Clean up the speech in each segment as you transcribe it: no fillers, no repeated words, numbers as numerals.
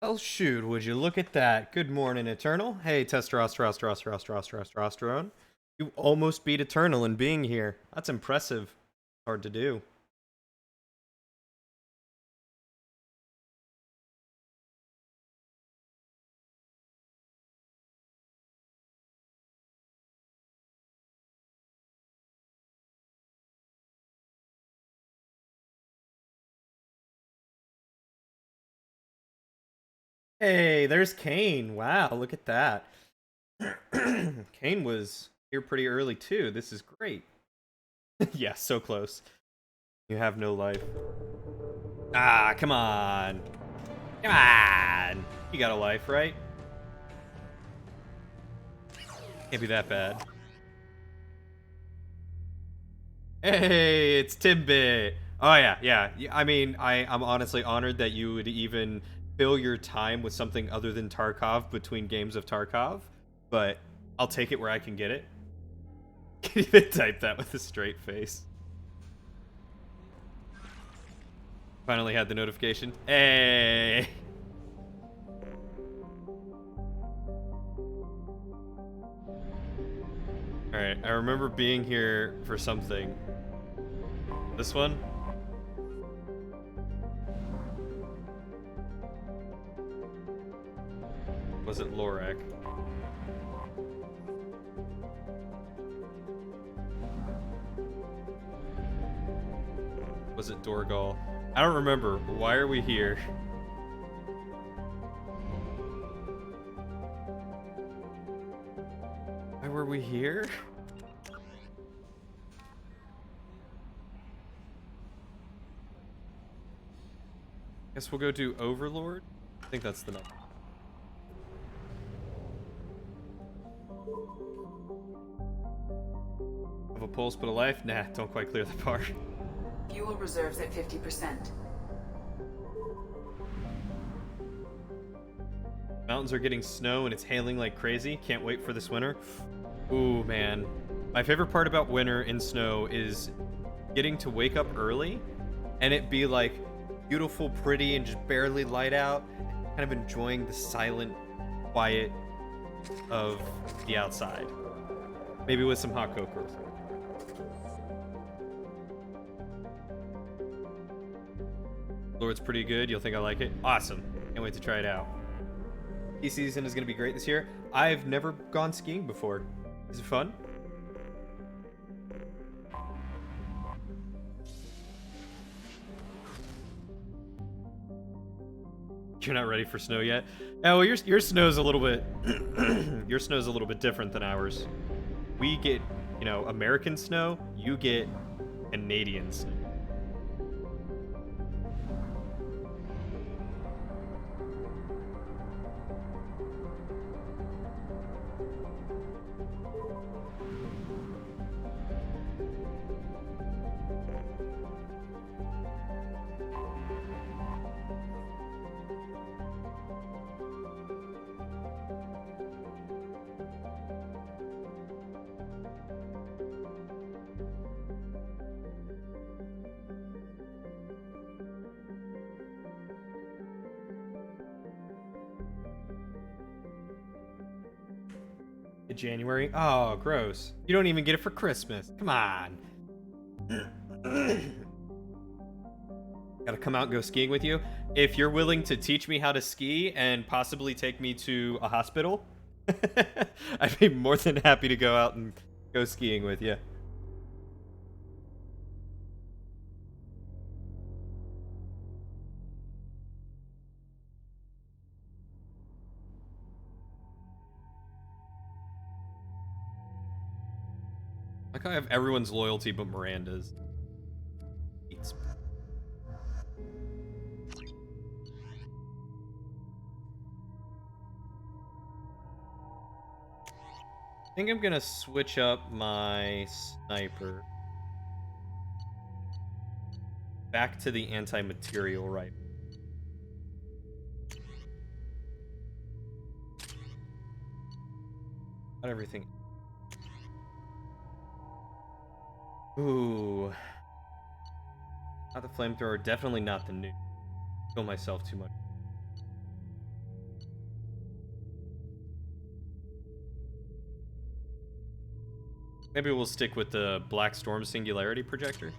Oh shoot, would you look at that? Good morning, Eternal. Hey, testosterone. You almost beat Eternal in being here. That's impressive. Hard to do. Hey, there's Kane. Wow, look at that. Kane was here pretty early too. This is great. Yeah, so close. You have no life. Ah, come on. Come on. You got a life, right? Can't be that bad. Hey, it's Timbit. Oh yeah. I mean, I'm honestly honored that you would even fill your time with something other than Tarkov between games of Tarkov, but I'll take it where I can get it. Can even type that with a straight face. Finally had the notification. Hey. All right, I remember being here for something. This one? Was it Lorac? Was it Dorgal? I don't remember. Why are we here? Why were we here? Guess we'll go do Overlord. I think that's the number. Have a pulse but a life? Nah, don't quite clear the bar. Fuel reserves at 50%. Mountains are getting snow and it's hailing like crazy. Can't wait for this winter. Ooh, man. My favorite part about winter and snow is getting to wake up early and it be like beautiful, pretty, and just barely light out. Kind of enjoying the silent quiet of the outside. Maybe with some hot cocoa. Lord's pretty good. You'll think I like it. Awesome. Can't wait to try it out. Ski season is going to be great this year. I've never gone skiing before. Is it fun? You're not ready for snow yet? Oh, well, your snow's a little bit your snow's a little bit different than ours. We get, American snow, you get Canadian snow. January. Oh, gross. You don't even get it for Christmas. Come on. Gotta come out and go skiing with you. If you're willing to teach me how to ski and possibly take me to a hospital, I'd be more than happy to go out and go skiing with you. Like I have everyone's loyalty but Miranda's. I think I'm gonna switch up my sniper back to the anti-material rifle. Not everything. Ooh. Not the flamethrower, definitely not the nuke. Kill myself too much. Maybe we'll stick with the Black Storm Singularity Projector.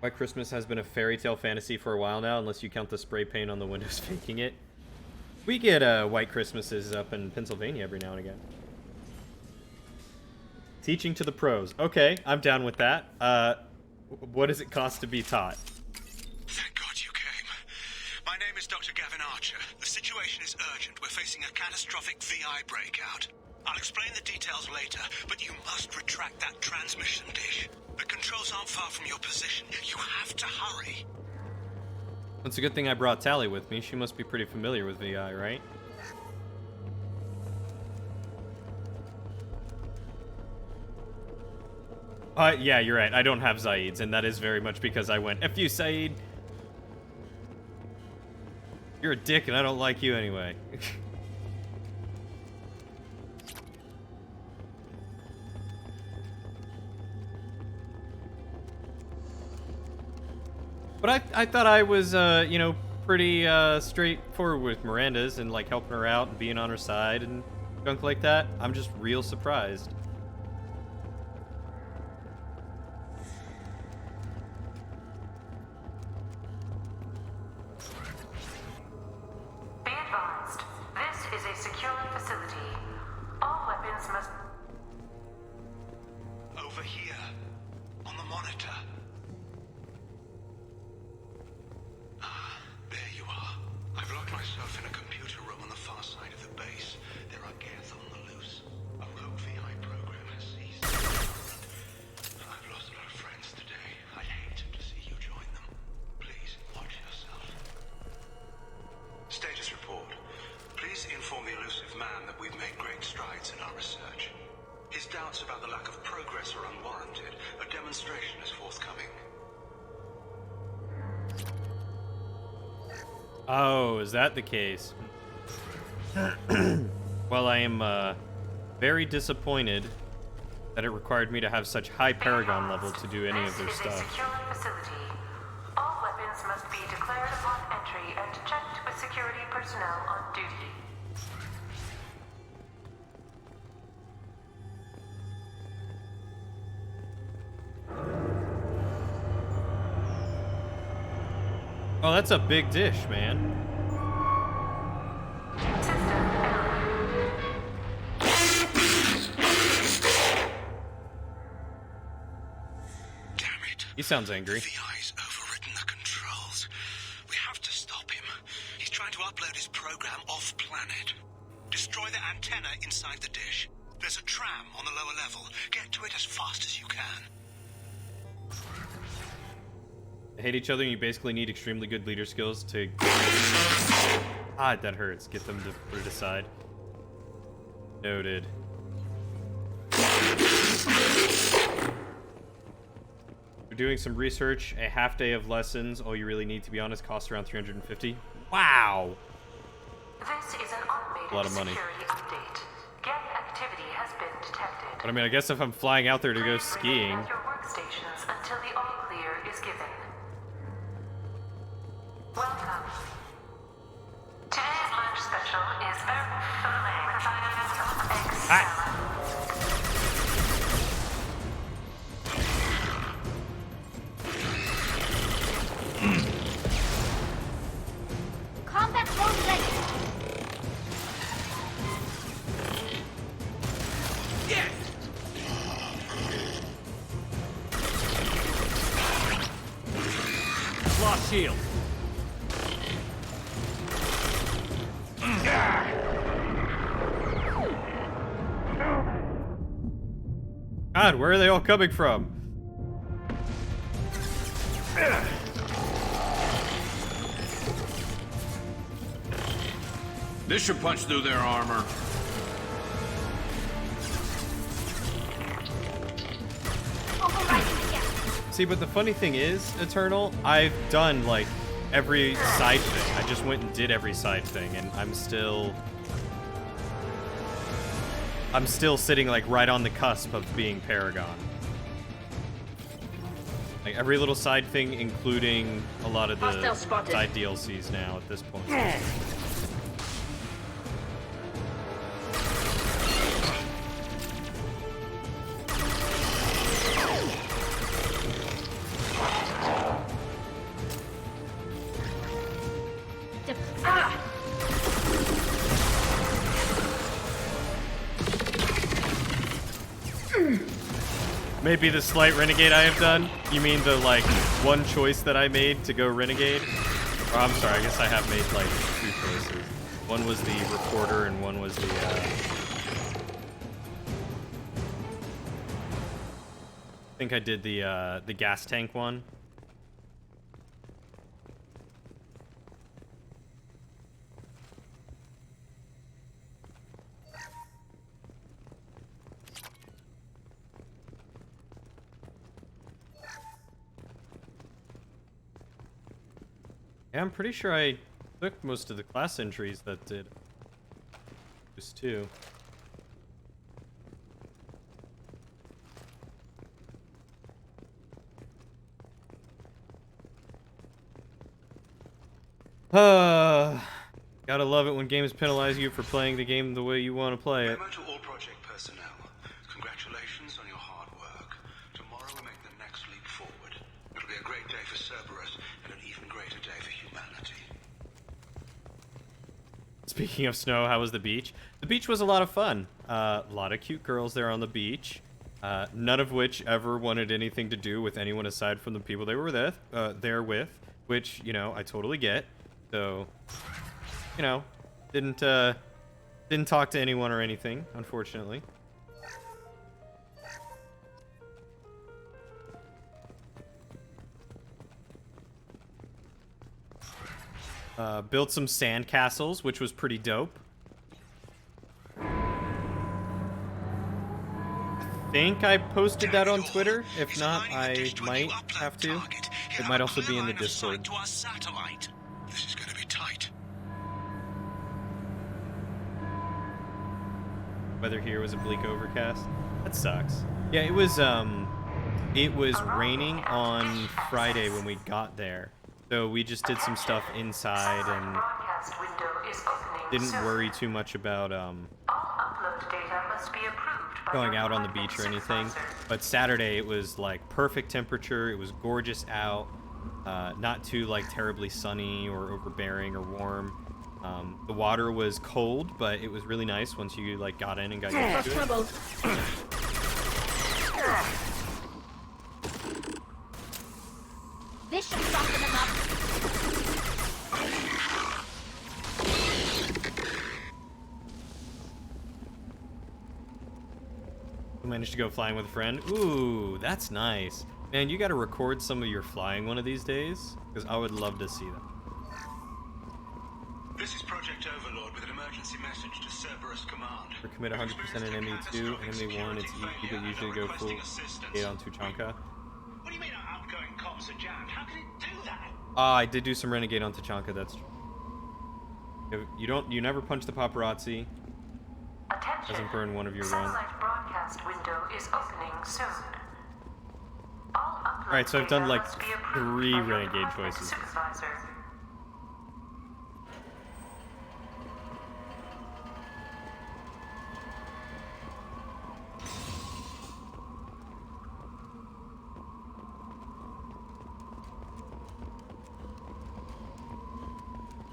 White Christmas has been a fairy tale fantasy for a while now, unless you count the spray paint on the windows faking it. We get White Christmases up in Pennsylvania every now and again. Teaching to the pros. Okay, I'm down with that. What does it cost to be taught? Thank God you came. My name is Dr. Gavin Archer. The situation is urgent. We're facing a catastrophic VI breakout. I'll explain the details later, but you must retract that transmission dish. The controls aren't far from your position. You have to hurry. It's a good thing I brought Tally with me. She must be pretty familiar with VI, right? Yeah, you're right. I don't have Zaid's, and that is very much because I went, F you, Saeed! You're a dick, and I don't like you anyway. But I thought I was, you know, pretty straightforward with Miranda's and, like, helping her out and being on her side and junk like that. I'm just real surprised. Be advised, this is a secure facility. All weapons must... Over here, on the monitor. There you are. I've locked myself in a computer room on the far side of the base. There are Geth on the loose. A rogue VI program has ceased. I've lost a lot of friends today. I'd hate to see you join them. Please, watch yourself. Status report. Please inform the elusive man that we've made great strides in our research. His doubts about the lack of progress are unwarranted. A demonstration is forthcoming. Oh, is that the case? Well, I am very disappointed that it required me to have such high Paragon level to do any of their This is a stuff. secure facility. All weapons must be declared upon entry and checked with security personnel on duty. Oh, that's a big dish, man. System error. Damn it. He sounds angry. The VI's overridden the controls. We have to stop him. He's trying to upload his program off-planet. Destroy the antenna inside the dish. There's a tram on the lower level. Get to it as fast as you can. They hate each other, and you basically need extremely good leader skills to... Ah, that hurts. Get them to put it aside. Noted. We're doing some research. A half day of lessons. All you really need, to be honest, costs around 350. Wow! This is an automated A lot of money. security update. Geth activity has been detected. But I mean, I guess if I'm flying out there to go Please skiing... remain at your workstations until the all clear is given. Welcome. Today's lunch special is Earth Fillet with egg salad. Combat mode ready. Lost shield. God, where are they all coming from? This should punch through their armor. Overriding the gap. See, but the funny thing is, Eternal, I've done, like, every side thing. I just went and did every side thing, and I'm still sitting, like, right on the cusp of being Paragon. Like, every little side thing, including a lot of the Hostile spotted. side DLCs now at this point. Maybe the slight renegade I have done? You mean the, like, one choice that I made to go renegade? Oh, I'm sorry, I guess I have made, like, 2 choices. One was the reporter and one was the, I think I did the gas tank one. Yeah, I'm pretty sure I took most of the class entries that did this too. Gotta love it when games penalize you for playing the game the way you want to play it. Memo to all project personnel. Congratulations on your hard work. Tomorrow we make the next leap forward. It'll be a great day for Cerberus and an even greater day for humanity. Speaking of snow, how was the beach? The beach was a lot of fun. A lot of cute girls there on the beach. None of which ever wanted anything to do with anyone aside from the people they were there with, which, you know, I totally get. So, you know, didn't talk to anyone or anything, unfortunately. Built some sand castles, which was pretty dope. I think I posted that on Twitter. If not, I might have to. It might also be in the Discord. This is going to be tight. Weather here was a bleak overcast. That sucks. Yeah, it was raining on Friday when we got there. So we just did some stuff inside and didn't worry too much about going out on the beach or anything. But Saturday it was like perfect temperature. It was gorgeous out. Not too like terribly sunny or overbearing or warm. The water was cold, but it was really nice once you like got in and got used to it. This should soften them up. Managed to go flying with a friend. Ooh, that's nice. Man, you gotta record some of your flying one of these days, because I would love to see them. This is Project Overlord with an emergency message to Cerberus Command. For commit 100% in ME2 and ME1, it's easy, but usually go full 8 on Tuchanka. What do you mean our outgoing comms are jammed? How can it do that? I did do some Renegade on Tuchanka, that's true. You never punch the paparazzi. Doesn't burn one of your runs. Satellite broadcast window is opening soon. Alright, so I've done like 3 Renegade choices.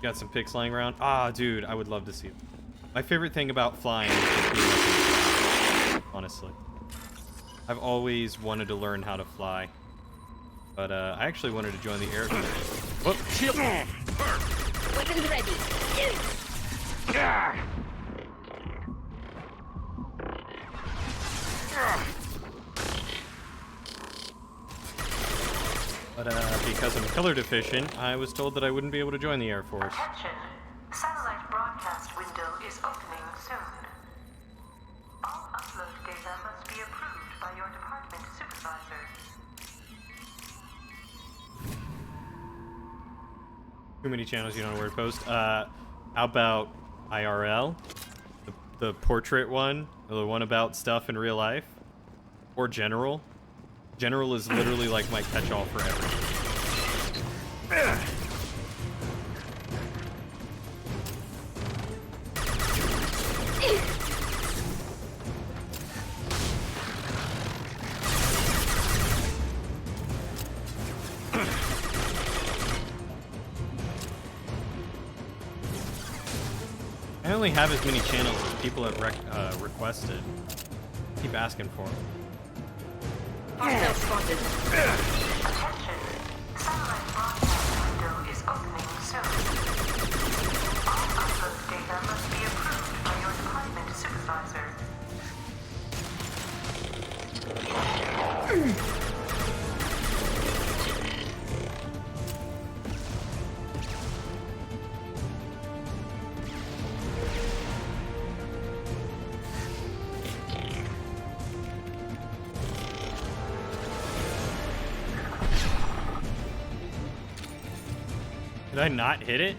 Got some pics lying around. Ah, dude, I would love to see them. My favorite thing about flying is just being able to fly, honestly. I've always wanted to learn how to fly. But I actually wanted to join the Air Force. Whoop, shield! Weapons ready. But because I'm color deficient, I was told that I wouldn't be able to join the Air Force. Attention. Satellite broadcast window is opening soon. All upload data must be approved by your department supervisor. Too many channels you don't know where to post. How about IRL? The portrait one? The one about stuff in real life? Or General? General is literally like my catch-all for everything. I only have as many channels as people have requested. Keep asking for them. Hostile spotted. Attention. Satellite broadcast window is opening soon. All upload data must be approved by your department supervisor. Did I not hit it?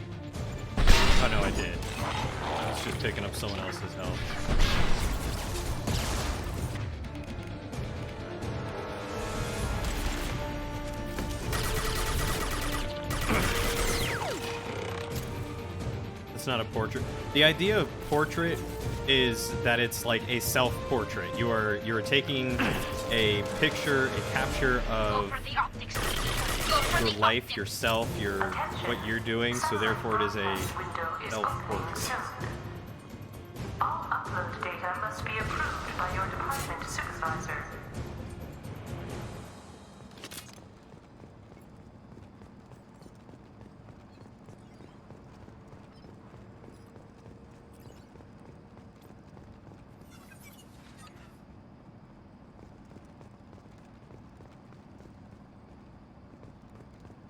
Oh no, I did. I was just picking up someone else's health. It's not a portrait. The idea of portrait is that it's like a self-portrait. You're taking a picture, a capture of For the optics. Go for your the life, optics. yourself, what you're doing, so therefore it is a Broadcast window is opening self-portrait. soon. All upload data must be approved by your department supervisor.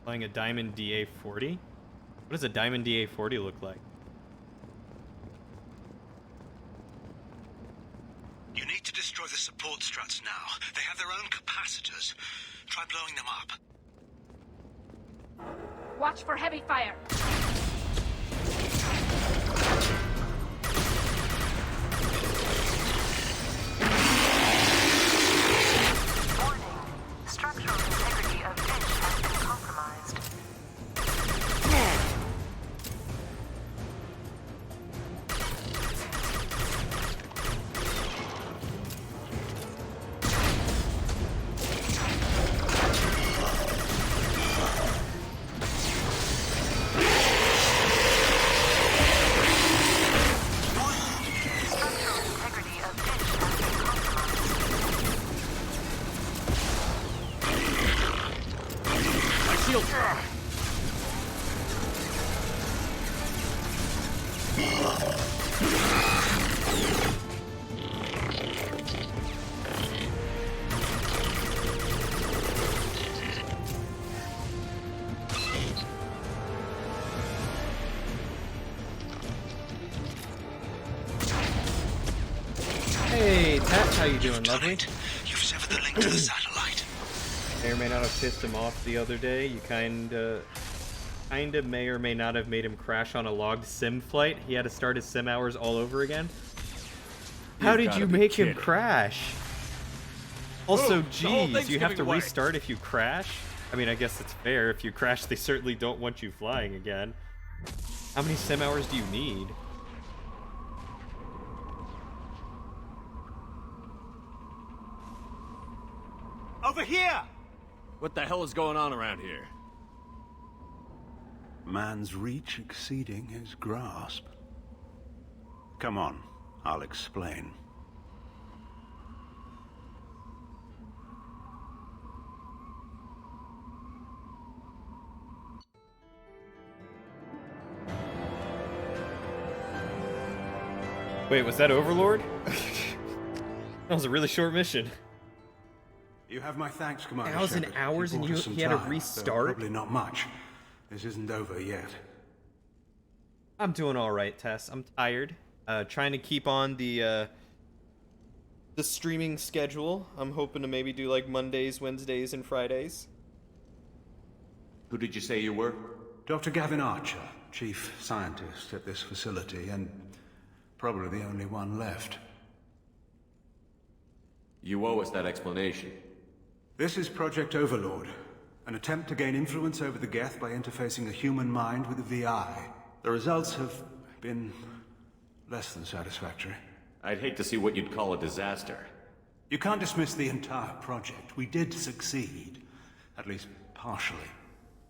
Playing a Diamond DA-40? What does a Diamond DA-40 look like? You need to destroy the support struts now. They have their own capacitors. Try blowing them up. Watch for heavy fire. Warning. Structural integrity of dish has been compromised. Structural integrity of dish has been compromised. My shield. Hey, Tat, how you doing, You've done lovely? it. You've severed the link to the satellite. May or may not have pissed him off the other day. You kinda may or may not have made him crash on a logged sim flight. He had to start his sim hours all over again. How You've did gotta you be make him kidding. crash? Also, Ooh, the whole geez, thing's you have to giving away. restart if you crash? I mean, I guess it's fair. If you crash, they certainly don't want you flying again. How many sim hours do you need? Over here! What the hell is going on around here? Man's reach exceeding his grasp. Come on, I'll explain. Wait, was that Overlord? That was a really short mission. You have my thanks, Commander Hours and Shepard. hours You and bought us some he had to time, though restart? Probably not much. This isn't over yet. I'm doing all right, Tess. I'm tired. Trying to keep on the streaming schedule. I'm hoping to maybe do like Mondays, Wednesdays, and Fridays. Who did you say you were? Dr. Gavin Archer, chief scientist at this facility, and probably the only one left. You owe us that explanation. This is Project Overlord, an attempt to gain influence over the Geth by interfacing the human mind with the VI. The results have been less than satisfactory. I'd hate to see what you'd call a disaster. You can't dismiss the entire project. We did succeed, at least partially.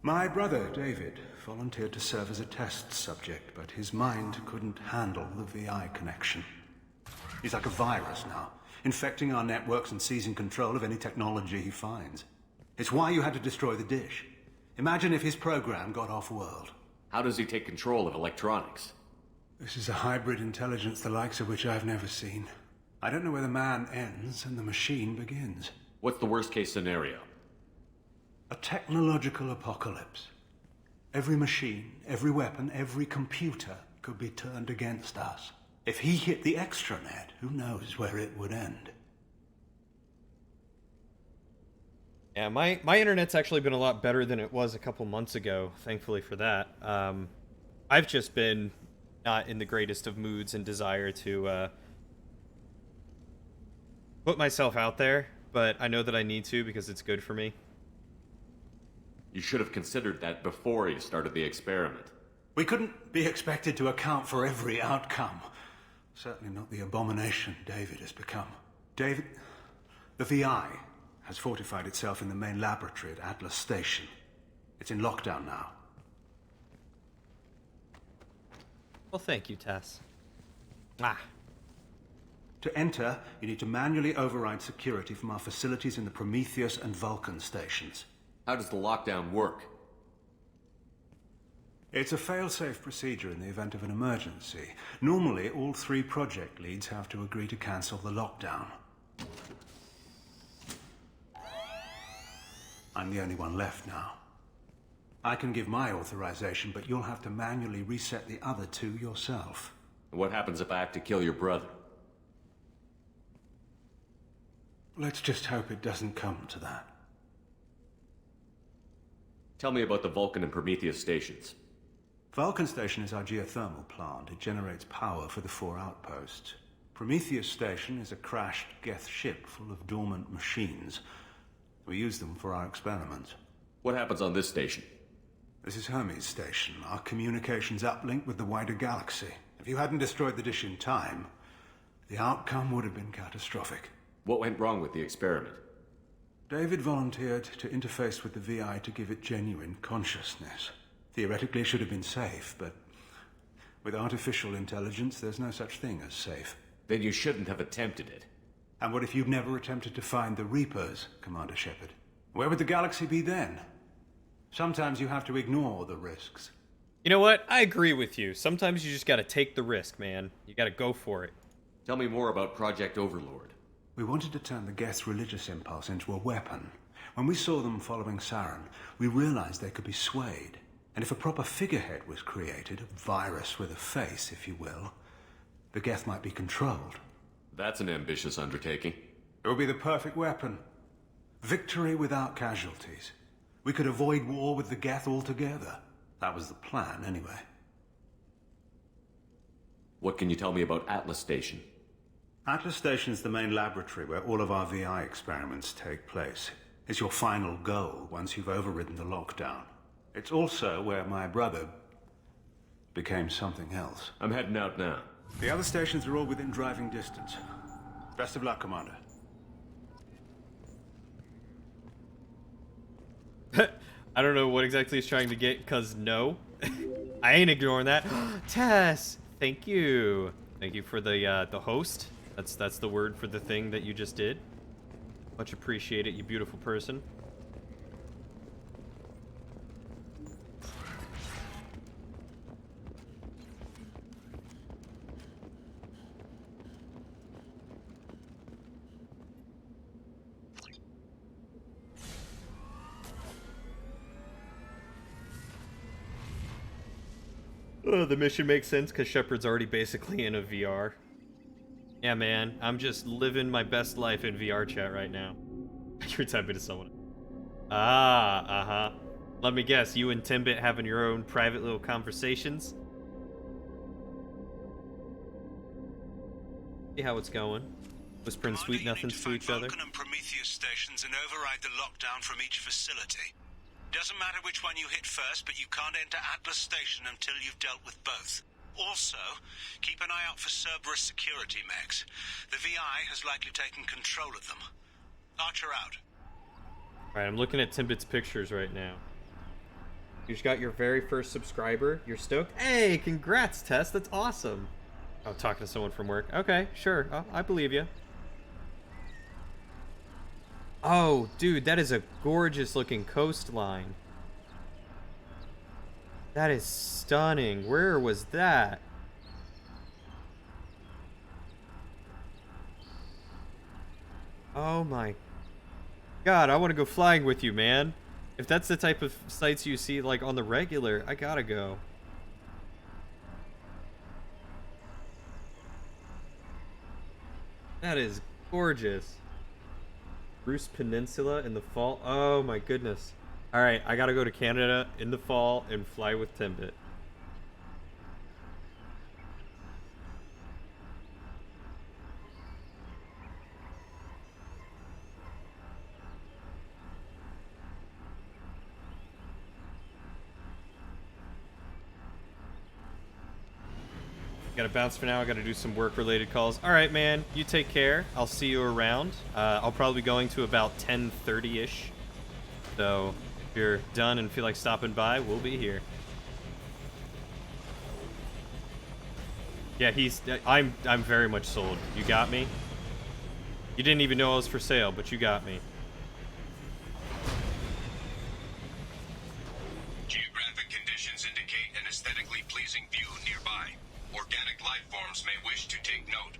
My brother, David, volunteered to serve as a test subject, but his mind couldn't handle the VI connection. He's like a virus now, infecting our networks and seizing control of any technology he finds. It's why you had to destroy the dish. Imagine if his program got off-world. How does he take control of electronics? This is a hybrid intelligence the likes of which I've never seen. I don't know where the man ends and the machine begins. What's the worst-case scenario? A technological apocalypse. Every machine, every weapon, every computer could be turned against us. If he hit the extranet, who knows where it would end? Yeah, my internet's actually been a lot better than it was a couple months ago, thankfully for that. I've just been not in the greatest of moods and desire to put myself out there, but I know that I need to because it's good for me. You should have considered that before you started the experiment. We couldn't be expected to account for every outcome. Certainly not the abomination David has become. David, the VI has fortified itself in the main laboratory at Atlas Station. It's in lockdown now. Well, thank you, Tess. Ah. To enter, you need to manually override security from our facilities in the Prometheus and Vulcan stations. How does the lockdown work? It's a fail-safe procedure in the event of an emergency. Normally, all 3 project leads have to agree to cancel the lockdown. I'm the only one left now. I can give my authorization, but you'll have to manually reset the other 2 yourself. What happens if I have to kill your brother? Let's just hope it doesn't come to that. Tell me about the Vulcan and Prometheus stations. Vulcan Station is our geothermal plant. It generates power for the 4 outposts. Prometheus Station is a crashed Geth ship full of dormant machines. We use them for our experiments. What happens on this station? This is Hermes Station, our communications uplink with the wider galaxy. If you hadn't destroyed the dish in time, the outcome would have been catastrophic. What went wrong with the experiment? David volunteered to interface with the VI to give it genuine consciousness. Theoretically, it should have been safe, but with artificial intelligence, there's no such thing as safe. Then you shouldn't have attempted it. And what if you'd never attempted to find the Reapers, Commander Shepard? Where would the galaxy be then? Sometimes you have to ignore the risks. You know what? I agree with you. Sometimes you just gotta take the risk, man. You gotta go for it. Tell me more about Project Overlord. We wanted to turn the Geth's religious impulse into a weapon. When we saw them following Saren, we realized they could be swayed. And if a proper figurehead was created, a virus with a face, if you will, the Geth might be controlled. That's an ambitious undertaking. It would be the perfect weapon. Victory without casualties. We could avoid war with the Geth altogether. That was the plan, anyway. What can you tell me about Atlas Station? Atlas Station is the main laboratory where all of our VI experiments take place. It's your final goal once you've overridden the lockdown. It's also where my brother became something else. I'm heading out now. The other stations are all within driving distance. Best of luck, Commander. I don't know what exactly he's trying to get, cause no. I ain't ignoring that. Tess, thank you. Thank you for the host. That's the word for the thing that you just did. Much appreciated, you beautiful person. The mission makes sense because Shepard's already basically in a VR. Yeah, man, I'm just living my best life in VR chat right now. You're typing to someone. Uh-huh. Let me guess, you and Timbit having your own private little conversations? See how it's going. Whispering sweet nothings to each other. Vulcan and Prometheus stations and override the lockdown from each facility. Doesn't matter which one you hit first, but you can't enter Atlas Station until you've dealt with both. Also, keep an eye out for Cerberus security mechs. The VI has likely taken control of them. Archer out. Alright, I'm looking at Timbit's pictures right now. You just got your very first subscriber. You're stoked? Hey, congrats, Tess. That's awesome. Oh, talking to someone from work. Okay, sure. I believe you. Oh, dude, that is a gorgeous looking coastline. That is stunning. Where was that? Oh my God, I want to go flying with you, man. If that's the type of sights you see like on the regular, I gotta go. That is gorgeous. Bruce Peninsula in the fall. Oh my goodness. All right, I gotta go to Canada in the fall and fly with Timbit. Gotta bounce for now. I gotta do some work-related calls. All right, man. You take care. I'll see you around. I'll probably be going to about 10:30-ish. So if you're done and feel like stopping by, we'll be here. Yeah, I'm very much sold. You got me. You didn't even know I was for sale, but you got me. Geographic conditions indicate an aesthetically pleasing view nearby. Organic life forms may wish to take note.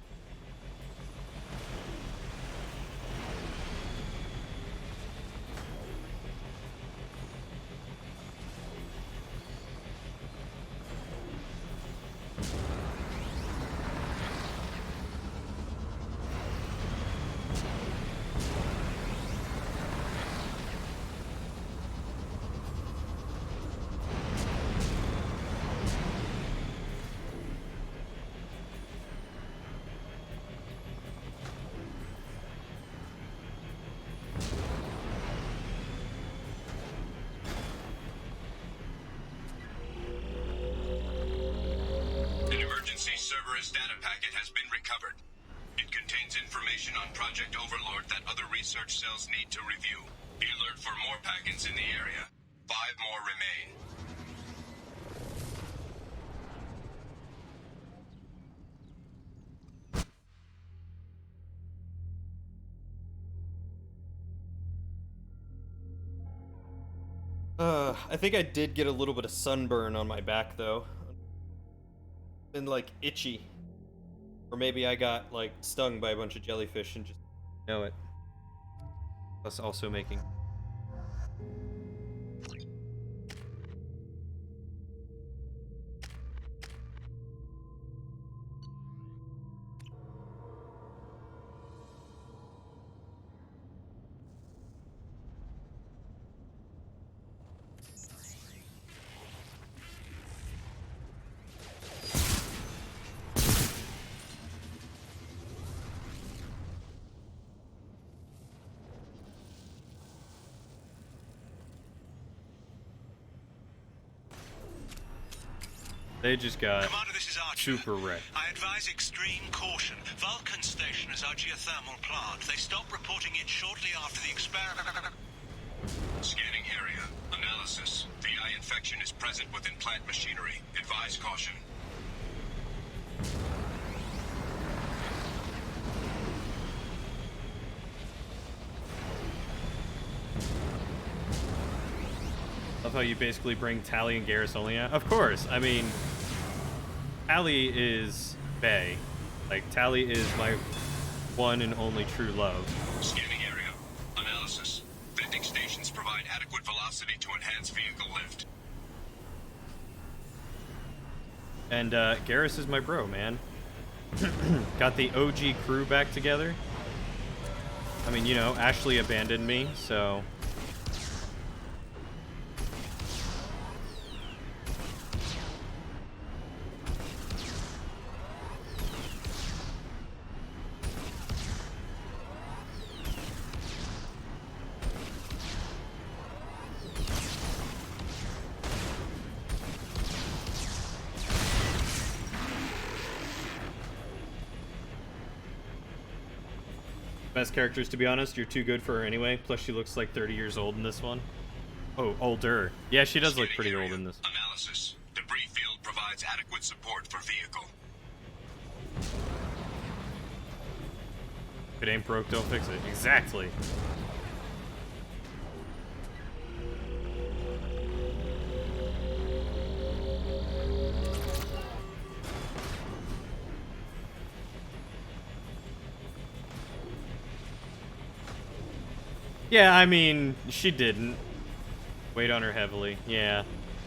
Cerberus data packet has been recovered. It contains information on Project Overlord that other research cells need to review. Be alert for more packets in the area. 5 more remain. I think I did get a little bit of sunburn on my back though. Been like itchy. Or maybe I got like stung by a bunch of jellyfish and just know it. Plus also making they just got Commander, this is Archer. super wrecked. I advise extreme caution. Vulcan Station is our geothermal plant. They stopped reporting it shortly after the experiment. Scanning area. Analysis. VI infection is present within plant machinery. Advise caution. Love how you basically bring Tali and Garrus only out. Of course, I mean, Tali is Bae. Like, Tali is my one and only true love. Scanning area. Analysis. Venting stations provide adequate velocity to enhance vehicle lift. And Garrus is my bro, man. Got the OG crew back together. I mean, you know, Ashley abandoned me, so... Best characters, to be honest. You're too good for her anyway. Plus, she looks like 30 years old in this one. Oh, older. Yeah, she does look pretty old in this. Analysis. Debris field provides adequate support for vehicle. If it ain't broke, don't fix it. Exactly. Yeah, I mean, she didn't. Weighed on her heavily, yeah.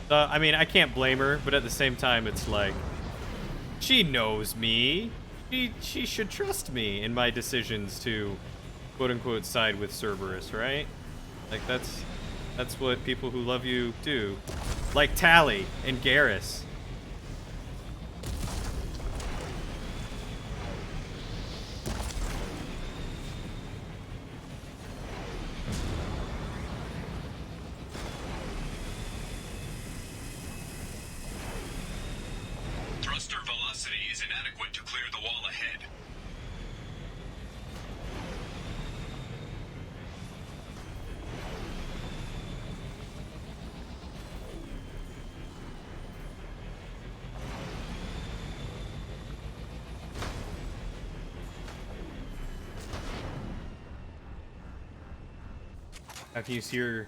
I mean, I can't blame her, but at the same time, it's like, she knows me. She should trust me in my decisions to, quote-unquote, side with Cerberus, right? Like, that's what people who love you do. Like Tally and Garrus. Thruster velocity is inadequate to clear the wall ahead. If you see her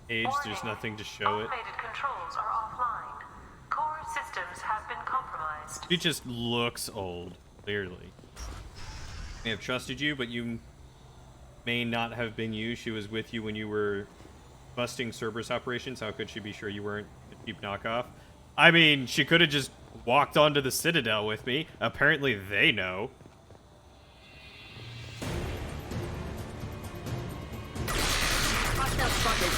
age, there's nothing to show it. Automated controls are offline. Core systems have been compromised. She just looks old, clearly. May have trusted you, but you may not have been you. She was with you when you were busting Cerberus operations. How could she be sure you weren't a cheap knockoff? I mean, she could have just walked onto the Citadel with me. Apparently they know. Hostile spotted.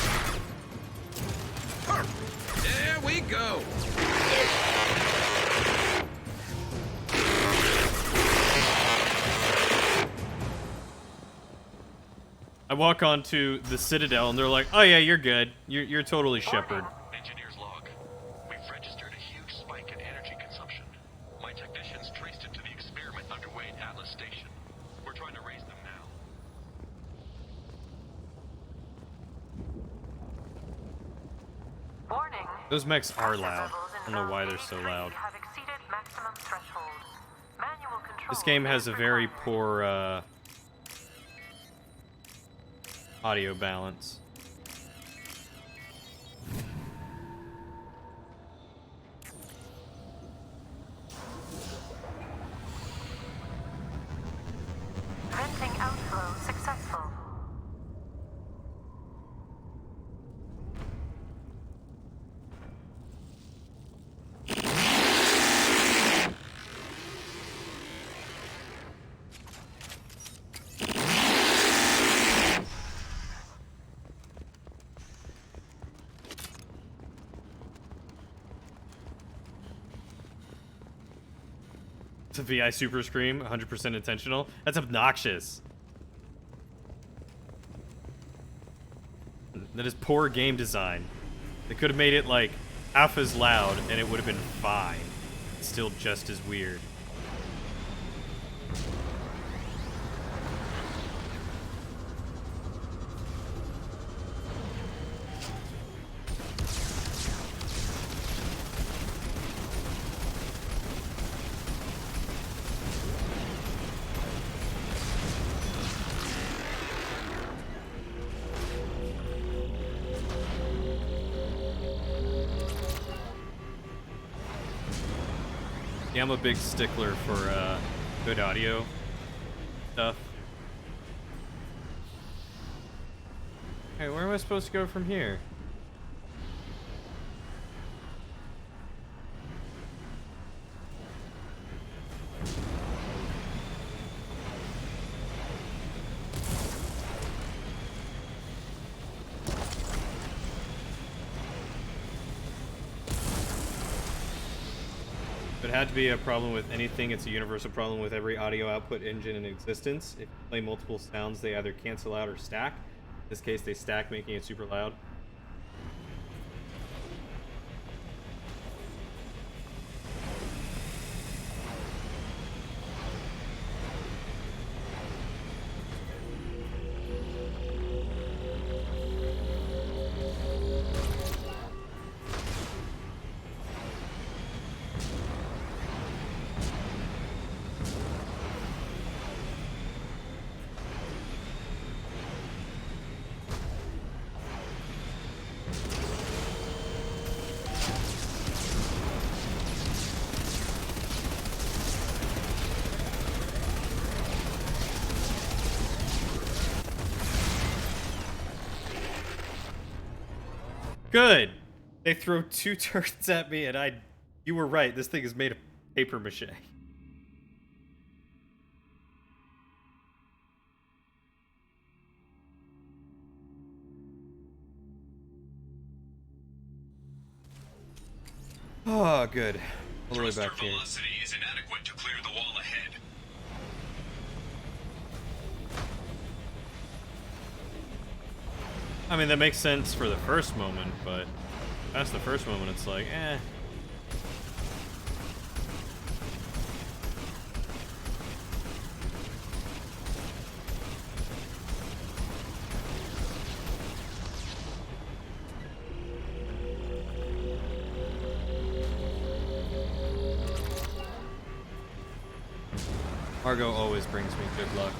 There we go. I walk onto the Citadel and they're like, "Oh yeah, you're good. You're totally Shepard." Engineer's log. We've registered a huge spike in energy consumption. My technicians traced it to the experiment underway at Atlas Station. We're trying to raise them now. Warning. Those mechs are Pressure loud. levels I in don't know why they're zone so D3 loud. have exceeded maximum threshold. Manual control This game has is a very required. poor audio balance. Venting outflow successful. It's a VI Super Scream, 100% intentional. That's obnoxious. That is poor game design. They could have made it like half as loud and it would have been fine. It's still just as weird. Yeah, I'm a big stickler for good audio stuff. Hey, where am I supposed to go from here? If it had to be a problem with anything, it's a universal problem with every audio output engine in existence. If you play multiple sounds, they either cancel out or stack. In this case, they stack, making it super loud. Good. They throw 2 turrets at me, and you were right. This thing is made of paper mache. Oh, good. All the way Thruster back here. velocity is inadequate to clear the wall ahead. I mean, that makes sense for the first moment, but that's the first moment. It's like, eh. Argo always brings me good luck.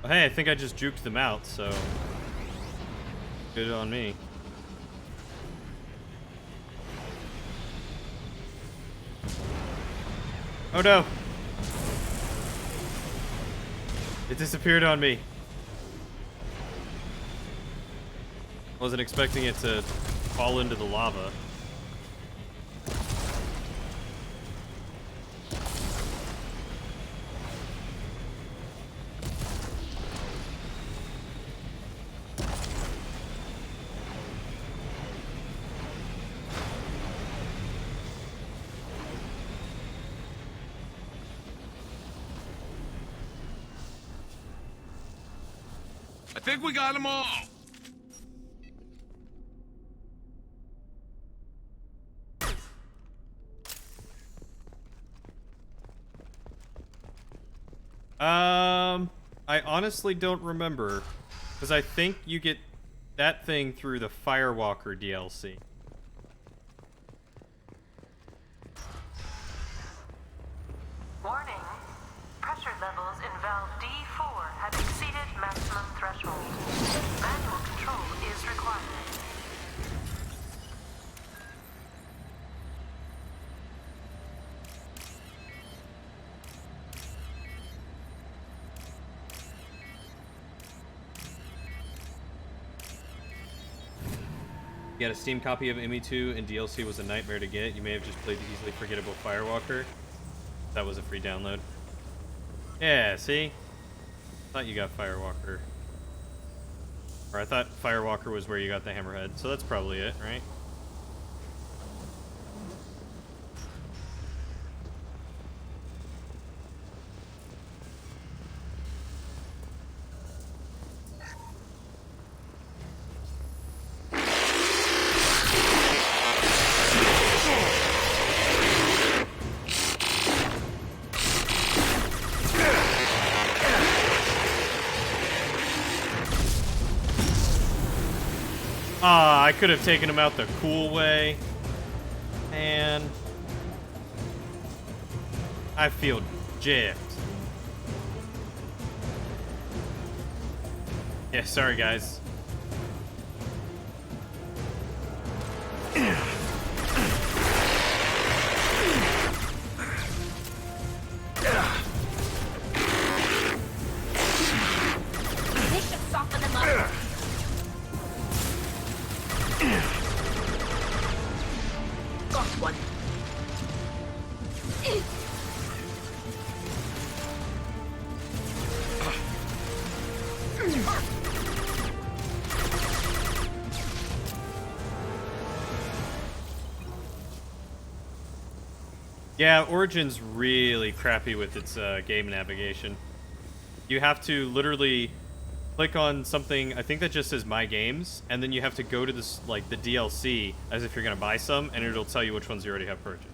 Hey, I think I just juked them out, so good on me. Oh no! It disappeared on me. Wasn't expecting it to fall into the lava. I think we got them all. I honestly don't remember, because I think you get that thing through the Firewalker DLC. Warning. Pressure levels in valve D4 have exceeded maximum threshold. Manual control is required. You got a Steam copy of ME2 and DLC was a nightmare to get. You may have just played the easily forgettable Firewalker. That was a free download. Yeah, see? Thought you got Firewalker. Or I thought Firewalker was where you got the Hammerhead, so that's probably it, right? Ah, I could have taken him out the cool way. And I feel gypped. Yeah, sorry guys. This should soften them up. Got one. Yeah, Origin's really crappy with its game navigation. You have to literally click on something, I think that just says My Games, and then you have to go to this, like, the DLC as if you're going to buy some, and it'll tell you which ones you already have purchased.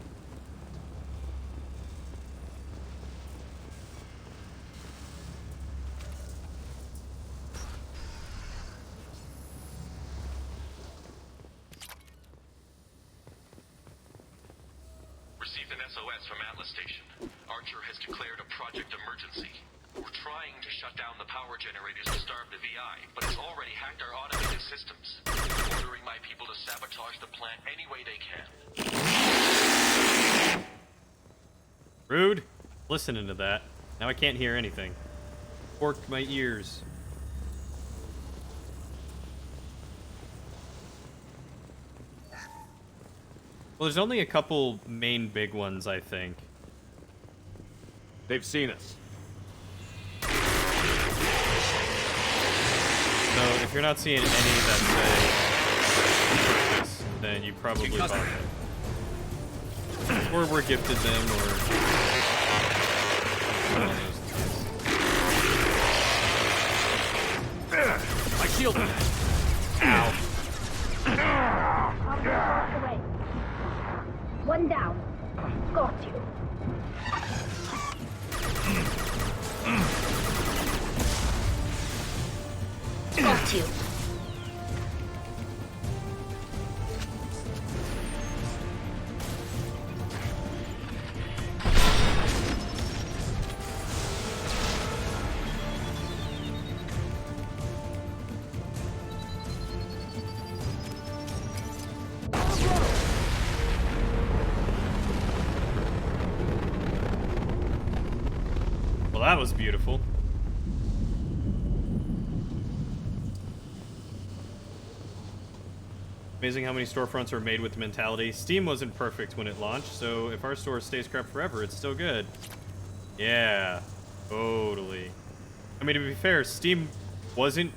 Received an SOS from Atlas Station. Archer has declared a project emergency. We're trying to shut down the power generators to starve the VI, but it's already hacked our automated systems. I'm ordering my people to sabotage the plant any way they can. Rude. Listening to that. Now I can't hear anything. Forked my ears. Well, there's only a couple main big ones, I think. They've seen us. So if you're not seeing any that say purchase, then you probably bought them. Or were gifted them, or one of those things. My shield! Ow. Away. One down. Got you. Got you. Well, that was beautiful. Amazing how many storefronts are made with the mentality. Steam wasn't perfect when it launched, so if our store stays crap forever, it's still good. Yeah, totally. I mean, to be fair, Steam wasn't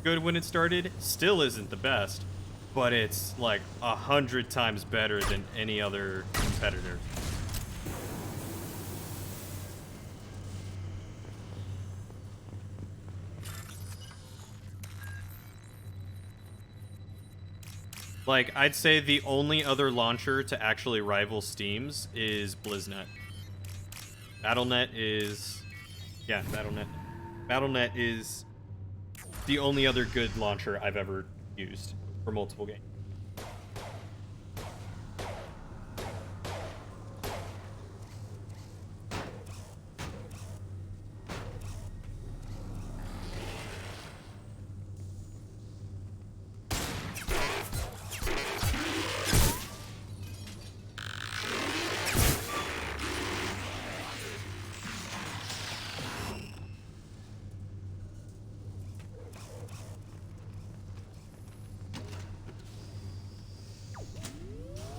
good when it started, still isn't the best, but it's like 100 times better than any other competitor. Like, I'd say the only other launcher to actually rival Steam's is BlizzNet. Battle.net is... Yeah, Battle.net. Battle.net is the only other good launcher I've ever used for multiple games.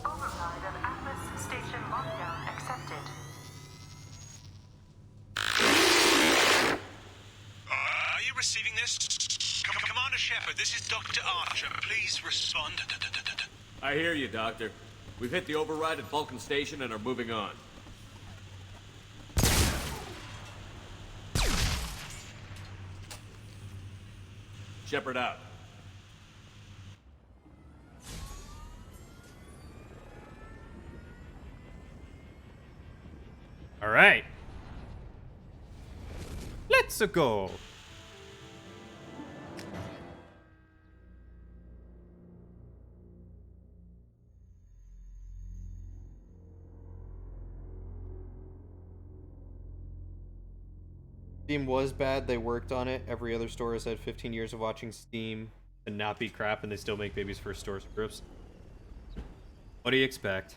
Override of Atlas Station lockdown accepted. Are you receiving this? Commander Shepard, this is Dr. Archer. Please respond. I hear you, Doctor. We've hit the override at Vulcan Station and are moving on. Shepard out. All right. Let's go. Steam was bad. They worked on it. Every other store has had 15 years of watching Steam and not be crap, and they still make baby's first store scripts. What do you expect?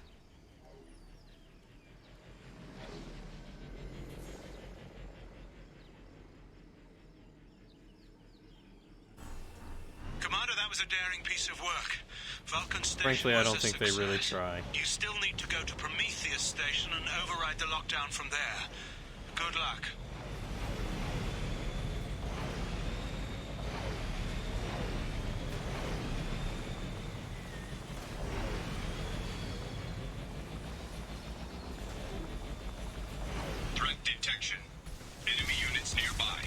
Commander, that was a daring piece of work. Vulcan Station Frankly, I was don't a think they really success. try. You still need to go to Prometheus Station and override the lockdown from there. Good luck. Threat detection. Enemy units nearby.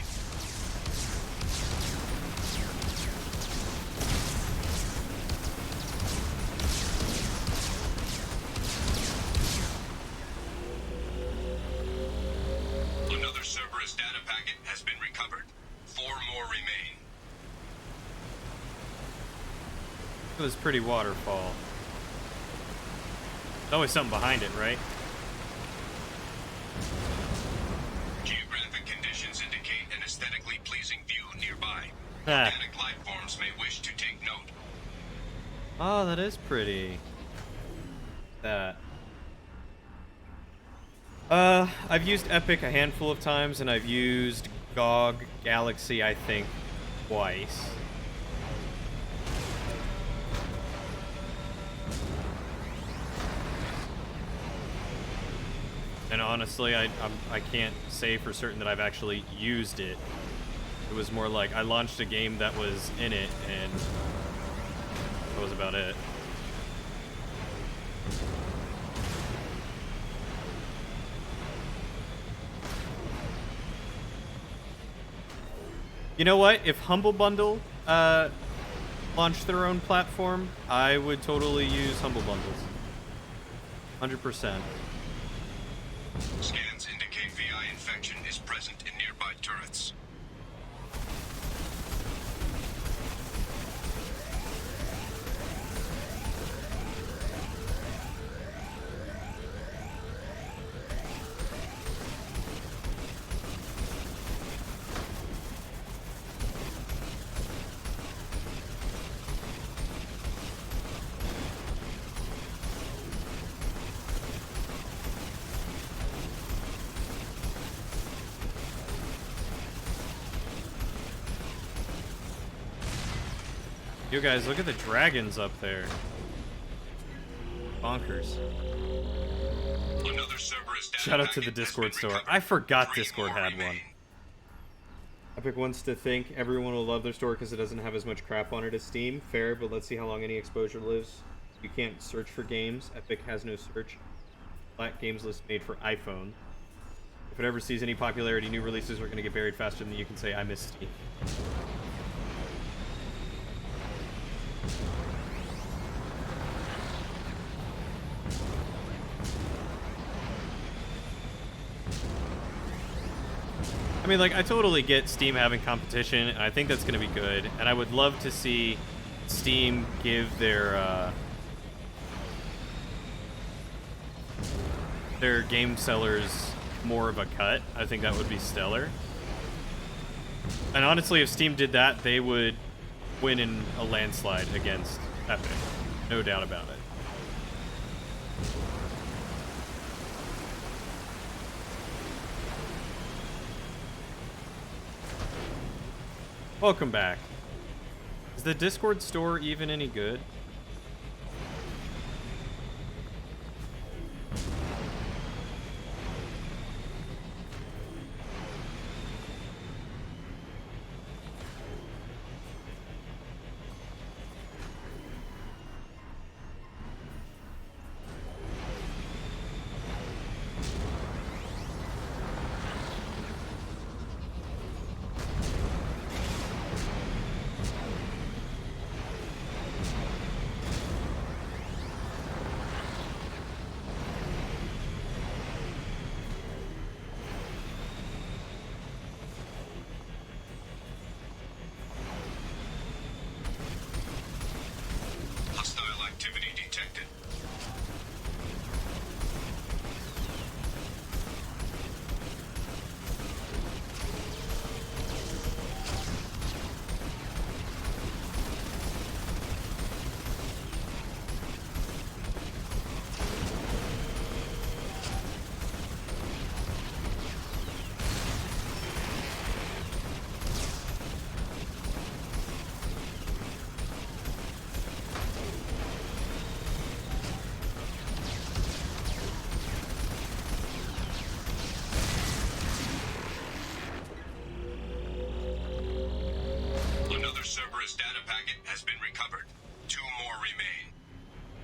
Another Cerberus data packet has been recovered. 4 more remain. It was pretty waterfall. There's always something behind it, right? Geographic conditions indicate an aesthetically pleasing view nearby. Ah. Organic life forms may wish to take note. Oh, that is pretty. That. I've used Epic a handful of times, and I've used GOG Galaxy, I think, twice. And honestly, I can't say for certain that I've actually used it. It was more like I launched a game that was in it, and that was about it. You know what? If Humble Bundle launched their own platform, I would totally use Humble Bundles. 100%. Scans indicate VI infection is present in nearby turrets. You guys, look at the dragons up there. Bonkers. Another Cerberus data Shout out to the packet has Discord been store. recovered. I forgot 3 Discord more had remain. one. Epic wants to think everyone will love their store because it doesn't have as much crap on it as Steam. Fair, but let's see how long any exposure lives. You can't search for games. Epic has no search. Flat games list made for iPhone. If it ever sees any popularity, new releases are going to get buried faster than you can say, I miss Steam. I mean, like, I totally get Steam having competition, and I think that's going to be good. And I would love to see Steam give their game sellers more of a cut. I think that would be stellar. And honestly, if Steam did that, they would win in a landslide against Epic. No doubt about it. Welcome back. Is the Discord store even any good?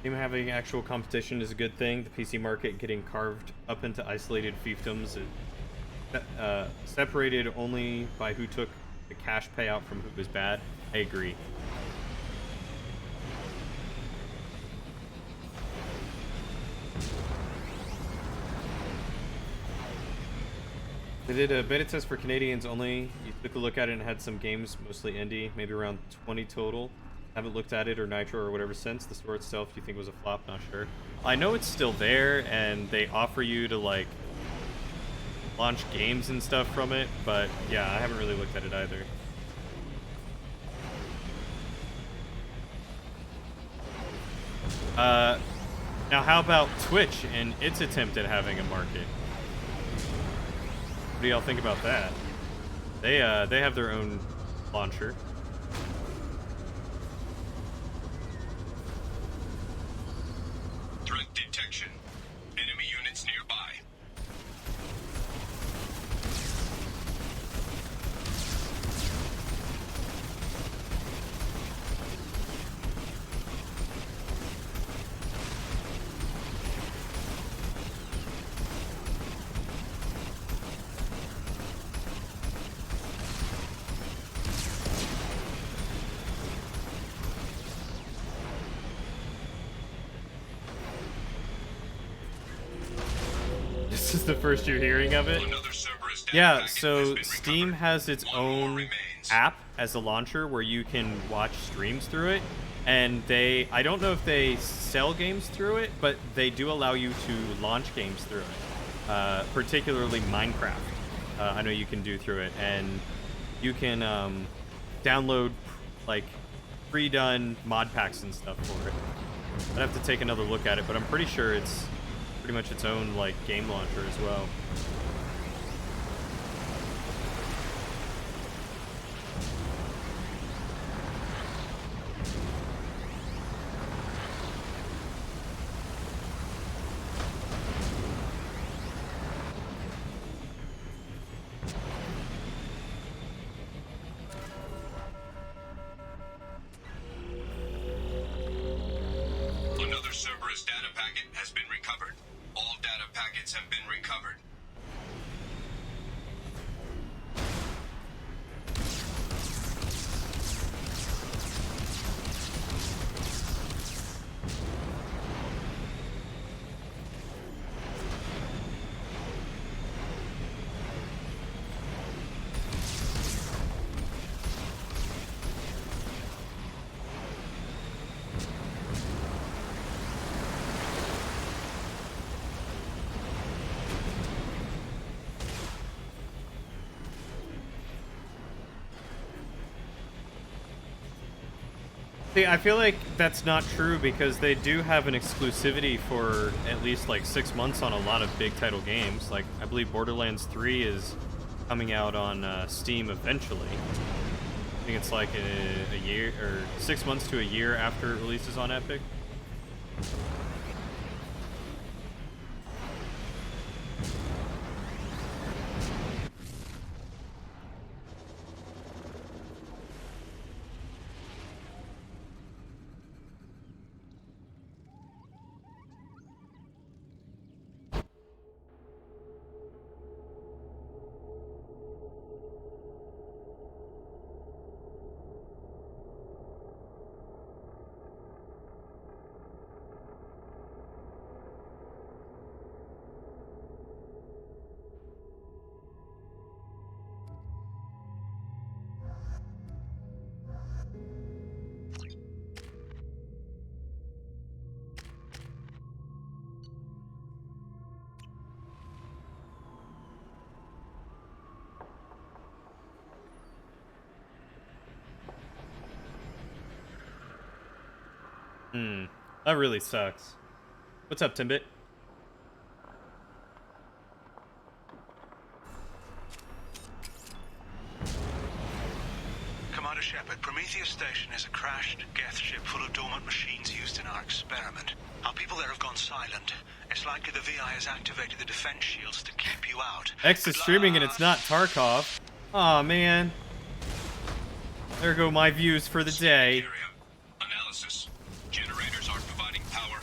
Steam having actual competition is a good thing. The PC market getting carved up into isolated fiefdoms, separated only by who took the cash payout from who was bad. I agree. They did a beta test for Canadians only. You took a look at it and had some games, mostly indie, maybe around 20 total. Haven't looked at it or Nitro or whatever since. The store itself, you think was a flop? Not sure. I know it's still there, and they offer you to like launch games and stuff from it, but yeah, I haven't really looked at it either. Now how about Twitch and its attempt at having a market? What do y'all think about that? They have their own launcher. Threat detection. Enemy units nearby. This is the first you're hearing of it? Another Cerberus data Yeah, packet so has been Steam recovered. has its One more own remains. app as a launcher where you can watch streams through it, and I don't know if they sell games through it, but they do allow you to launch games through it, particularly Minecraft. I know you can do through it, and you can download like pre-done mod packs and stuff for it. I'd have to take another look at it, but I'm pretty sure it's pretty much its own like game launcher as well. Another Cerberus data packet has been recovered. All data packets have been recovered. See, I feel like that's not true because they do have an exclusivity for at least like 6 months on a lot of big title games. Like, I believe Borderlands 3 is coming out on Steam eventually. I think it's like a year or 6 months to a year after it releases on Epic. That really sucks. What's up, Timbit? Commander Shepard, Prometheus Station is a crashed Geth ship full of dormant machines used in our experiment. Our people there have gone silent. It's likely the VI has activated the defense shields to keep you out. X is streaming and it's not Tarkov. Aw, man. There go my views for the day. Area. Analysis. Generators aren't providing power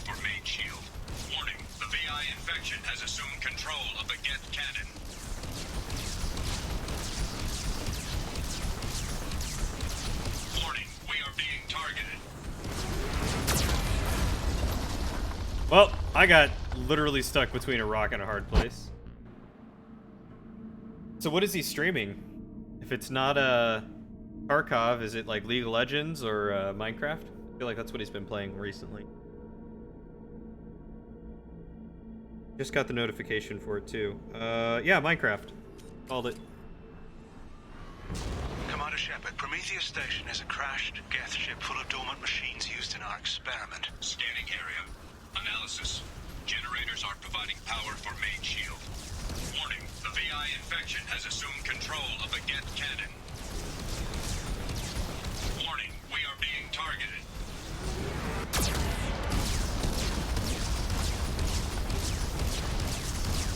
Well, I got literally stuck between a rock and a hard place. So what is he streaming? If it's not Tarkov, is it like League of Legends or Minecraft? I feel like that's what he's been playing recently. Just got the notification for it too. Yeah, Minecraft. Called it. Commander Shepard, Prometheus Station is a crashed Geth ship full of dormant machines used in our experiment. Scanning area. Analysis. Generators are providing power for main shield. Warning, the VI infection has assumed control of the Geth cannon. Warning, we are being targeted.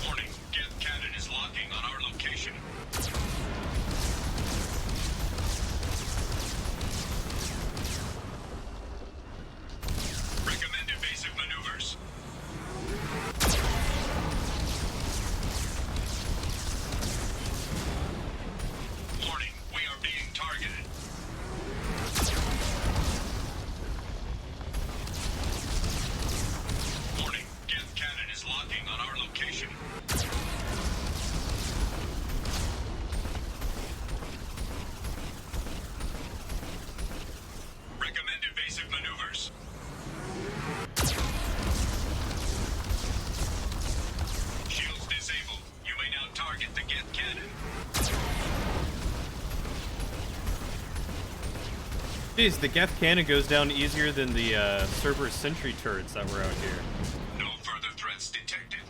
Warning, Geth cannon is locking on our location. Recommend evasive maneuvers. Warning, we are being targeted. Warning, Geth cannon is locking on our location. Recommend evasive maneuvers. Shields disabled. You may now target the Geth cannon. Jeez, the Geth cannon goes down easier than the Cerberus sentry turrets that were out here. No further threats detected.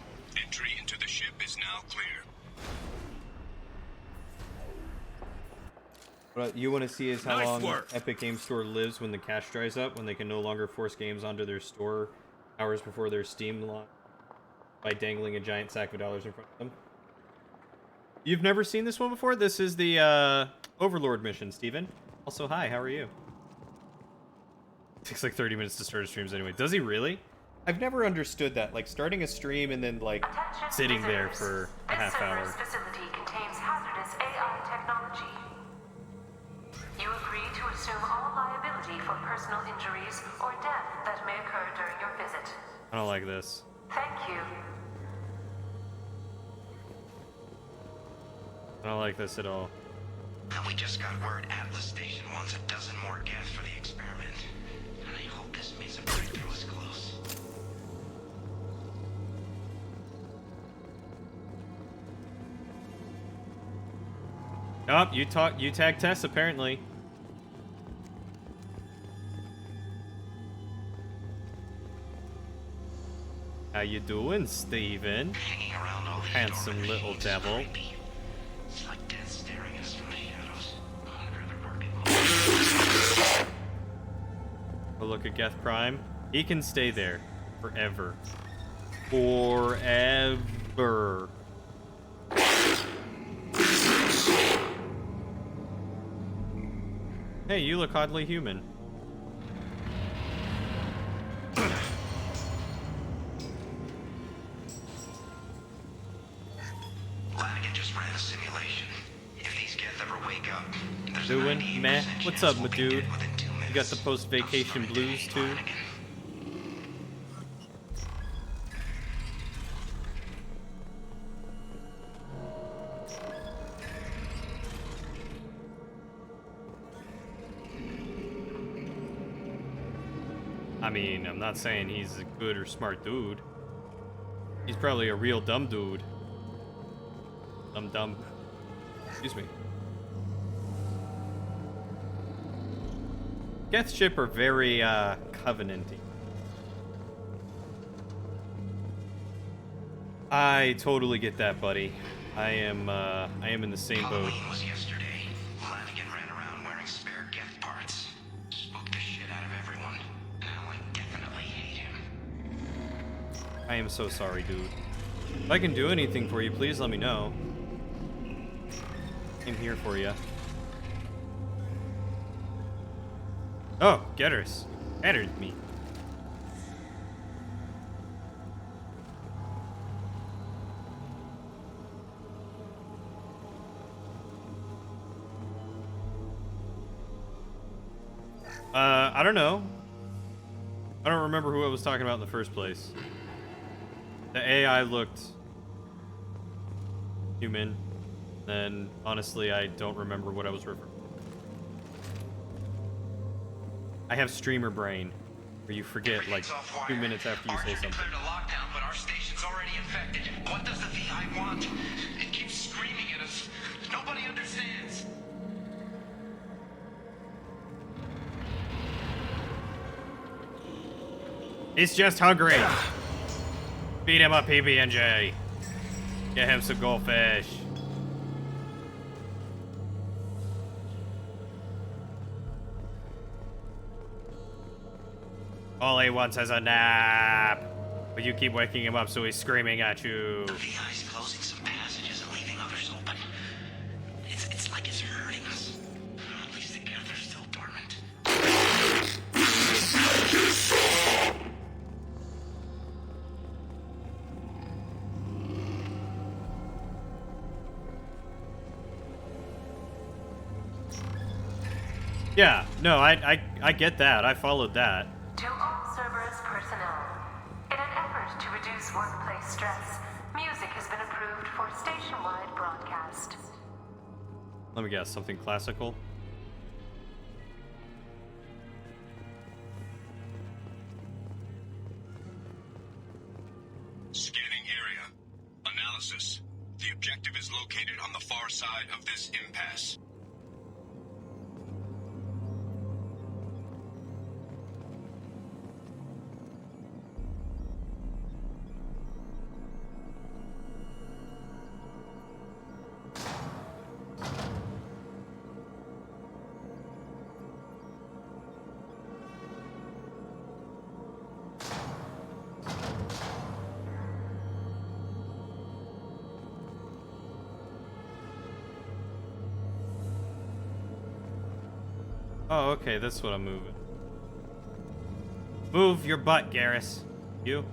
Entry into the ship is now clear. What you want to see is how Nice long work. Epic Game Store lives when the cache dries up, when they can no longer force games onto their store hours before their Steam launch by dangling a giant sack of dollars in front of them. You've never seen this one before? This is the Overlord mission, Steven. Also, hi, how are you? Takes like 30 minutes to start a streams anyway. Does he really? I've never understood that. Like, starting a stream and then, like, Attention sitting there visitors. for a half hour. This facility contains hazardous AI technology. You agree to assume all liability for personal injuries or death that may occur during your visit. I don't like this. Thank you. I don't like this at all. We just got word Atlas Station wants a dozen more Geth for the experiment. And I hope this means a breakthrough is close. Oh, you tag Tess apparently. How you doing, Steven? Hanging around all these Handsome dormant little machines is devil. creepy. It's like death staring at us from the shadows. I'd rather work at home. Oh, look at Geth Prime. He can stay there forever. Forever. Hey, you look oddly human. Lanigan just ran a simulation. If these Geth ever wake up, there's a Doing 98% meh. chance What's up, we'll my be dude? dead within 2 minutes. You got the post-vacation I'm sorry, blues Dave too? Lanigan. I mean, I'm not saying he's a good or smart dude. He's probably a real dumb dude. Dumb. Excuse me. Geth ship are very, covenanty. I totally get that, buddy. I am in the same boat. Halloween was yesterday. Lanigan ran around wearing spare Geth parts. Spooked the shit out of everyone. Now I definitely hate him. I am so sorry, dude. If I can do anything for you, please let me know. I'm here for you. Oh, Getters. Battered me. I don't know. I don't remember who I was talking about in the first place. The AI looked human. Then, honestly, I don't remember what I was referring to. I have streamer brain, where you forget like 2 minutes after you say something. Declared a lockdown, but our station's already infected. What does the VI want? It keeps screaming at us. Nobody understands. He's just hungry. Feed him a PB&J. Get him some goldfish. All he wants is a nap. But you keep waking him up, so he's screaming at you. The VI's closing some passages and leaving others open. It's like it's hurting us. At least the Geth are still dormant. Yeah, no, I get that. I followed that. To all Cerberus personnel, in an effort to reduce workplace stress, music has been approved for station-wide broadcast. Let me guess, something classical? Scanning area. Analysis. The objective is located on the far side of this impasse. Oh, okay, that's what I'm moving. Move your butt, Garrus. You.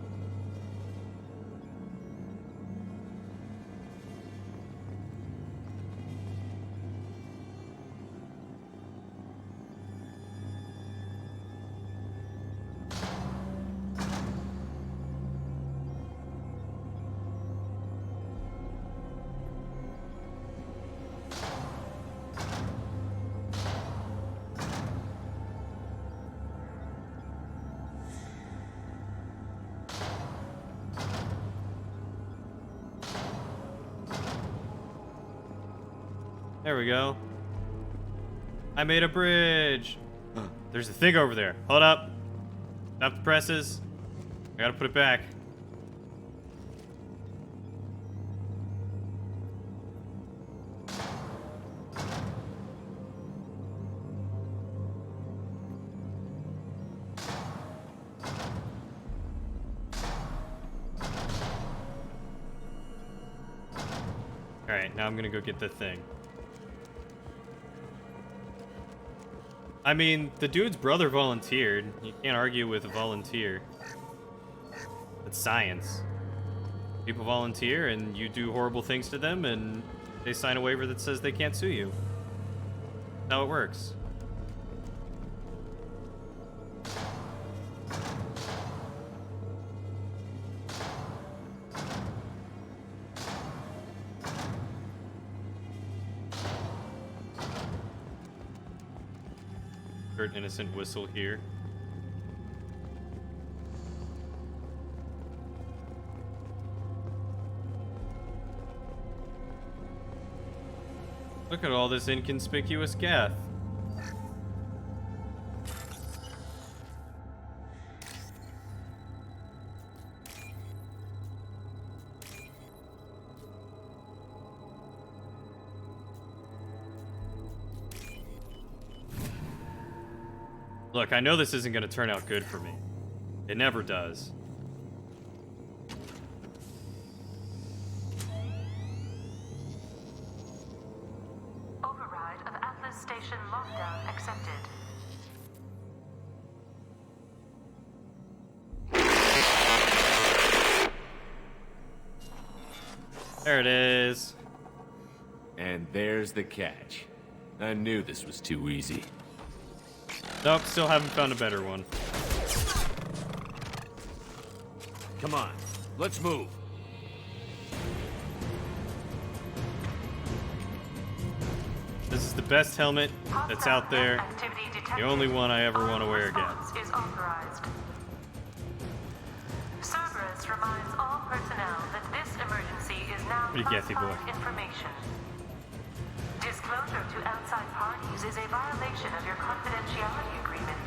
There we go. I made a bridge. There's a thing over there. Hold up. Stop the presses. I gotta put it back. Alright, now I'm gonna go get the thing. I mean, the dude's brother volunteered. You can't argue with a volunteer. It's science. People volunteer and you do horrible things to them and they sign a waiver that says they can't sue you. That's how it works. Heard innocent whistle here. Look at all this inconspicuous geth. Look, I know this isn't going to turn out good for me. It never does. Override of Atlas Station lockdown accepted. There it is. And there's the catch. I knew this was too easy. Nope, still haven't found a better one. Come on, let's move. This is the best helmet that's out there. The only one I ever want to wear again. Is authorized. Cerberus reminds all personnel that this emergency is now Pretty gassy boy. classified information. Disclosure to outside parties is a violation of your confidentiality agreement.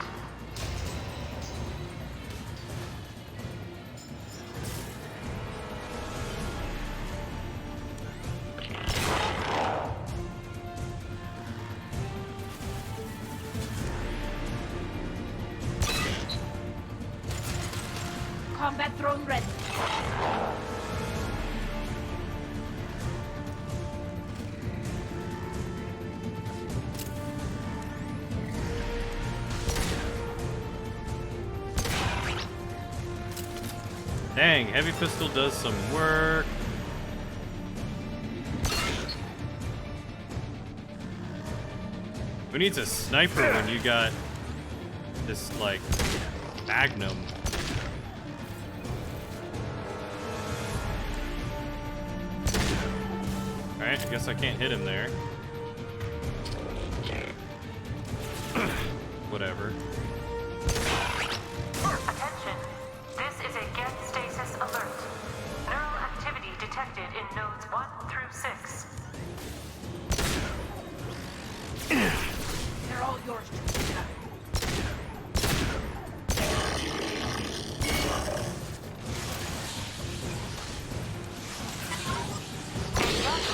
Combat drone ready. Dang, heavy pistol does some work. Who needs a sniper when you got this, like, Magnum? Alright, I guess I can't hit him there. Whatever. Attention. This is a get stasis alert. Neural activity detected in nodes 1 through 6. They're all yours.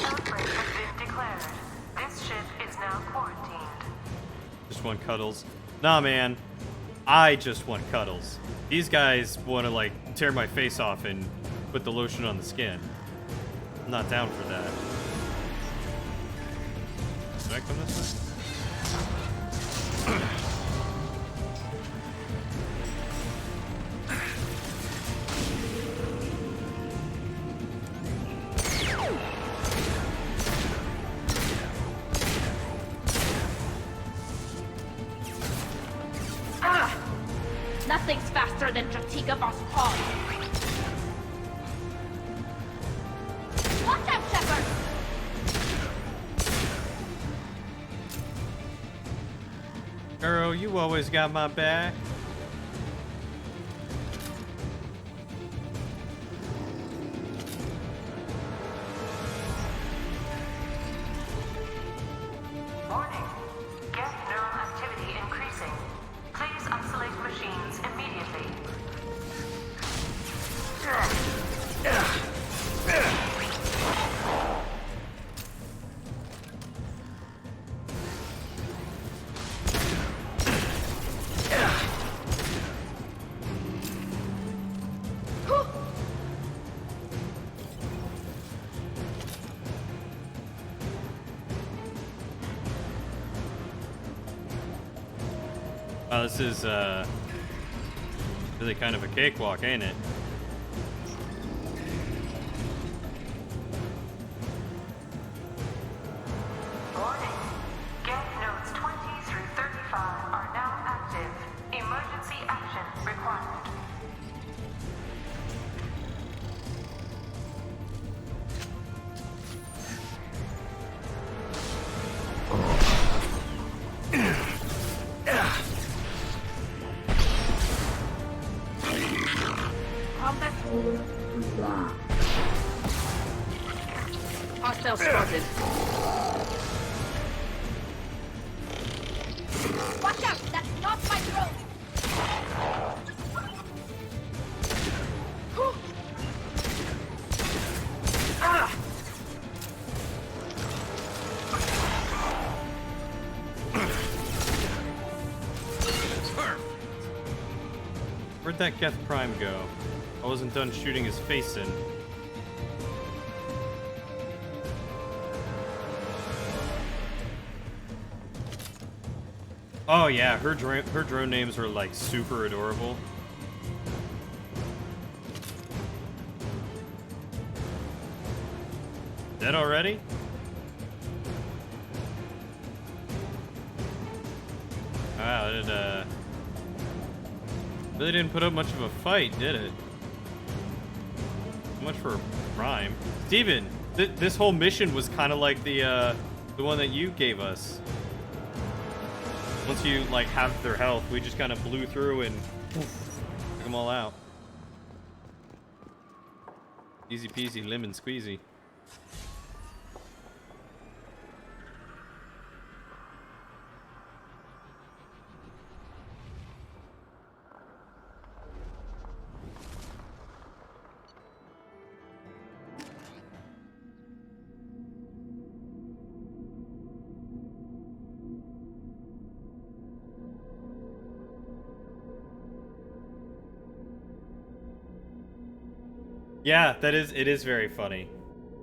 Outbreak has been declared. This ship is now quarantined. Just want cuddles. Nah, man. I just want cuddles. These guys want to, like, tear my face off and put the lotion on the skin. I'm not down for that. Did I come this way? Nothing's faster than Jatika Voss Paul. Watch out, Shepard! Girl, you always got my back. Warning. Get neural activity increasing. Please isolate machines immediately. Wow, this is really kind of a cakewalk, ain't it? Warning. Get nodes 20 through 35 are now active. Emergency action required. Combat. Hostile spotted. Watch out! That's not my drone! Ah! Where'd that Geth Prime go? I wasn't done shooting his face in. Oh yeah, her drone names are like super adorable. Dead already? Wow, it really didn't put up much of a fight, did it? much for a rhyme. Steven, this whole mission was kind of like the one that you gave us. Once you like have their health, we just kind of blew through and took them all out. Easy peasy, lemon squeezy. Yeah, it is very funny.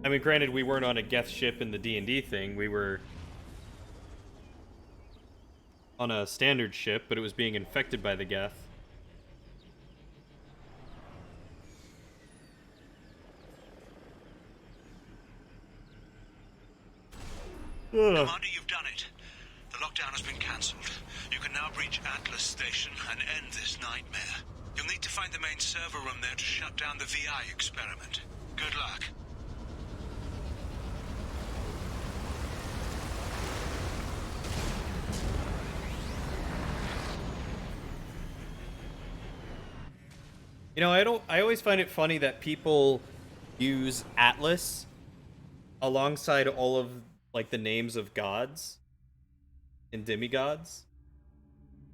I mean, granted, we weren't on a Geth ship in the D&D thing. We were on a standard ship, but it was being infected by the Geth. Commander, you've done it. The lockdown has been cancelled. You can now breach Atlas Station and end this nightmare. You'll need to find the main server room there to shut down the VI experiment. Good luck. You know, I always find it funny that people use Atlas alongside all of like the names of gods and demigods.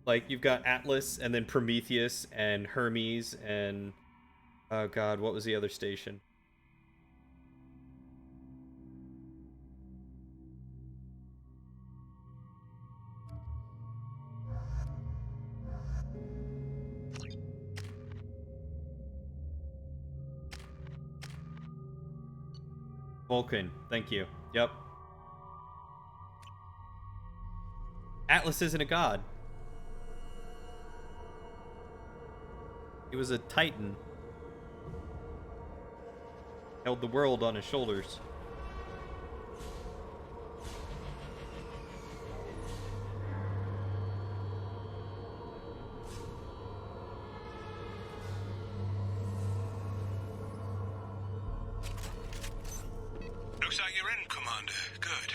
Like you've got Atlas and then Prometheus and Hermes and oh god, what was the other station? Vulcan, thank you. Yep. Atlas isn't a god. He was a titan. Held the world on his shoulders. Looks like you're in, Commander. Good.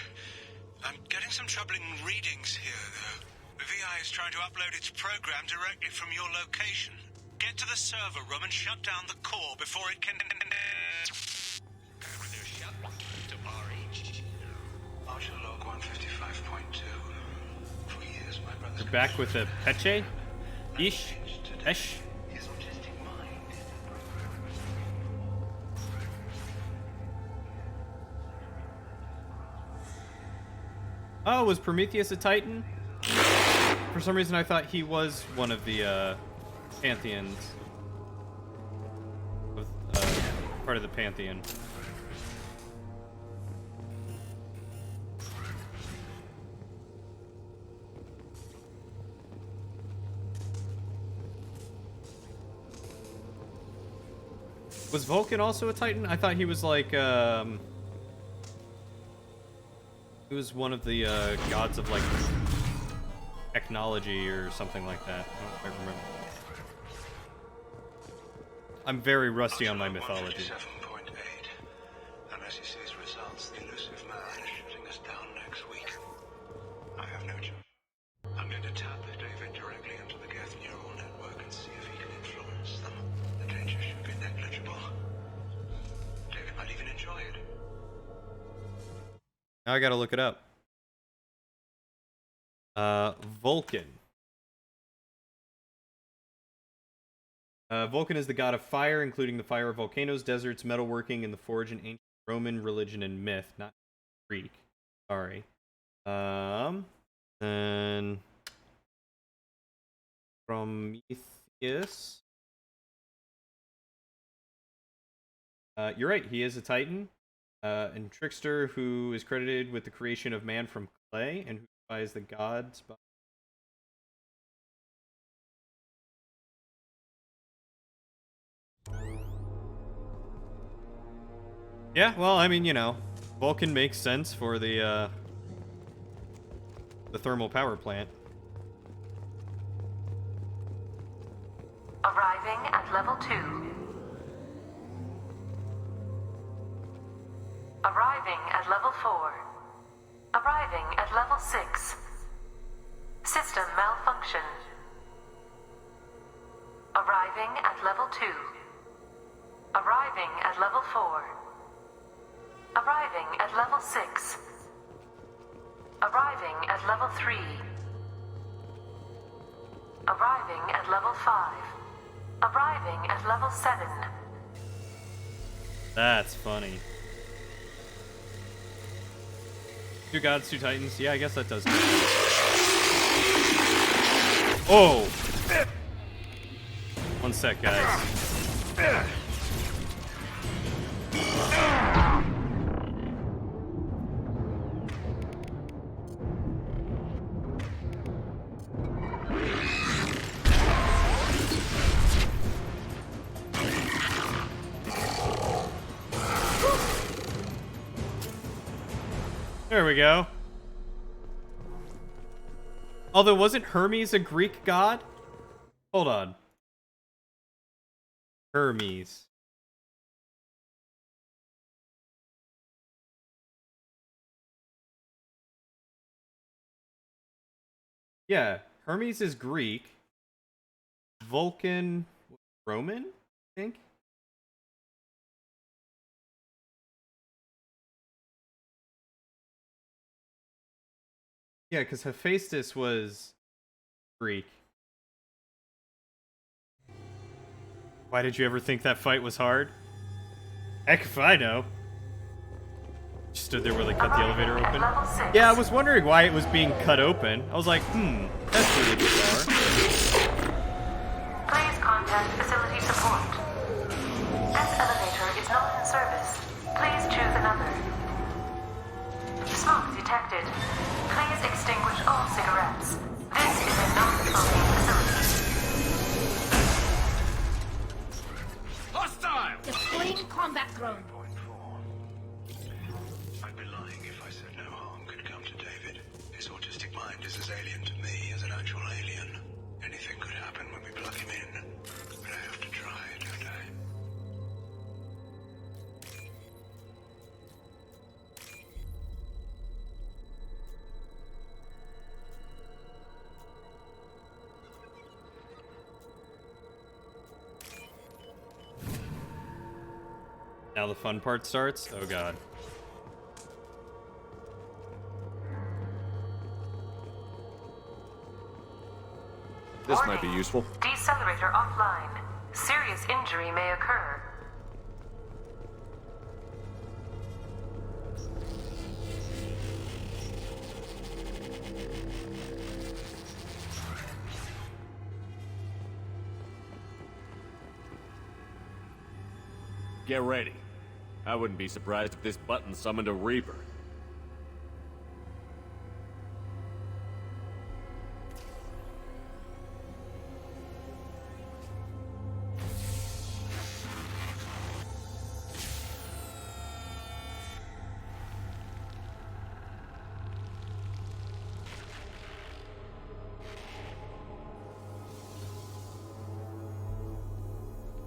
I'm getting some troubling readings here, though. The VI is trying to upload its program directly from your location. Get to the server room and shut down the core before it can... Archer log 155.2. For years, my brother's... You're back with a Peche? Ish? Esh? His autistic mind. Oh, was Prometheus a titan? For some reason I thought he was one of the pantheons. Part of the pantheon. Was Vulcan also a titan? I thought he was like he was one of the gods of like technology or something like that. I don't know if I remember. I'm very rusty on my mythology. 157.8. And as he sees results, the elusive man is shutting us down next week. I have no choice. I'm going to tap David directly into the Geth neural network and see if he can influence them. The danger should be negligible. David might even enjoy it. Now I gotta look it up. Vulcan. Vulcan is the god of fire, including the fire of volcanoes, deserts, metalworking, and the forge in ancient Roman religion and myth, not Greek. Sorry. And Prometheus. You're right, he is a titan. And trickster who is credited with the creation of man from clay and who defies the gods by... Yeah, well, I mean, you know, Vulcan makes sense for the thermal power plant. Arriving at level 2. at level 4. Arriving at level 6. System malfunction. Arriving at level 2. Arriving at level 4. Arriving at level 6. Arriving at level 3. Arriving at level 5. Arriving at level 7. That's funny. 2 gods, 2 titans. Yeah, I guess that does. Oh! 1 sec, guys. There we go. Although, wasn't Hermes a Greek god? Hold on. Hermes. Yeah, Hermes is Greek. Vulcan, Roman, I think? Yeah, because Hephaestus was Greek. Why did you ever think that fight was hard? Heck if I know. Just stood there while they cut the elevator open. Yeah, I was wondering why it was being cut open. I was like, that's really bizarre. Please contact facility support. This elevator is not in service. Please choose another. Smoke detected. Please extinguish all cigarettes. This is a non-smoking facility. Hostile! Displaying combat drone. I'd be lying if I said no harm could come to David. His autistic mind is as alien to me as an actual alien. Anything could happen when we plug him in. But I have to try, don't I? Now the fun part starts? Oh god. This might be useful. Decelerator offline. Serious injury may occur. Get ready. I wouldn't be surprised if this button summoned a Reaper.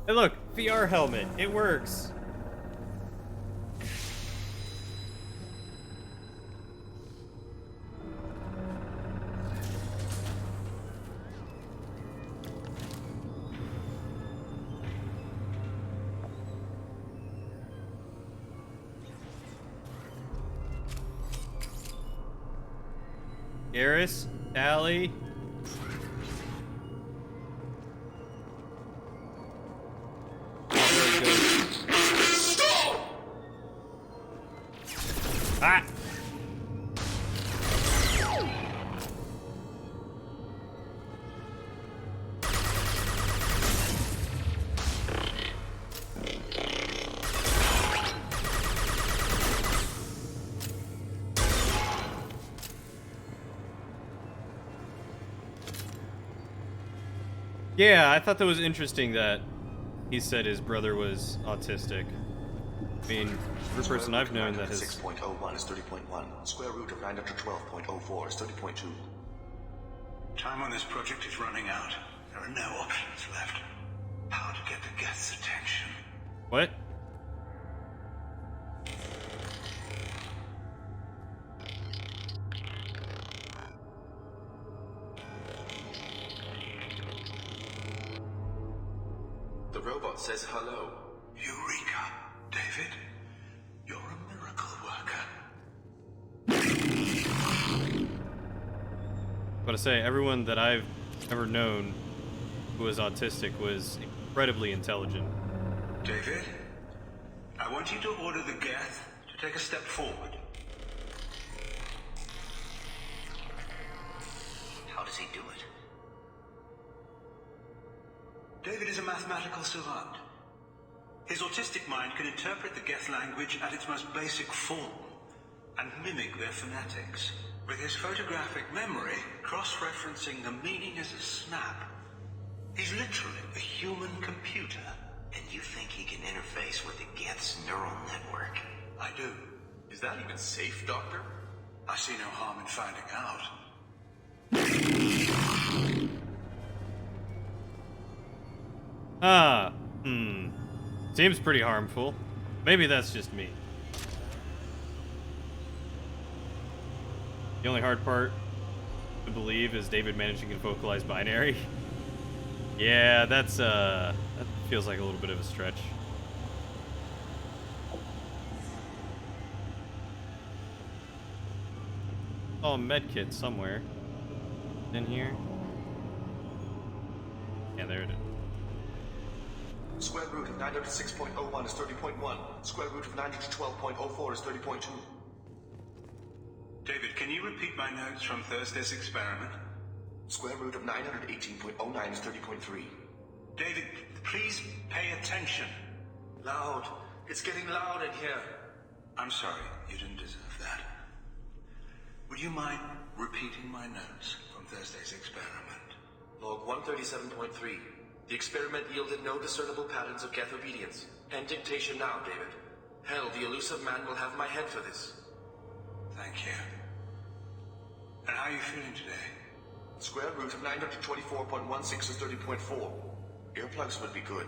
Hey look, VR helmet. It works. Garrus, Tally. Ah! Yeah, I thought that was interesting that he said his brother was autistic. I mean, every person I've known that has... 6.01 is 30.1. Square root of 912.04 is 30.2. Time on this project is running out. There are no options left. How to get the guest's attention. What? robot says hello. Eureka, David. You're a miracle worker. I gotta say, everyone that I've ever known who was autistic was incredibly intelligent. David, I want you to order the Geth to take a step forward. How does he do it? David is a mathematical savant. His autistic mind can interpret the Geth language at its most basic form and mimic their phonetics. With his photographic memory, cross-referencing the meaning as a snap. He's literally a human computer. And you think he can interface with the Geth's neural network? I do. Is that even safe, Doctor? I see no harm in finding out. Seems pretty harmful. Maybe that's just me. The only hard part to believe is David managing to vocalize binary. Yeah, that feels like a little bit of a stretch. Oh, a medkit somewhere. In here? Yeah, there it is. Square root of 906.01 is 30.1. Square root of 912.04 is 30.2. David, can you repeat my notes from Thursday's experiment? Square root of 918.09 is 30.3. David, please pay attention. Loud. It's getting loud in here. I'm sorry, you didn't deserve that. Would you mind repeating my notes from Thursday's experiment? Log 137.3. The experiment yielded no discernible patterns of Geth obedience. End dictation now, David. Hell, the elusive man will have my head for this. Thank you. And how are you feeling today? Square root of 924.16 is 30.4. Earplugs would be good.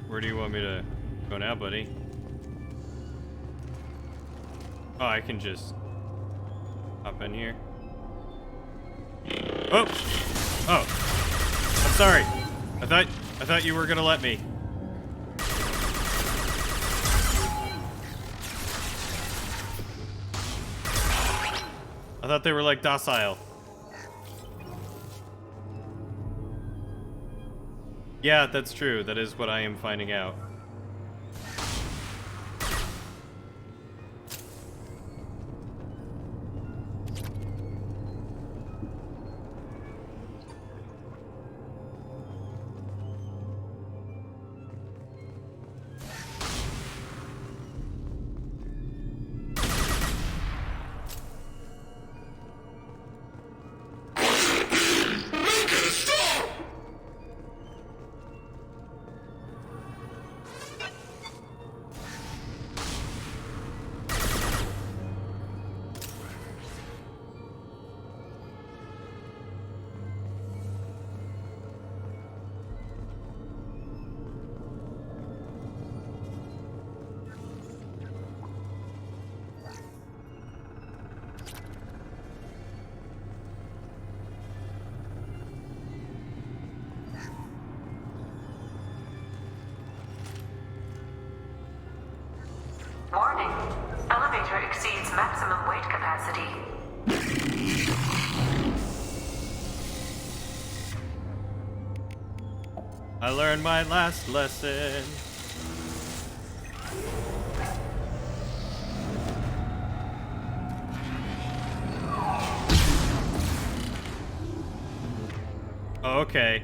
Where do you want me to go now, buddy? Oh, I can just hop in here. Oh! Oh! I'm sorry. I thought you were gonna let me. I thought they were like docile. Yeah, that's true. That is what I am finding out. Warning. Elevator exceeds maximum weight capacity. I learned my last lesson. Oh, okay.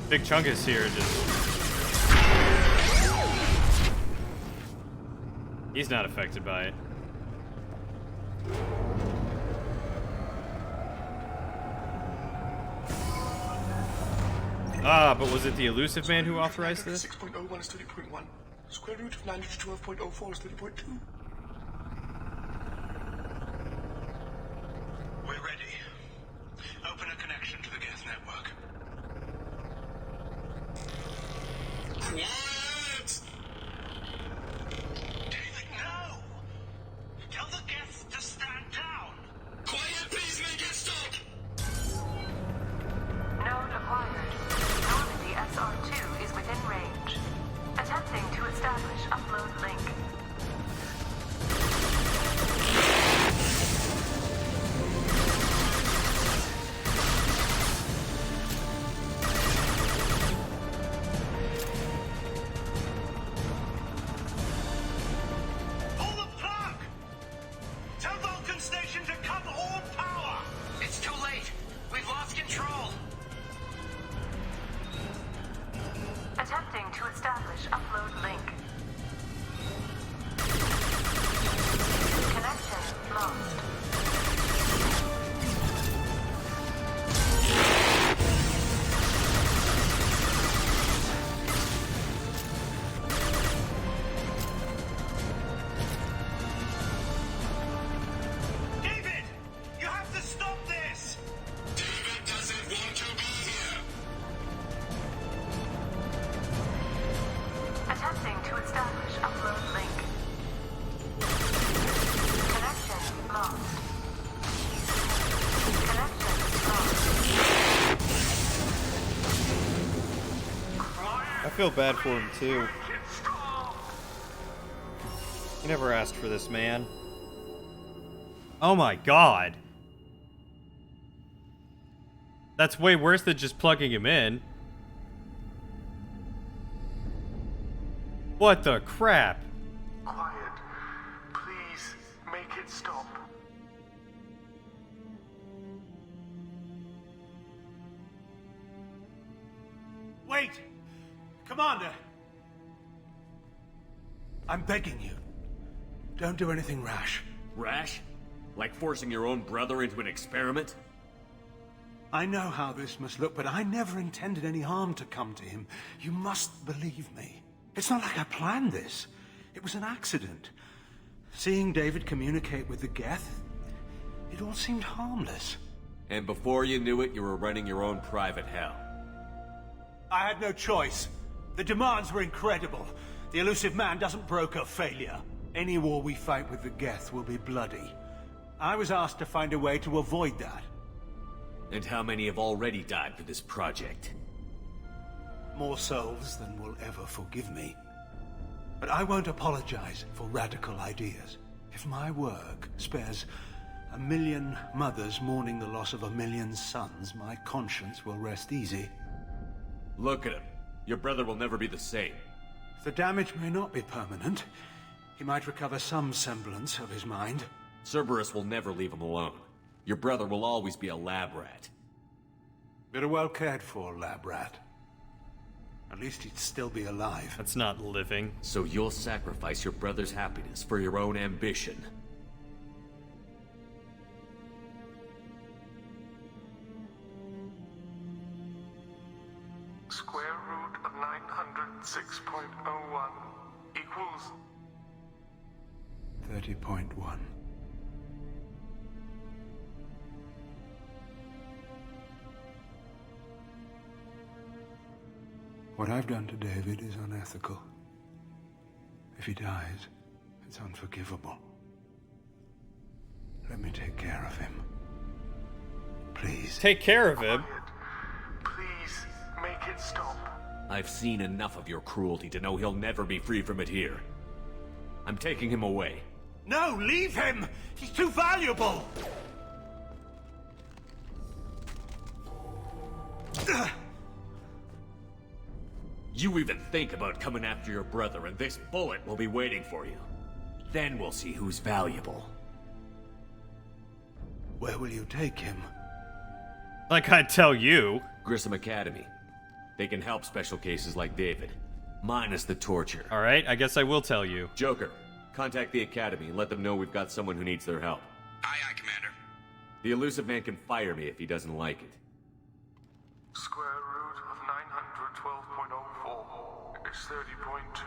Big Chungus here just... He's not affected by it. Ah, but was it the elusive man who authorized this? 6.01 is 30.1. Square root of 912.04 is 30.2. We're ready. Open a connection to the Geth network. feel bad for him, too. He never asked for this, man. Oh my god. That's way worse than just plugging him in. What the crap? Quiet. Please, make it stop. Wait! Commander! I'm begging you. Don't do anything rash. Rash? Like forcing your own brother into an experiment? I know how this must look, but I never intended any harm to come to him. You must believe me. It's not like I planned this. It was an accident. Seeing David communicate with the Geth, it all seemed harmless. And before you knew it, you were running your own private hell. I had no choice. The demands were incredible. The elusive man doesn't broker failure. Any war we fight with the Geth will be bloody. I was asked to find a way to avoid that. And how many have already died for this project? More souls than will ever forgive me. But I won't apologize for radical ideas. If my work spares 1 million mothers mourning the loss of 1 million sons, my conscience will rest easy. Look at him. Your brother will never be the same. The damage may not be permanent. He might recover some semblance of his mind. Cerberus will never leave him alone. Your brother will always be a lab rat. But a well cared for lab rat. At least he'd still be alive. That's not living. So you'll sacrifice your brother's happiness for your own ambition. Square root of 906.01 equals 30.1. What I've done to David is unethical. If he dies, it's unforgivable. Let me take care of him. Please. Take care of him? Please, make it stop. I've seen enough of your cruelty to know he'll never be free from it here. I'm taking him away. No, leave him! He's too valuable! You even think about coming after your brother, and this bullet will be waiting for you. Then we'll see who's valuable. Where will you take him? Like I'd tell you. Grissom Academy. They can help special cases like David. Minus the torture. Alright, I guess I will tell you. Joker, contact the Academy and let them know we've got someone who needs their help. Aye, aye, Commander. The elusive man can fire me if he doesn't like it. Square root of 912.04 is 30.2.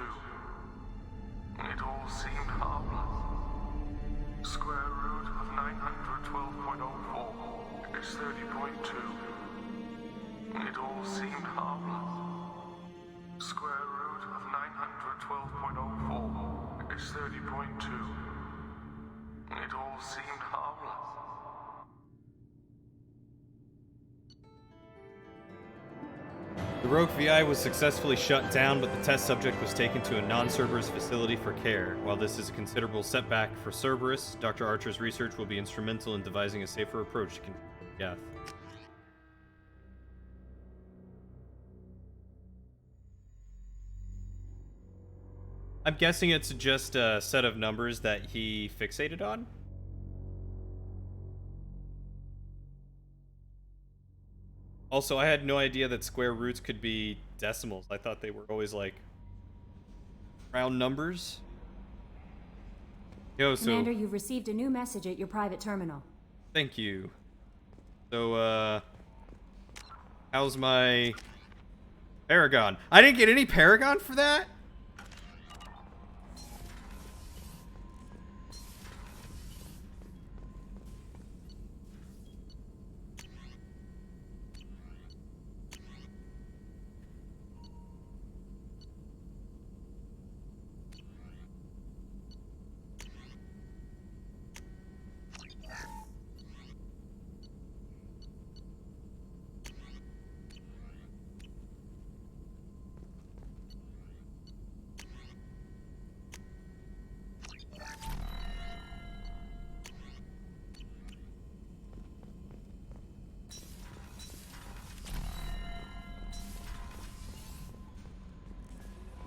It all seemed harmless. Square root of 912.04 is 30.2. It all seemed harmless. Square root of 912.04 is 30.2. It all seemed harmless. The Rogue VI was successfully shut down, but the test subject was taken to a non-Cerberus facility for care. While this is a considerable setback for Cerberus, Dr. Archer's research will be instrumental in devising a safer approach to control Geth. I'm guessing it's just a set of numbers that he fixated on? Also, I had no idea that square roots could be decimals. I thought they were always like round numbers. Yo, so Commander, you've received a new message at your private terminal. thank you. So, how's my Paragon? I didn't get any Paragon for that?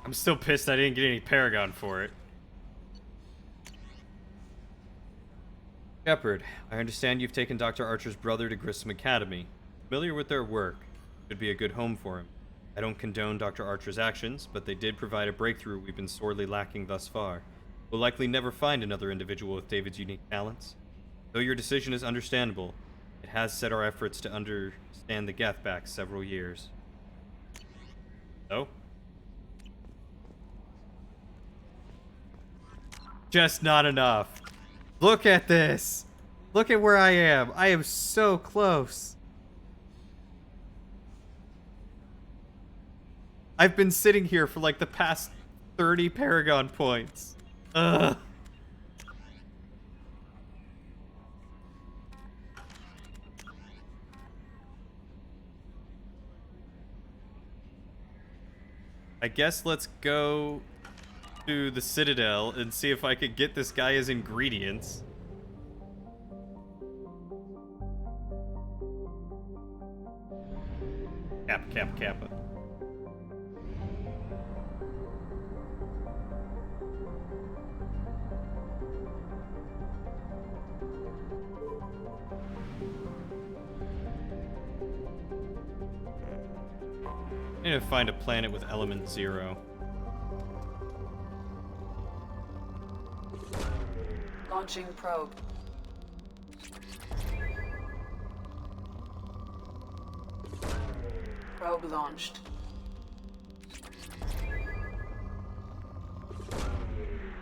I'm still pissed I didn't get any Paragon for it. Shepard, I understand you've taken Dr. Archer's brother to Grissom Academy. Familiar with their work. Could be a good home for him. I don't condone Dr. Archer's actions, but they did provide a breakthrough we've been sorely lacking thus far. We'll likely never find another individual with David's unique talents. Though your decision is understandable, it has set our efforts to understand the Geth back several years. So? Just not enough. Look at this! Look at where I am! I am so close! I've been sitting here for like the past 30 Paragon points. Ugh. I guess let's go to the Citadel and see if I could get this guy his ingredients. Kappa. I need to find a planet with element 0. Launching probe. Probe launched.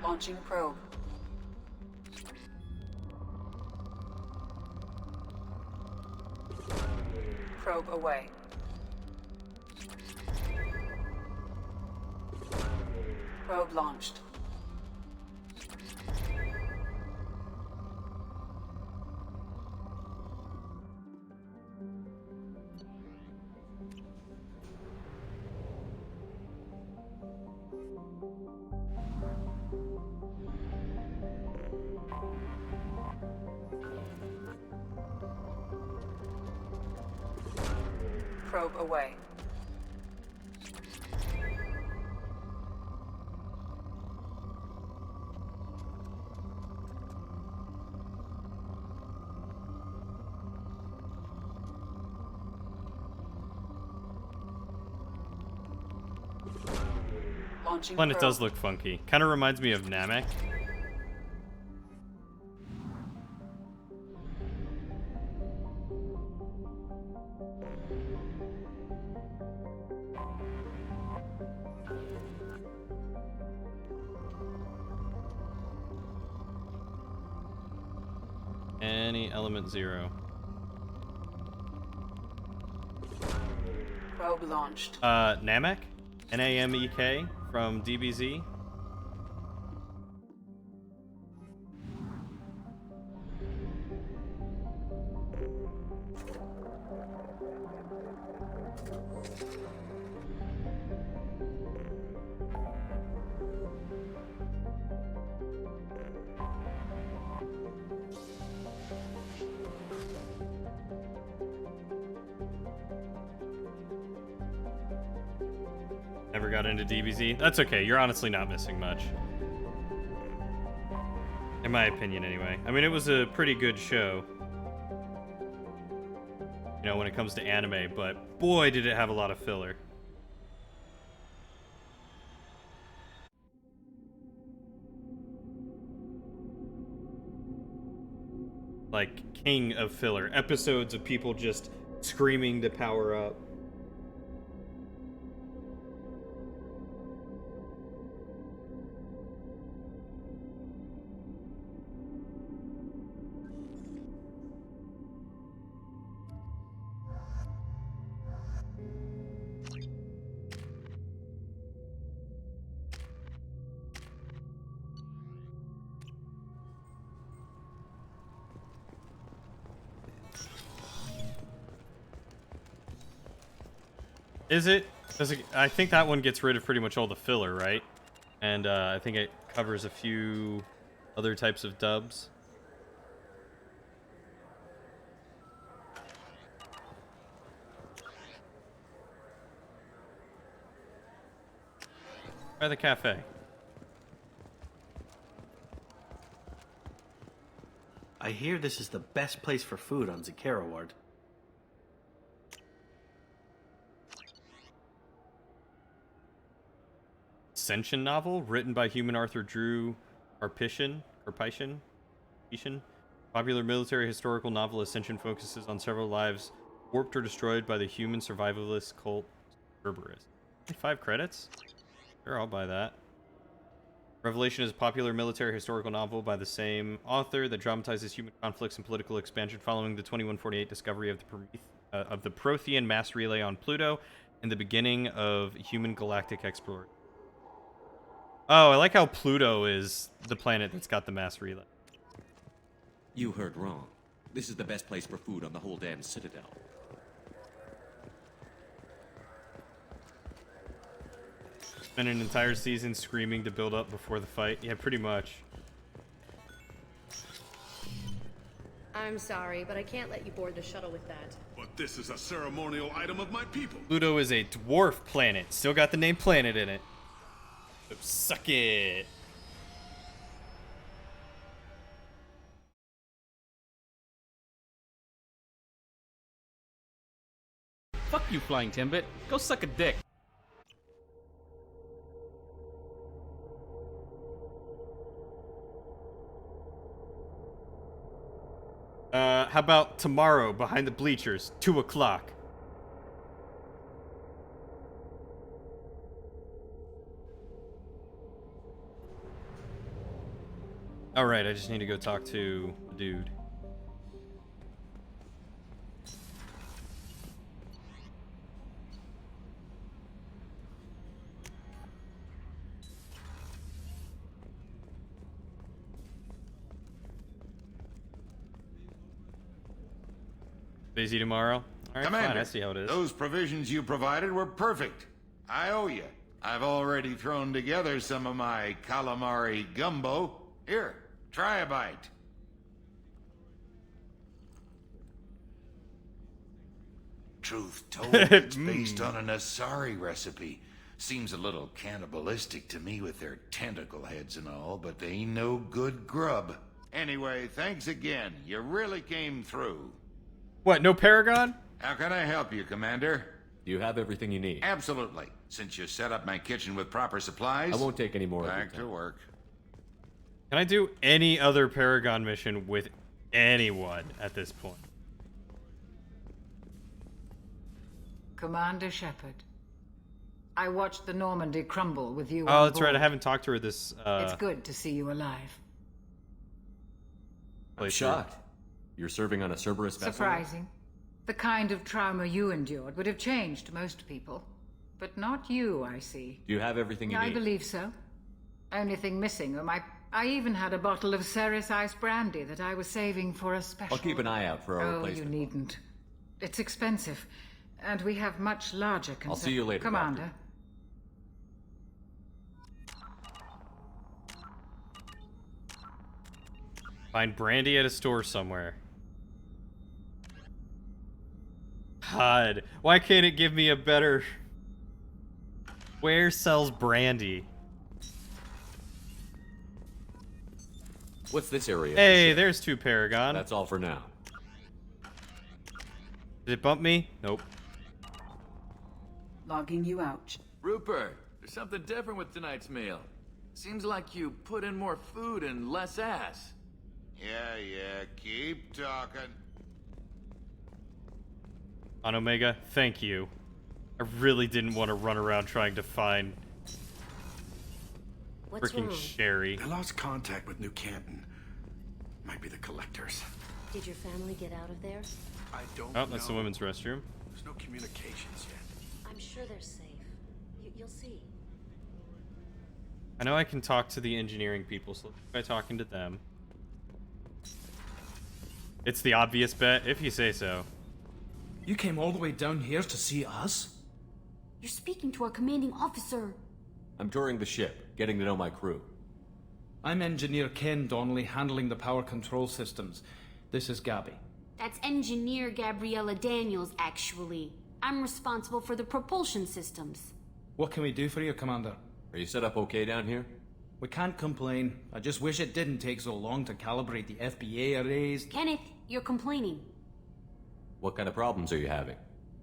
Launching probe. Probe away. Probe launched. Probe away. Planet does look funky. Kind of reminds me of Namek. Any element 0. Probe launched. Namek? Namek from DBZ. Never got into DBZ. That's okay. You're honestly not missing much. In my opinion, anyway. I mean, it was a pretty good show. You know, when it comes to anime, but boy, did it have a lot of filler. Like, king of filler. Episodes of people just screaming to power up. Is it? I think that one gets rid of pretty much all the filler, right? And I think it covers a few other types of dubs. By the cafe. I hear this is the best place for food on Zakera Ward. Ascension novel written by human Arthur Drew Karpyshyn. Popular military historical novel, Ascension focuses on several lives warped or destroyed by the human survivalist cult Cerberus. 5 credits? Sure, I'll buy that. Revelation is a popular military historical novel by the same author that dramatizes human conflicts and political expansion following the 2148 discovery of the Prothean mass relay on Pluto and the beginning of human galactic exploration. Oh, I like how Pluto is the planet that's got the mass relay. You heard wrong. This is the best place for food on the whole damn Citadel. Spend an entire season screaming to build up before the fight. Yeah, pretty much. I'm sorry, but I can't let you board the shuttle with that. But this is a ceremonial item of my people. Pluto is a dwarf planet. Still got the name planet in it. So suck it. Fuck you, Flying Timbit. Go suck a dick. How about tomorrow behind the bleachers, 2 o'clock? Alright, I just need to go talk to the dude. Busy tomorrow? Alright, Commander, fine, I see how it is. Those provisions you provided were perfect. I owe you. I've already thrown together some of my calamari gumbo. Here, try a bite. Truth told, it's based on an Asari recipe. Seems a little cannibalistic to me with their tentacle heads and all, but they ain't no good grub. Anyway, thanks again. You really came through. What, no Paragon? How can I help you, Commander? You have everything you need. Absolutely. Since you set up my kitchen with proper supplies... I won't take any more of your Back to time. work. Can I do any other Paragon mission with anyone at this point? Commander Shepard, I watched the Normandy crumble with you Oh, on that's right. I board. haven't talked to her this. It's good to see you alive. I'm shocked. You're serving on a Cerberus vessel? Surprising. The kind of trauma you endured would have changed most people. But not you, I see. Do you have everything you I need? believe so. Only thing missing are I even had a bottle of Ceres Ice Brandy that I was saving for a special... I'll keep an eye out for our replacement. You needn't. It's expensive. And we have much larger concerns. I'll see you later, Commander. Find brandy at a store somewhere. God, why can't it give me a better... Where sells brandy? What's this area? Hey, there's 2 Paragon. That's all for now. Did it bump me? Nope. Logging you out. Rupert, there's something different with tonight's meal. Seems like you put in more food and less ass. Yeah, keep talking. On Omega, thank you. I really didn't want to run around trying to find What's freaking wrong? Sherry. They lost contact with New Canton. Might be the Collectors. Did your family get out of there? I don't Oh, that's the know. women's restroom. There's no communications yet. I'm sure they're safe. You'll see. I know I can talk to the engineering people, so let's try talking to them. It's the obvious bet, if you say so. You came all the way down here to see us? You're speaking to our commanding officer. I'm touring the ship, getting to know my crew. I'm Engineer Ken Donnelly, handling the power control systems. This is Gabby. That's Engineer Gabriella Daniels, actually. I'm responsible for the propulsion systems. What can we do for you, Commander? Are you set up okay down here? We can't complain. I just wish it didn't take so long to calibrate the FBA arrays. Kenneth, you're complaining. What kind of problems are you having?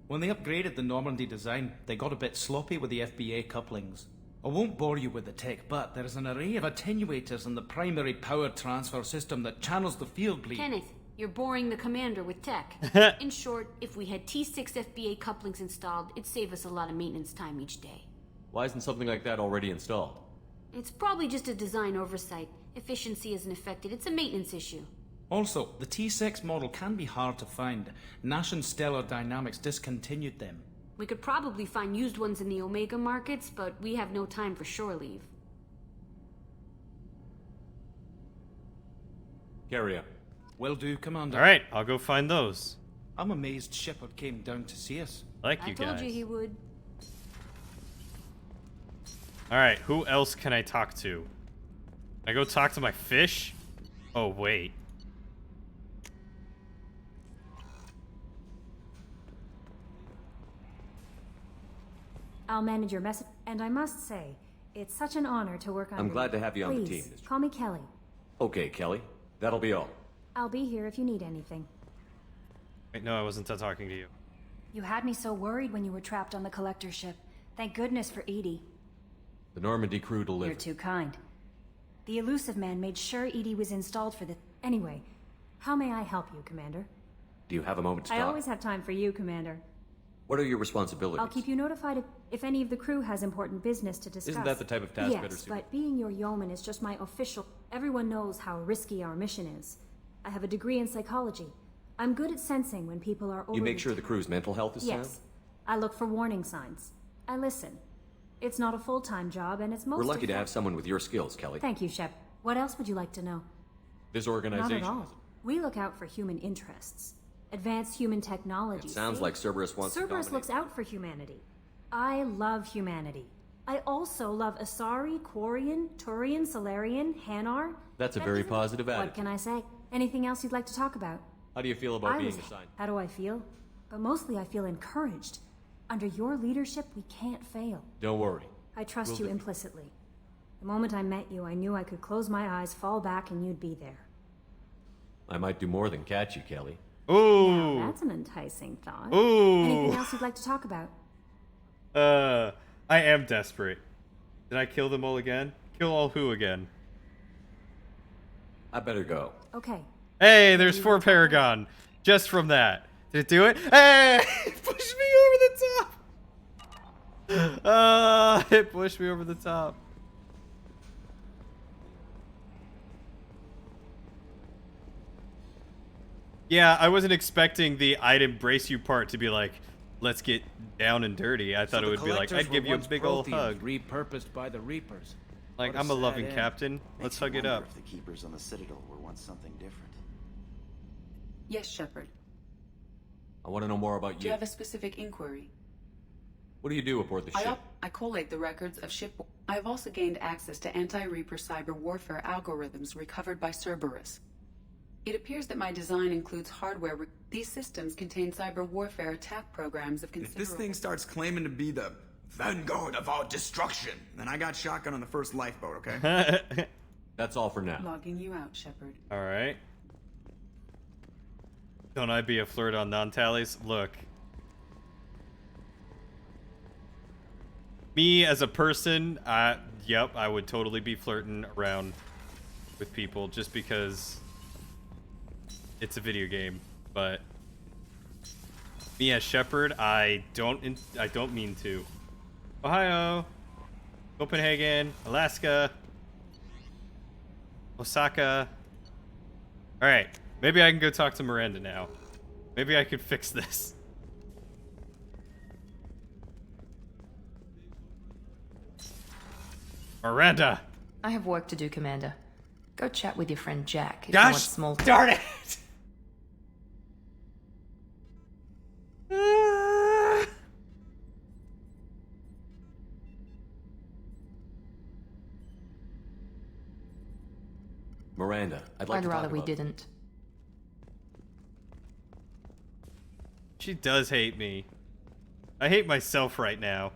When they upgraded the Normandy design, they got a bit sloppy with the FBA couplings. I won't bore you with the tech, but there is an array of attenuators in the primary power transfer system that channels the field bleed. Kenneth, you're boring the commander with tech. In short, if we had T6 FBA couplings installed, it'd save us a lot of maintenance time each day. Why isn't something like that already installed? It's probably just a design oversight. Efficiency isn't affected. It's a maintenance issue. Also, the T6 model can be hard to find. Nash and Stellar Dynamics discontinued them. We could probably find used ones in the Omega markets, but we have no time for shore leave. Carry on. Will do, Commander. Alright, I'll go find those. I'm amazed Shepard came down to see us. Like you I guys. told you he would. Alright, who else can I talk to? Can I go talk to my fish? Oh, wait. I'll manage your message. And I must say, it's such an honor to work on. I'm glad to have you on the team. Please, call me Kelly. Okay, Kelly. That'll be all. I'll be here if you need anything. Wait, no, I wasn't done talking to you. You had me so worried when you were trapped on the collector ship. Thank goodness for Edie. The Normandy crew delivered. You're too kind. The Elusive Man made sure Edie was installed for the... Anyway, how may I help you, Commander? Do you have a moment to I talk? always have time for you, Commander. What are your responsibilities? I'll keep you notified if any of the crew has important business to discuss. Isn't that the type of task better Yes, suited? but being your yeoman is just my official... Everyone knows how risky our mission is. I have a degree in psychology. I'm good at sensing when people are overly... You make sure the crew's mental health is sound? Yes. I look for warning signs. I listen. It's not a full-time job, and it's most... We're lucky to have someone with your skills, Kelly. Thank you, Shep. What else would you like to know? This organization... Not at all. We look out for human interests. Advanced human technology. It sounds like Cerberus wants to Cerberus dominate. looks out for humanity. I love humanity. I also love Asari, Quarian, Turian, Solarian, Hanar. That's a very positive What attitude. can I say? Anything else you'd like to talk about? How do you feel about being assigned? How do I feel? But mostly I feel encouraged. Under your leadership, we can't fail. Don't worry. I trust We'll you do. implicitly. The moment I met you, I knew I could close my eyes, fall back, and you'd be there. I might do more than catch you, Kelly. Ooh. Now, that's an enticing thought. Ooh. Anything else you'd like to talk about? I am desperate. Did I kill them all again? Kill all who again? I better go. Okay. Hey, there's 4 Paragon. Just from that. Did it do it? Hey! It pushed me over the top! It pushed me over the top. Yeah, I wasn't expecting the I'd embrace you part to be like, let's get down and dirty. I thought it would be like, I'd give you a big old hug. Repurposed by the Reapers. Like, What I'm a sad loving end. captain. Let's hug it wonder up. If the keepers on the Citadel were once something different. Yes, Shepard. I want to know more about Do you. you have a specific inquiry? What do you do aboard the ship? I collate the records of ship. I have also gained access to anti-Reaper cyber warfare algorithms recovered by Cerberus. It appears that my design includes hardware. These systems contain cyber warfare attack programs of If considerable... this thing starts claiming to be the vanguard of our destruction, then I got shotgun on the first lifeboat, okay? That's all for now. Logging you out, Shepard. Alright. Don't I be a flirt on non-tallies? Look. Me as a person, yep, I would totally be flirting around with people just because it's a video game. But me as Shepard, I don't mean to. Ohio, Copenhagen, Alaska, Osaka. All right, maybe I can go talk to Miranda now. Maybe I could fix this. Miranda. I have work to do, Commander. Go chat with your friend Jack if you Gosh want small talk. darn it! Miranda, I'd like I'd to rather talk we about... didn't. She does hate me. I hate myself right now.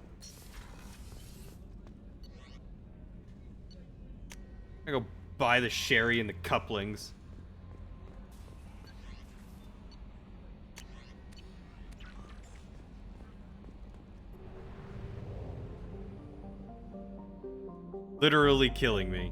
I go buy the sherry and the couplings. Literally killing me.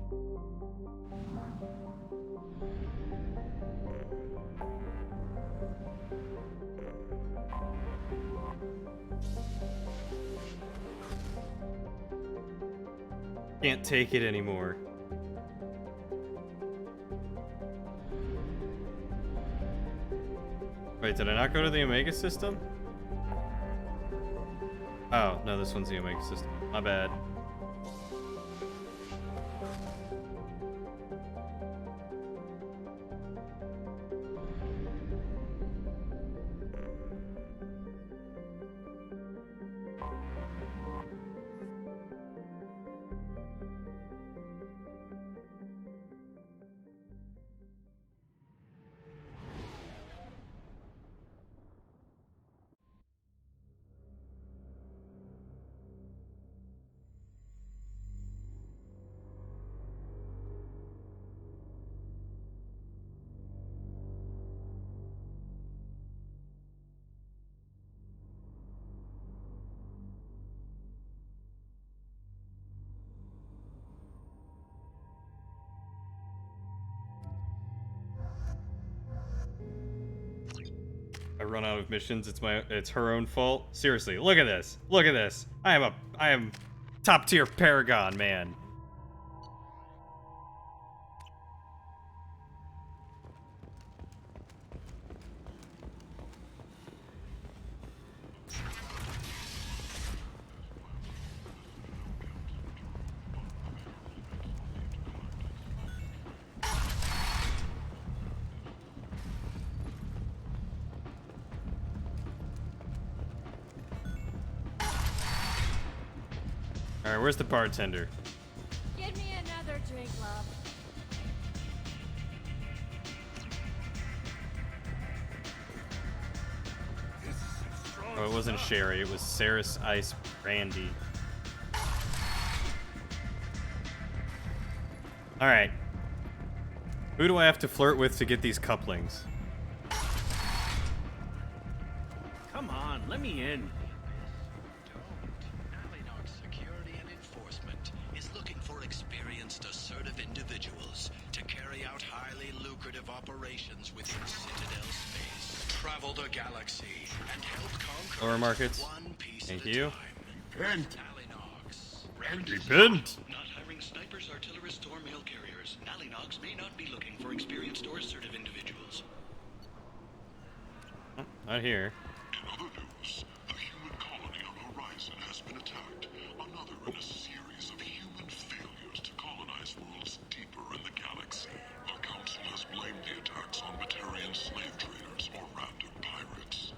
Can't take it anymore. Wait, did I not go to the Omega system? Oh, no, this one's the Omega system. My bad. I run out of missions. It's her own fault. Seriously, look at this. Look at this. I am top tier Paragon, man. Alright, where's the bartender? Give me another drink, love. Oh, it wasn't sherry, it was Ceres Ice Brandy. Alright. Who do I have to flirt with to get these couplings? Come on, let me in. Assertive individuals to carry out highly lucrative operations within Citadel space. Travel the galaxy and help conquer Lower markets. one piece Thank at a you. time. Repent. Not hiring snipers, artillerists, or mail carriers. Nalinox may not be looking for experienced or assertive individuals. Not here. In other news, the human colony on Horizon has been attacked. Another in a series of human failures to colonize worlds deeper in the galaxy. The Council has blamed the attacks on Batarian slave traders or random pirates.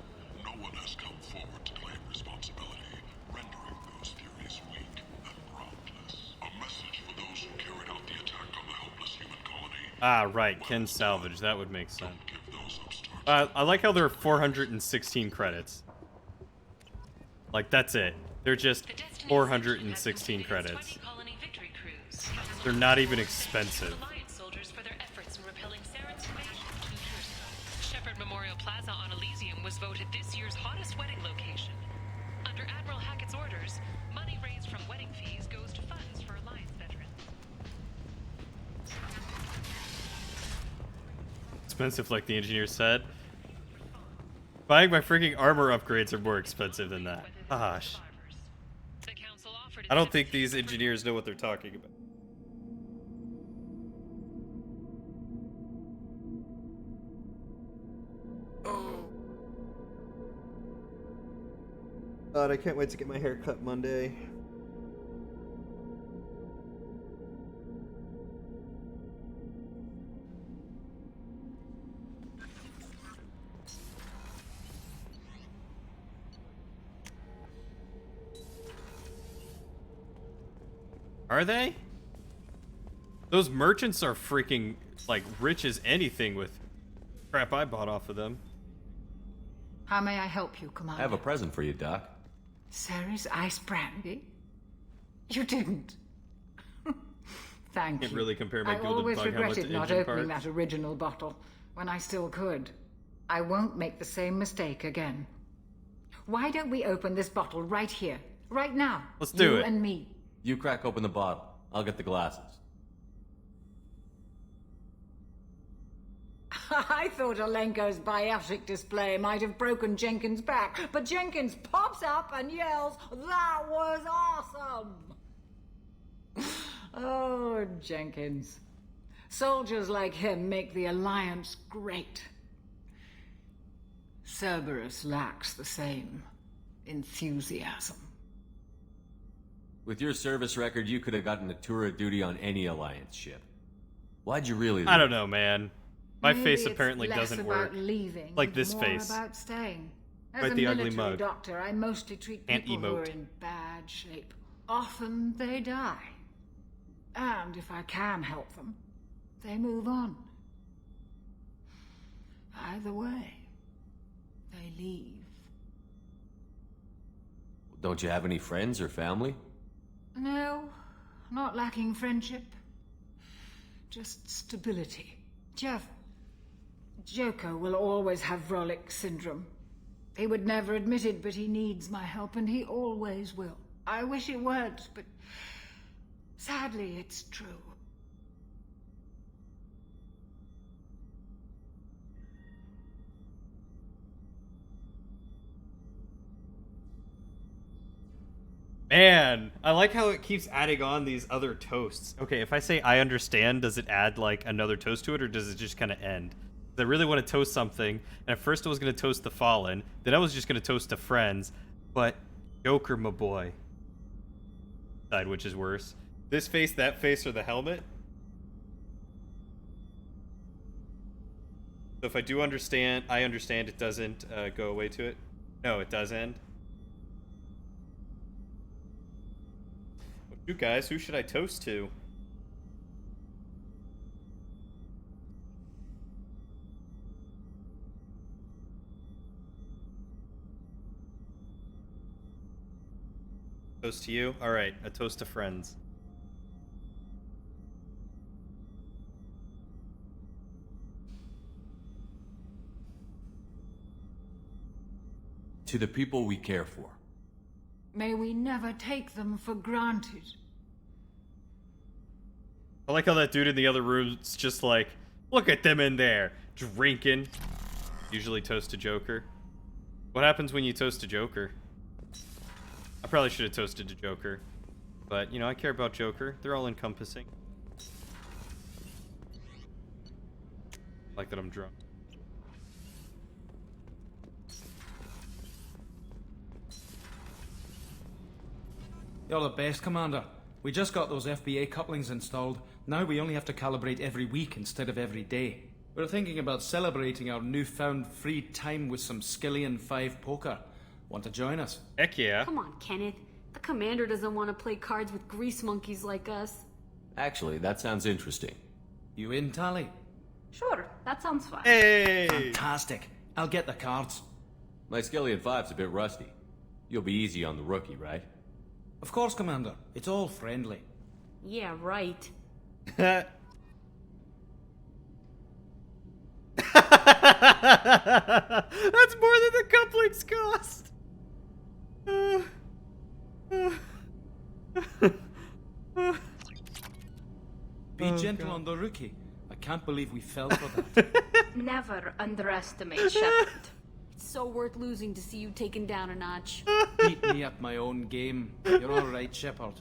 No one has come forward to claim responsibility, rendering those theories weak and groundless. A message for those who carried out the attack on the helpless human colony. Ah, right. Ken salvage. That would make sense. I like how there are 416 credits. Like, that's it. They're just 416 credits. They're not even expensive. Soldiers for their efforts in repelling Saren's invasion 2 years ago. Shepard Memorial Plaza on Elysium was voted this year's hottest wedding location. Under Admiral Hackett's orders, money raised from wedding fees goes to funds for Alliance veterans. Expensive, like the engineer said. Buying my freaking armor upgrades are more expensive than that. Gosh. I don't think these engineers know what they're talking about. God, I can't wait to get my hair cut Monday. Are they? Those merchants are freaking, like, rich as anything with crap I bought off of them. How may I help you, Commander? I have a present for you, Doc. Ceres Ice Brandy? You didn't. Thank Can't you. really compare my I gilded always bug helmet to regretted not engine opening parts. that original bottle when I still could. I won't make the same mistake again. Why don't we open this bottle right here, right now? Let's do you it. and me. You crack open the bottle. I'll get the glasses. I thought Alenko's biotic display might have broken Jenkins' back, but Jenkins pops up and yells, "That was awesome!" Oh, Jenkins. Soldiers like him make the Alliance great. Cerberus lacks the same enthusiasm. With your service record, you could have gotten a tour of duty on any Alliance ship. Why'd you really leave? I don't know, man. My Maybe face it's apparently less doesn't about work. leaving, Like this more face. about staying. As Like a the ugly military mug. doctor, I mostly treat Can't people who are emote. in bad shape. Often they die. And if I can help them, they move on. Either way, they leave. Don't you have any friends or family? No, not lacking friendship. Just stability. Jeff, Joker will always have Vrolic syndrome. He would never admit it, but he needs my help, and he always will. I wish it weren't, but sadly, it's true. Man, I like how it keeps adding on these other toasts. Okay, if I say I understand, does it add like another toast to it, or does it just kind of end? I really want to toast something, and at first I was going to toast the Fallen, then I was just going to toast to friends, but Joker, my boy. Decide which is worse. This face, that face, or the helmet? So if I do understand, I understand it doesn't go away to it. No, it does end. You guys, who should I toast to? Toast to you? Alright, a toast to friends. To the people we care for. May we never take them for granted. I like how that dude in the other room's just like, look at them in there, drinking. Usually toast to Joker. What happens when you toast to Joker? I probably should have toasted to Joker. But, you know, I care about Joker. They're all encompassing. I like that I'm drunk. You're the best, Commander. We just got those FBA couplings installed. Now we only have to calibrate every week instead of every day. We're thinking about celebrating our newfound free time with some Skillian 5 poker. Want to join us? Heck yeah. Come on, Kenneth. The commander doesn't want to play cards with grease monkeys like us. Actually, that sounds interesting. You in, Tally? Sure, that sounds fun. Hey! Fantastic. I'll get the cards. My Skillian 5's a bit rusty. You'll be easy on the rookie, right? Of course, Commander. It's all friendly. Yeah, right. That's more than the couplings cost. Be gentle on the rookie. I can't believe we fell for that. Never underestimate Shepard. It's so worth losing to see you taken down a notch. Beat me at my own game. You're all right, Shepard.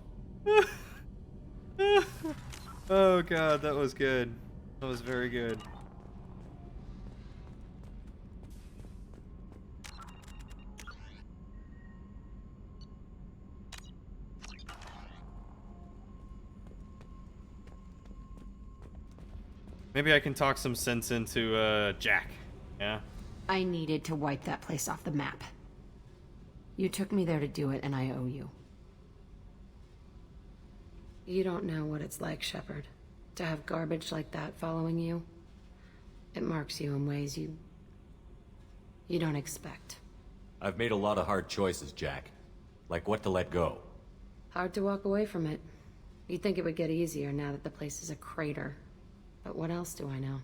Oh god, that was good. That was very good. Maybe I can talk some sense into Jack. Yeah? I needed to wipe that place off the map. You took me there to do it, and I owe you. You don't know what it's like, Shepard, to have garbage like that following you. It marks you in ways you don't expect. I've made a lot of hard choices, Jack. Like what to let go. Hard to walk away from it. You'd think it would get easier now that the place is a crater. But what else do I know?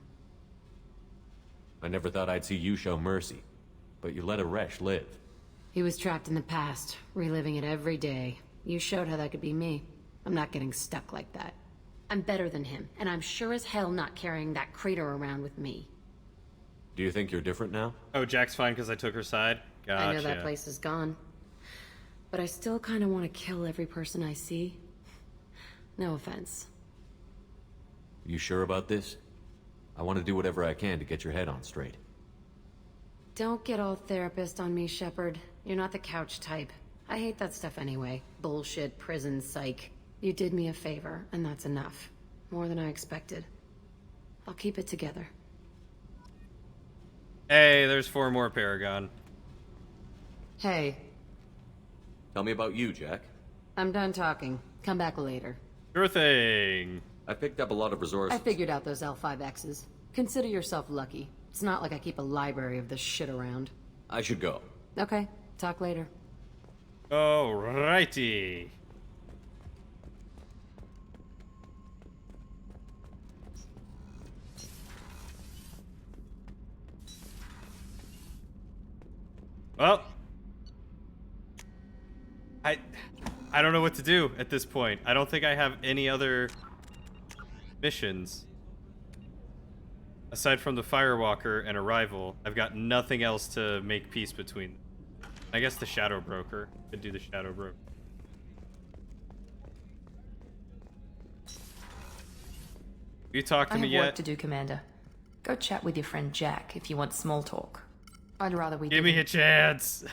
I never thought I'd see you show mercy, but you let Aresh live. He was trapped in the past, reliving it every day. You showed how that could be me. I'm not getting stuck like that. I'm better than him, and I'm sure as hell not carrying that crater around with me. Do you think you're different now? Oh, Jack's fine because I took her side? Gotcha. I know that place is gone. But I still kind of want to kill every person I see. No offense. You sure about this? I want to do whatever I can to get your head on straight. Don't get all therapist on me, Shepard. You're not the couch type. I hate that stuff anyway. Bullshit, prison, psych. You did me a favor, and that's enough. More than I expected. I'll keep it together. Hey, there's 4 more Paragon. Hey. Tell me about you, Jack. I'm done talking. Come back later. Sure thing. I picked up a lot of resources. I figured out those L5Xs. Consider yourself lucky. It's not like I keep a library of this shit around. I should go. Okay, talk later. Alrighty. Well, I don't know what to do at this point. I don't think I have any other missions. Aside from the Firewalker and Arrival, I've got nothing else to make peace between them. I guess the Shadow Broker. Could do the Shadow Broker. You talked to me yet? I have work to do, Commander. Go chat with your friend Jack if you want small talk. I'd rather we Give me a chance.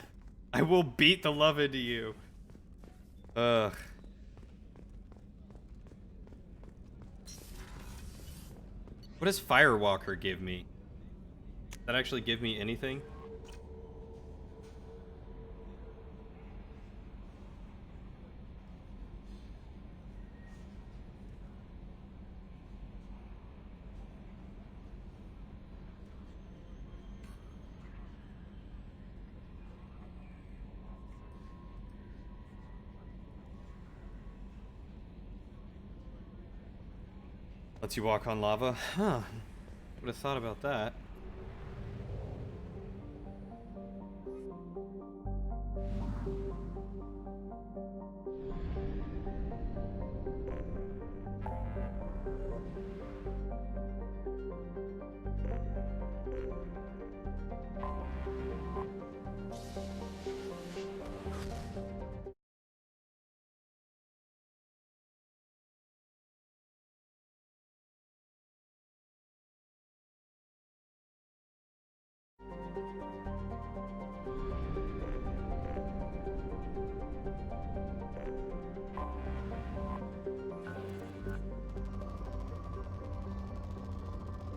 I will beat the love into you. Ugh. What does Firewalker give me? Does that actually give me anything? Lets you walk on lava? Huh. Would have thought about that.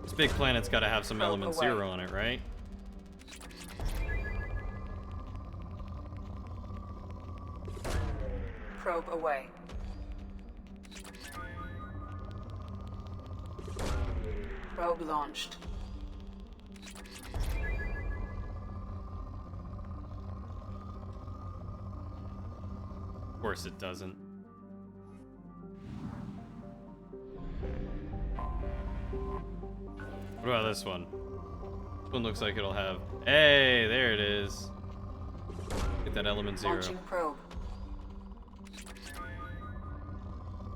This big planet's got to have some element 0 on it, right? Probe away. Probe launched. Of course it doesn't. What about this one? This one looks like it'll have... Hey, there it is. Get that element 0. Launching probe.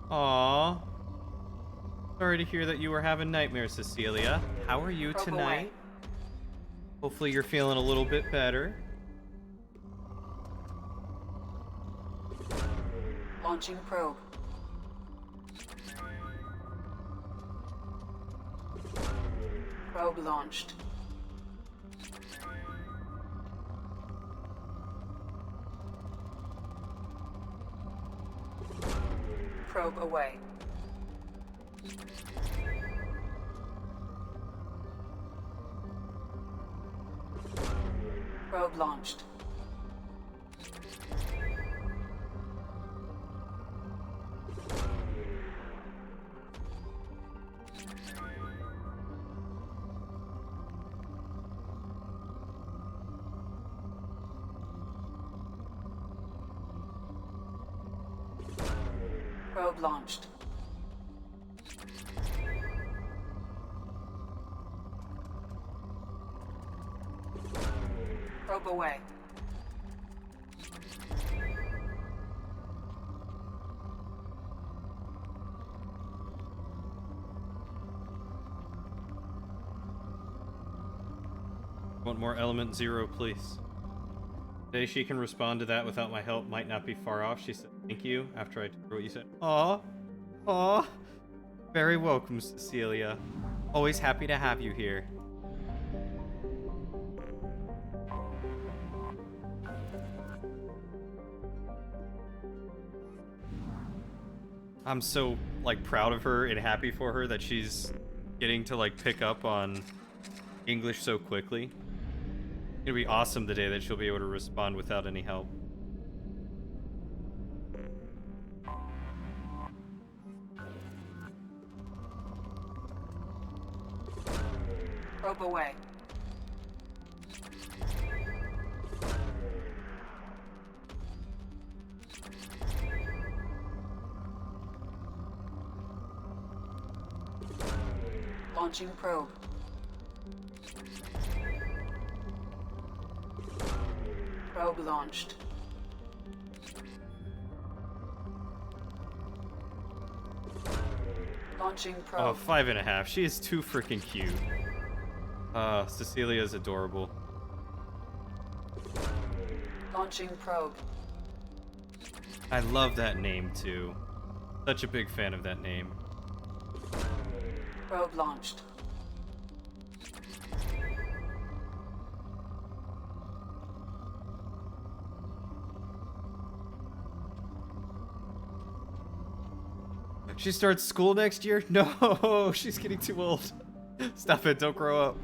Aww. Sorry to hear that you were having nightmares, Cecilia. How are you tonight? Hopefully you're feeling a little bit better. Launching probe. Probe launched. Probe away. Probe launched. Probe launched. Probe away. Want more element 0, please. Today she can respond to that without my help might not be far off. She said thank you after I told her what you said. Aw. Aw. Very welcome, Cecilia. Always happy to have you here. I'm so, like, proud of her and happy for her that she's getting to, like, pick up on English so quickly. It'll be awesome the day that she'll be able to respond without any help. Probe away. Launching probe. Probe launched. Launching probe. Oh, 5.5. She is too freaking cute. Cecilia is adorable. Launching probe. I love that name too. Such a big fan of that name. Probe launched. She starts school next year? No, she's getting too old. Stop it, don't grow up.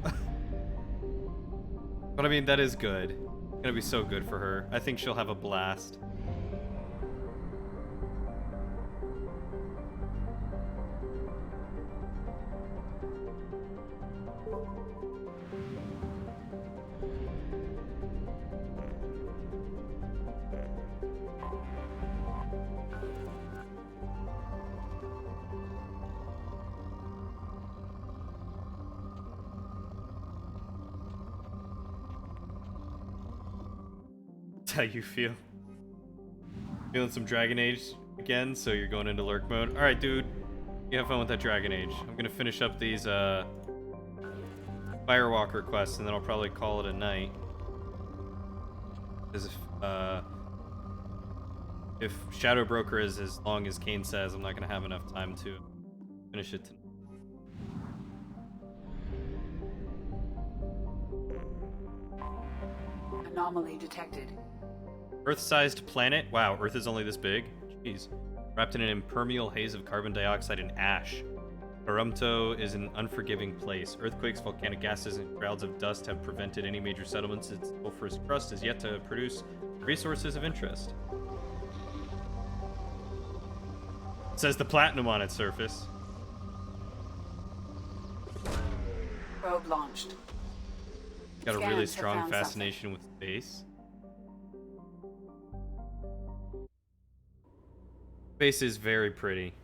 But I mean, that is good. It's gonna be so good for her. I think she'll have a blast. How you feel? Feeling some Dragon Age again, so you're going into lurk mode. All right, dude, you have fun with that Dragon Age. I'm gonna finish up these Firewalker quests, and then I'll probably call it a night. Because if Shadow Broker is as long as Kane says, I'm not gonna have enough time to finish it tonight. Anomaly detected. Earth-sized planet? Wow, Earth is only this big? Jeez. Wrapped in an impermeable haze of carbon dioxide and ash. Barumto is an unforgiving place. Earthquakes, volcanic gases, and clouds of dust have prevented any major settlements. Its sulfurous crust is yet to produce resources of interest. It says the platinum on its surface. Probe launched. Got a really strong fascination with space. Space is very pretty.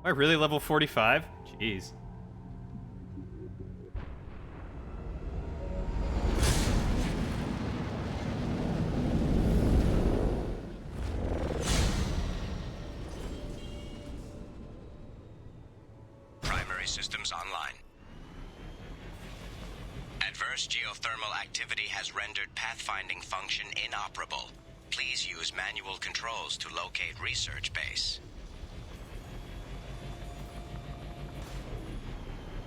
Am I really level 45? Jeez. Primary systems online. Adverse geothermal activity has rendered pathfinding function inoperable. Please use manual controls to locate research base.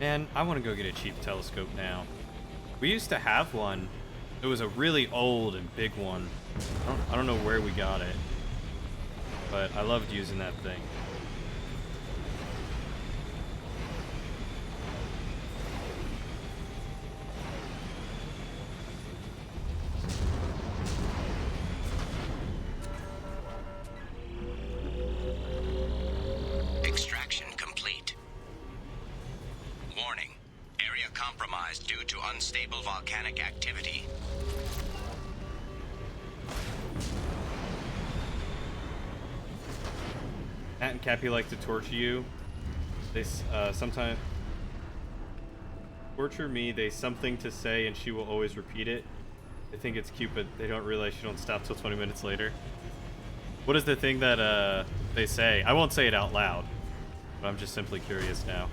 Man, I want to go get a cheap telescope now. We used to have one. It was a really old and big one. I don't know where we got it, but I loved using that thing. compromised due to unstable volcanic activity. Matt and Cappy like to torture you. They sometimes torture me. They something to say, and she will always repeat it. They think it's cute, but they don't realize she don't stop till 20 minutes later. What is the thing that they say? I won't say it out loud, but I'm just simply curious now.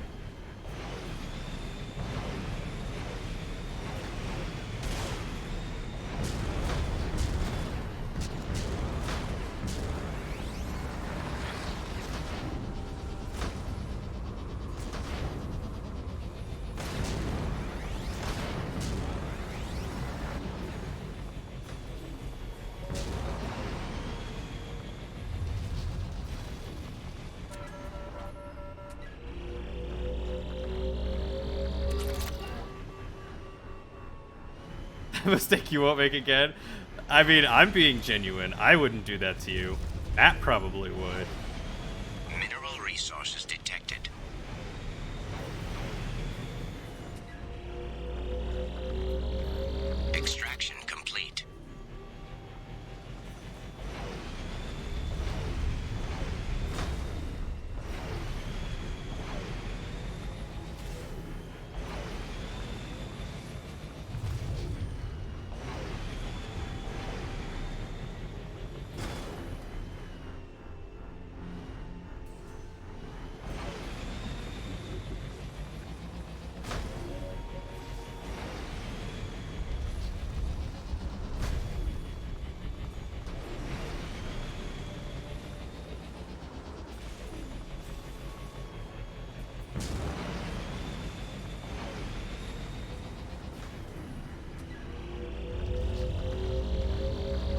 Mistake you won't make again. I mean, I'm being genuine. I wouldn't do that to you. Matt probably would. Mineral resources detected. Extraction complete.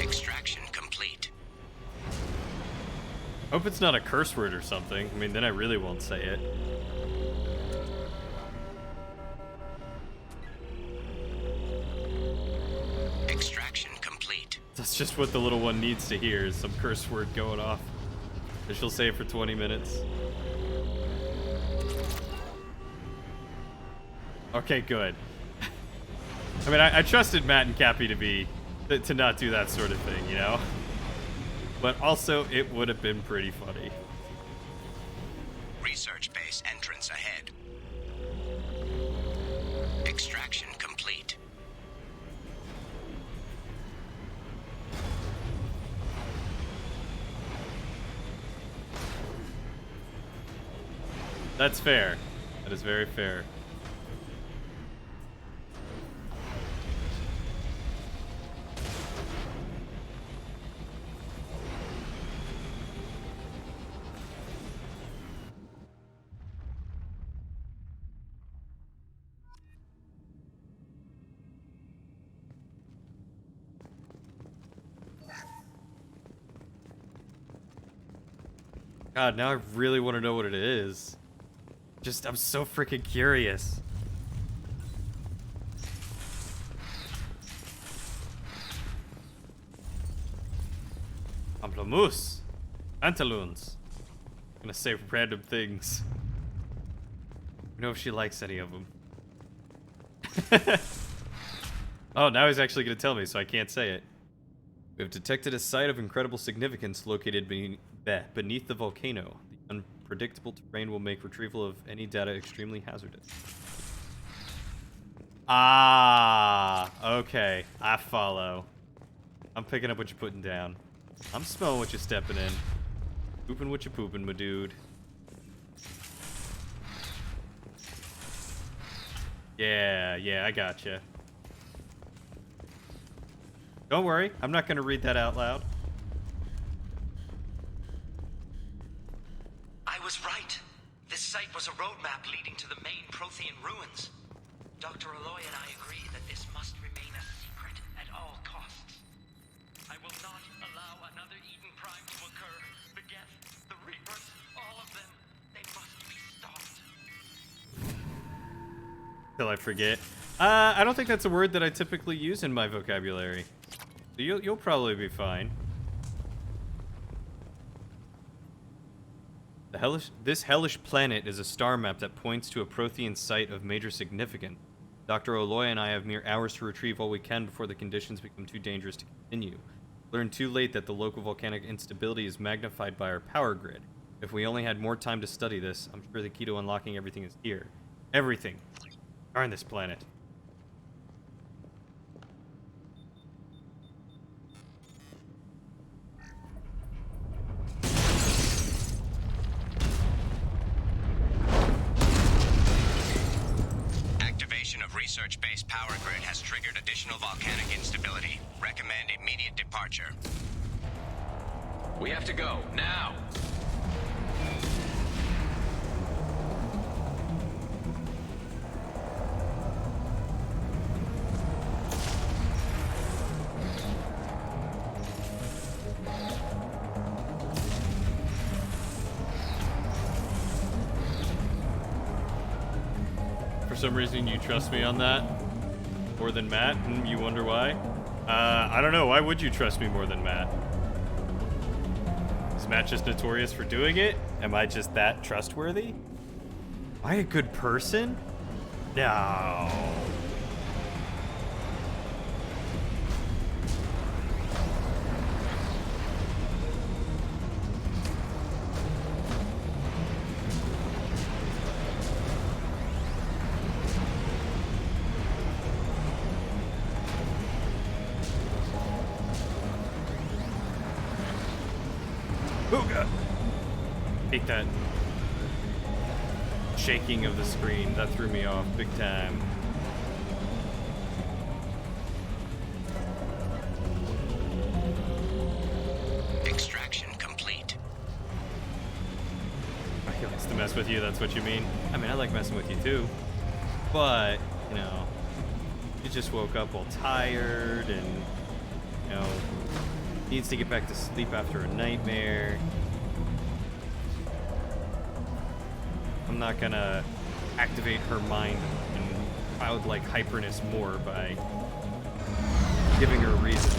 Extraction complete. Hope it's not a curse word or something. I mean, then I really won't say it. Extraction complete. That's just what the little one needs to hear, is some curse word going off. And she'll say it for 20 minutes. Okay, good. I mean, I trusted Matt and Cappy to not do that sort of thing, you know? But also, it would have been pretty funny. Research base entrance ahead. Extraction complete. That's fair. That is very fair. God, now I really want to know what it is. I'm so freaking curious. Pamplemousse. Pantaloons. I'm gonna say random things. I know if she likes any of them. Oh, now he's actually gonna tell me, so I can't say it. We have detected a site of incredible significance located beneath the volcano. The unpredictable terrain will make retrieval of any data extremely hazardous. Ah, okay. I follow. I'm picking up what you're putting down. I'm smelling what you're stepping in. Pooping what you're pooping, my dude. Yeah, I gotcha. Don't worry, I'm not gonna read that out loud. I was right. This site was a roadmap leading to the main Prothean ruins. Dr. Aloy and I agree that this must remain a secret at all costs. I will not allow another Eden Prime to occur. The Geth, the Reapers, all of them, they must be stopped. Till I forget. I don't think that's a word that I typically use in my vocabulary. So you'll probably be fine. This hellish planet is a star map that points to a Prothean site of major significance. Dr. Aloy and I have mere hours to retrieve all we can before the conditions become too dangerous to continue. Learned too late that the local volcanic instability is magnified by our power grid. If we only had more time to study this, I'm sure the key to unlocking everything is here. Everything. Darn this planet. Activation of research-based power grid has triggered additional volcanic instability. Recommend immediate departure. We have to go, now! For some reason, you trust me on that more than Matt, and you wonder why? I don't know. Why would you trust me more than Matt? Is Matt just notorious for doing it? Am I just that trustworthy? Am I a good person? No. Oh god. Hate that shaking of the screen. That threw me off big time. Extraction complete. He likes to mess with you, that's what you mean? I mean, I like messing with you too. But, you know, you just woke up all tired and, you know, needs to get back to sleep after a nightmare. I'm not gonna activate her mind and childlike hyperness more by giving her a reason.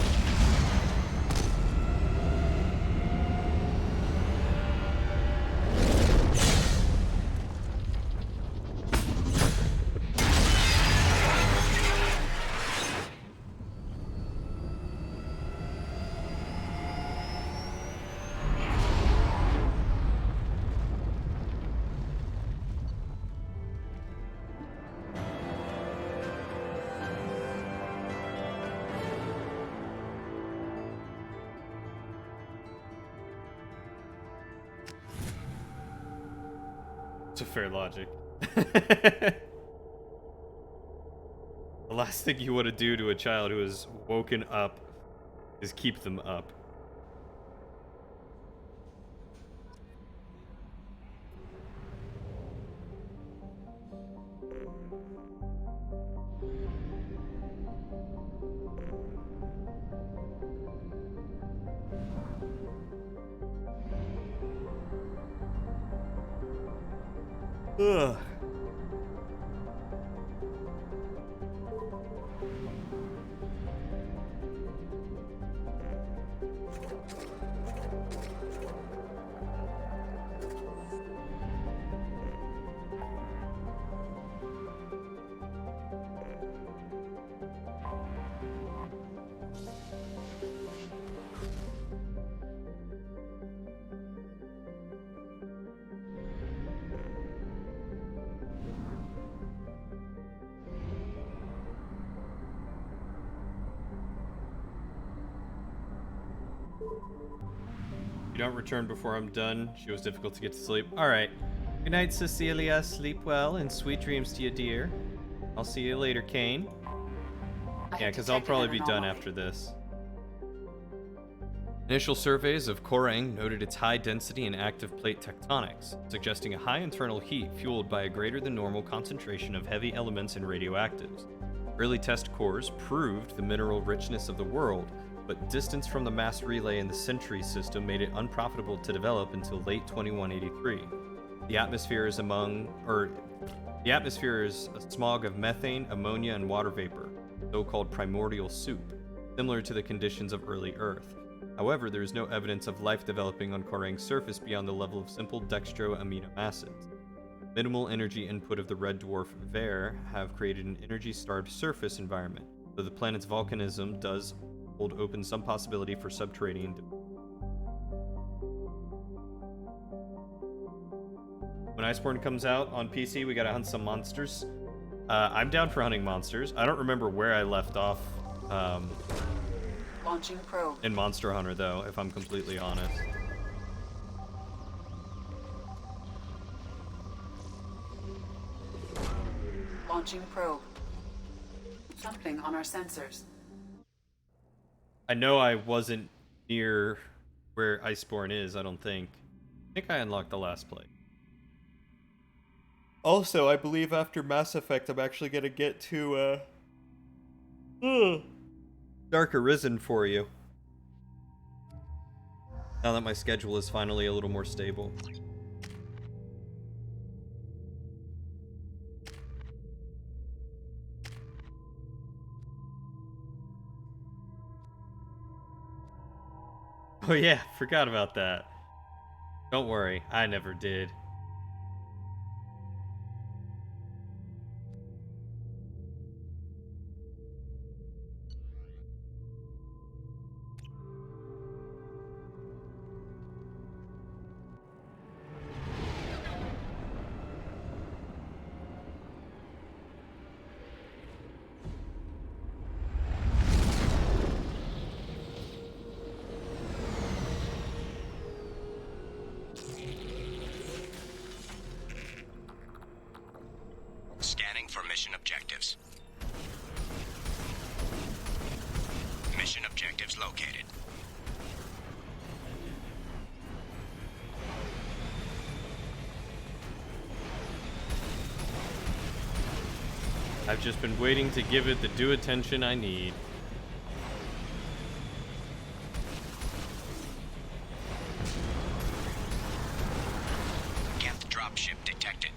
It's a fair logic. The last thing you want to do to a child who is woken up is keep them up. Ugh. You don't return before I'm done. She was difficult to get to sleep. Alright. Good night, Cecilia. Sleep well and sweet dreams to you, dear. I'll see you later, Kane. Yeah, because I'll probably be done after this. Initial surveys of Korang noted its high density and active plate tectonics, suggesting a high internal heat fueled by a greater than normal concentration of heavy elements and radioactives. Early test cores proved the mineral richness of the world, but distance from the mass relay in the Sentry system made it unprofitable to develop until late 2183. The atmosphere is a smog of methane, ammonia, and water vapor, so-called primordial soup, similar to the conditions of early Earth. However, there is no evidence of life developing on Korang's surface beyond the level of simple dextroamino acids. minimal energy input of the red dwarf Vare have created an energy-starved surface environment, though the planet's volcanism does hold open some possibility for subterranean. When Iceborne comes out on PC, we gotta hunt some monsters. I'm down for hunting monsters. I don't remember where I left off Launching probe. in Monster Hunter, though, if I'm completely honest. Launching probe. Something on our sensors. I know I wasn't near where Iceborne is, I don't think. I think I unlocked the last place. Also, I believe after Mass Effect, I'm actually gonna get to, Dark Arisen for you. Now that my schedule is finally a little more stable. Oh yeah, forgot about that. Don't worry, I never did. Scanning for mission objectives. Mission objectives located. I've just been waiting to give it the due attention I need. Geth dropship detected.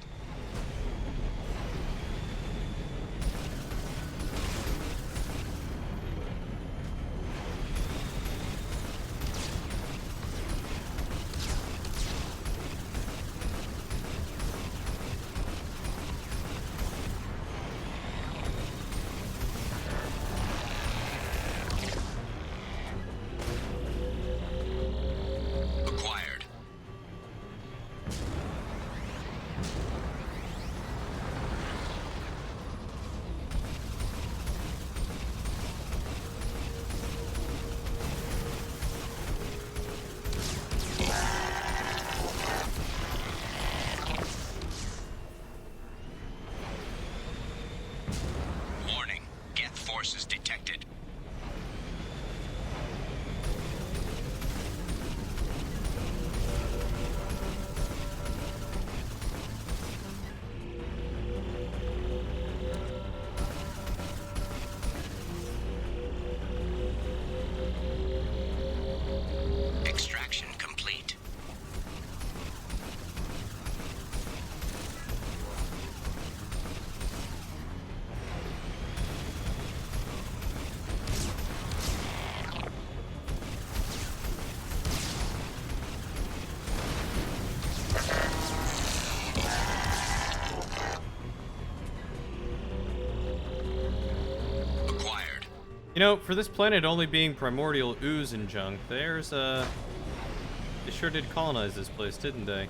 Acquired. Warning. Geth forces detected. Extraction complete. Acquired. You know, for this planet only being primordial ooze and junk, there's they sure did colonize this place, didn't they?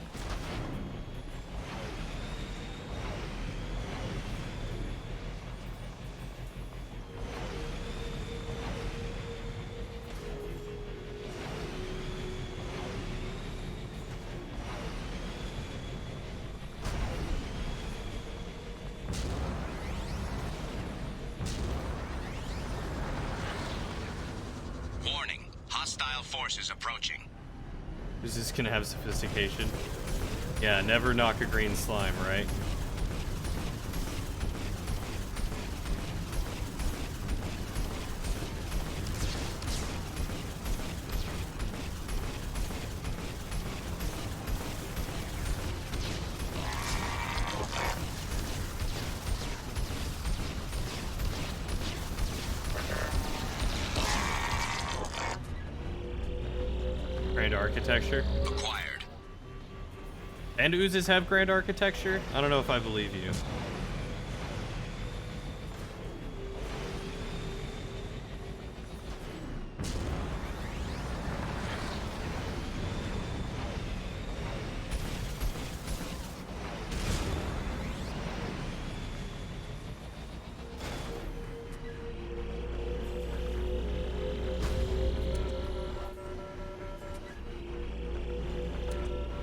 Warning. Hostile forces approaching. Is this gonna have sophistication? Yeah, never knock a green slime, right? Grand architecture. Acquired. And oozes have grand architecture? I don't know if I believe you.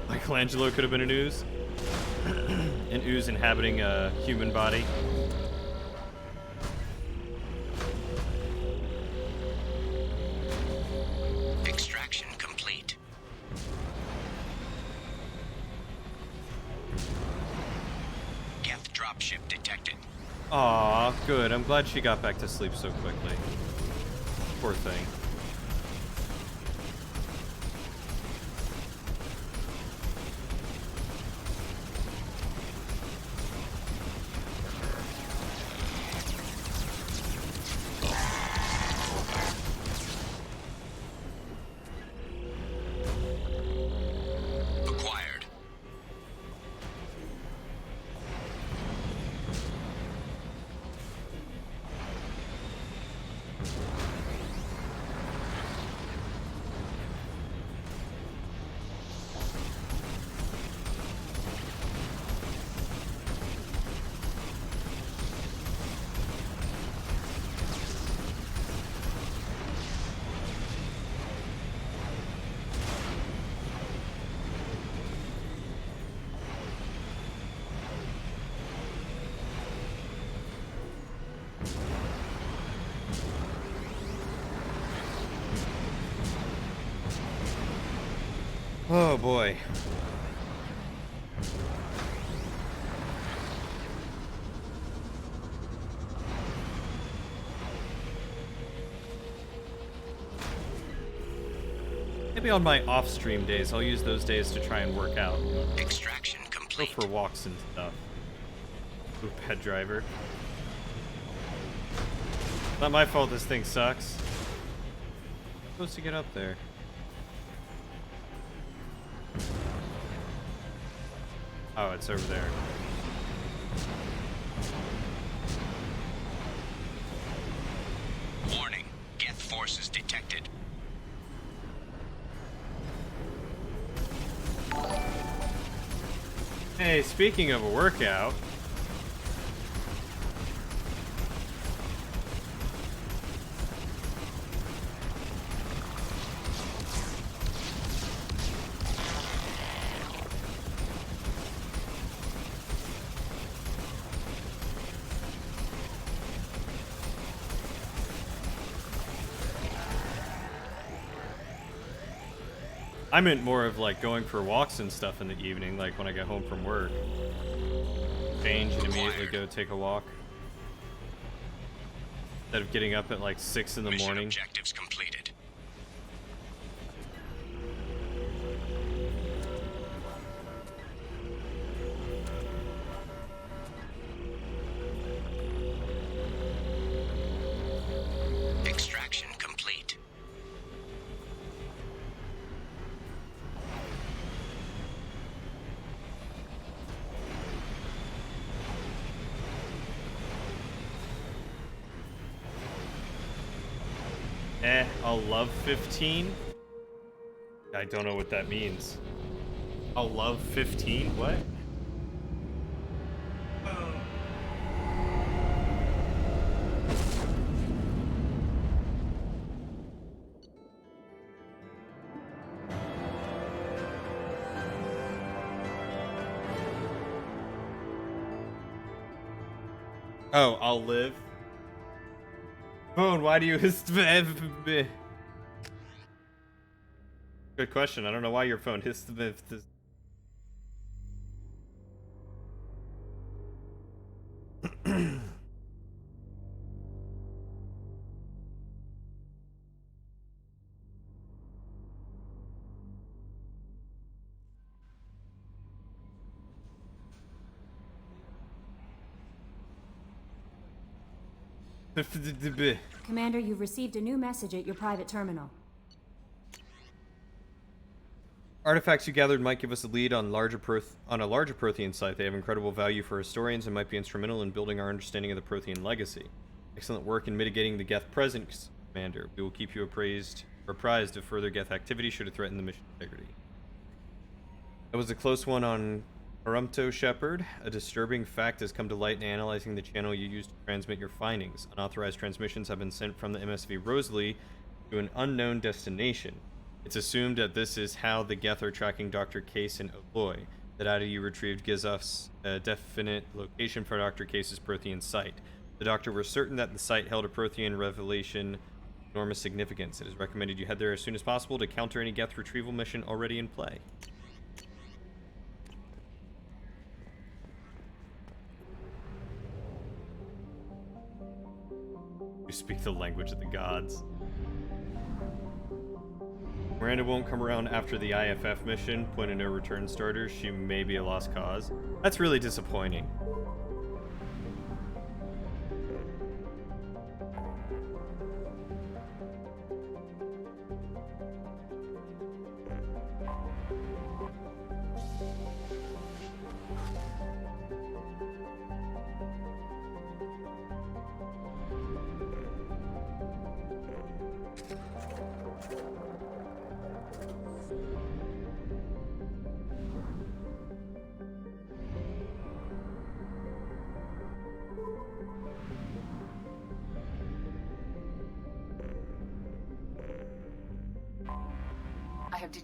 Michelangelo could have been an ooze. An ooze inhabiting a human body. Extraction complete. Geth dropship detected. Aw, good. I'm glad she got back to sleep so quickly. Poor thing. Acquired. Oh boy. Maybe on my off-stream days, I'll use those days to try and work out. Extraction complete. Go for walks and stuff. Ooh, pet driver. Not my fault this thing sucks. I'm supposed to get up there. Oh, it's over there. Warning. Geth forces detected. Hey, speaking of a workout. I meant more of like going for walks and stuff in the evening, like when I get home from work. Change and immediately go take a walk. Instead of getting up at like 6 in the morning. Objectives completed. Extraction complete. I'll love 15? I don't know what that means. I'll love 15? What? Oh, I'll live. Phone, why do you Good question. I don't know why your phone hissed. Commander, you've received a new message at your private terminal. Artifacts you gathered might give us a lead on a larger Prothean site. They have incredible value for historians and might be instrumental in building our understanding of the Prothean legacy. Excellent work in mitigating the Geth presence, Commander. We will keep you apprised of further Geth activity should it threaten the mission integrity. That was a close one on Harumto, Shepard. A disturbing fact has come to light in analyzing the channel you used to transmit your findings. Unauthorized transmissions have been sent from the MSV Rosalie to an unknown destination. It's assumed that this is how the Geth are tracking Dr. Case and Aloy. The data you retrieved gives us a definite location for Dr. Case's Prothean site. The Doctor was certain that the site held a Prothean revelation of enormous significance. It is recommended you head there as soon as possible to counter any Geth retrieval mission already in play. You speak the language of the gods. Miranda won't come around after the IFF mission, point of no return starters. She may be a lost cause. That's really disappointing.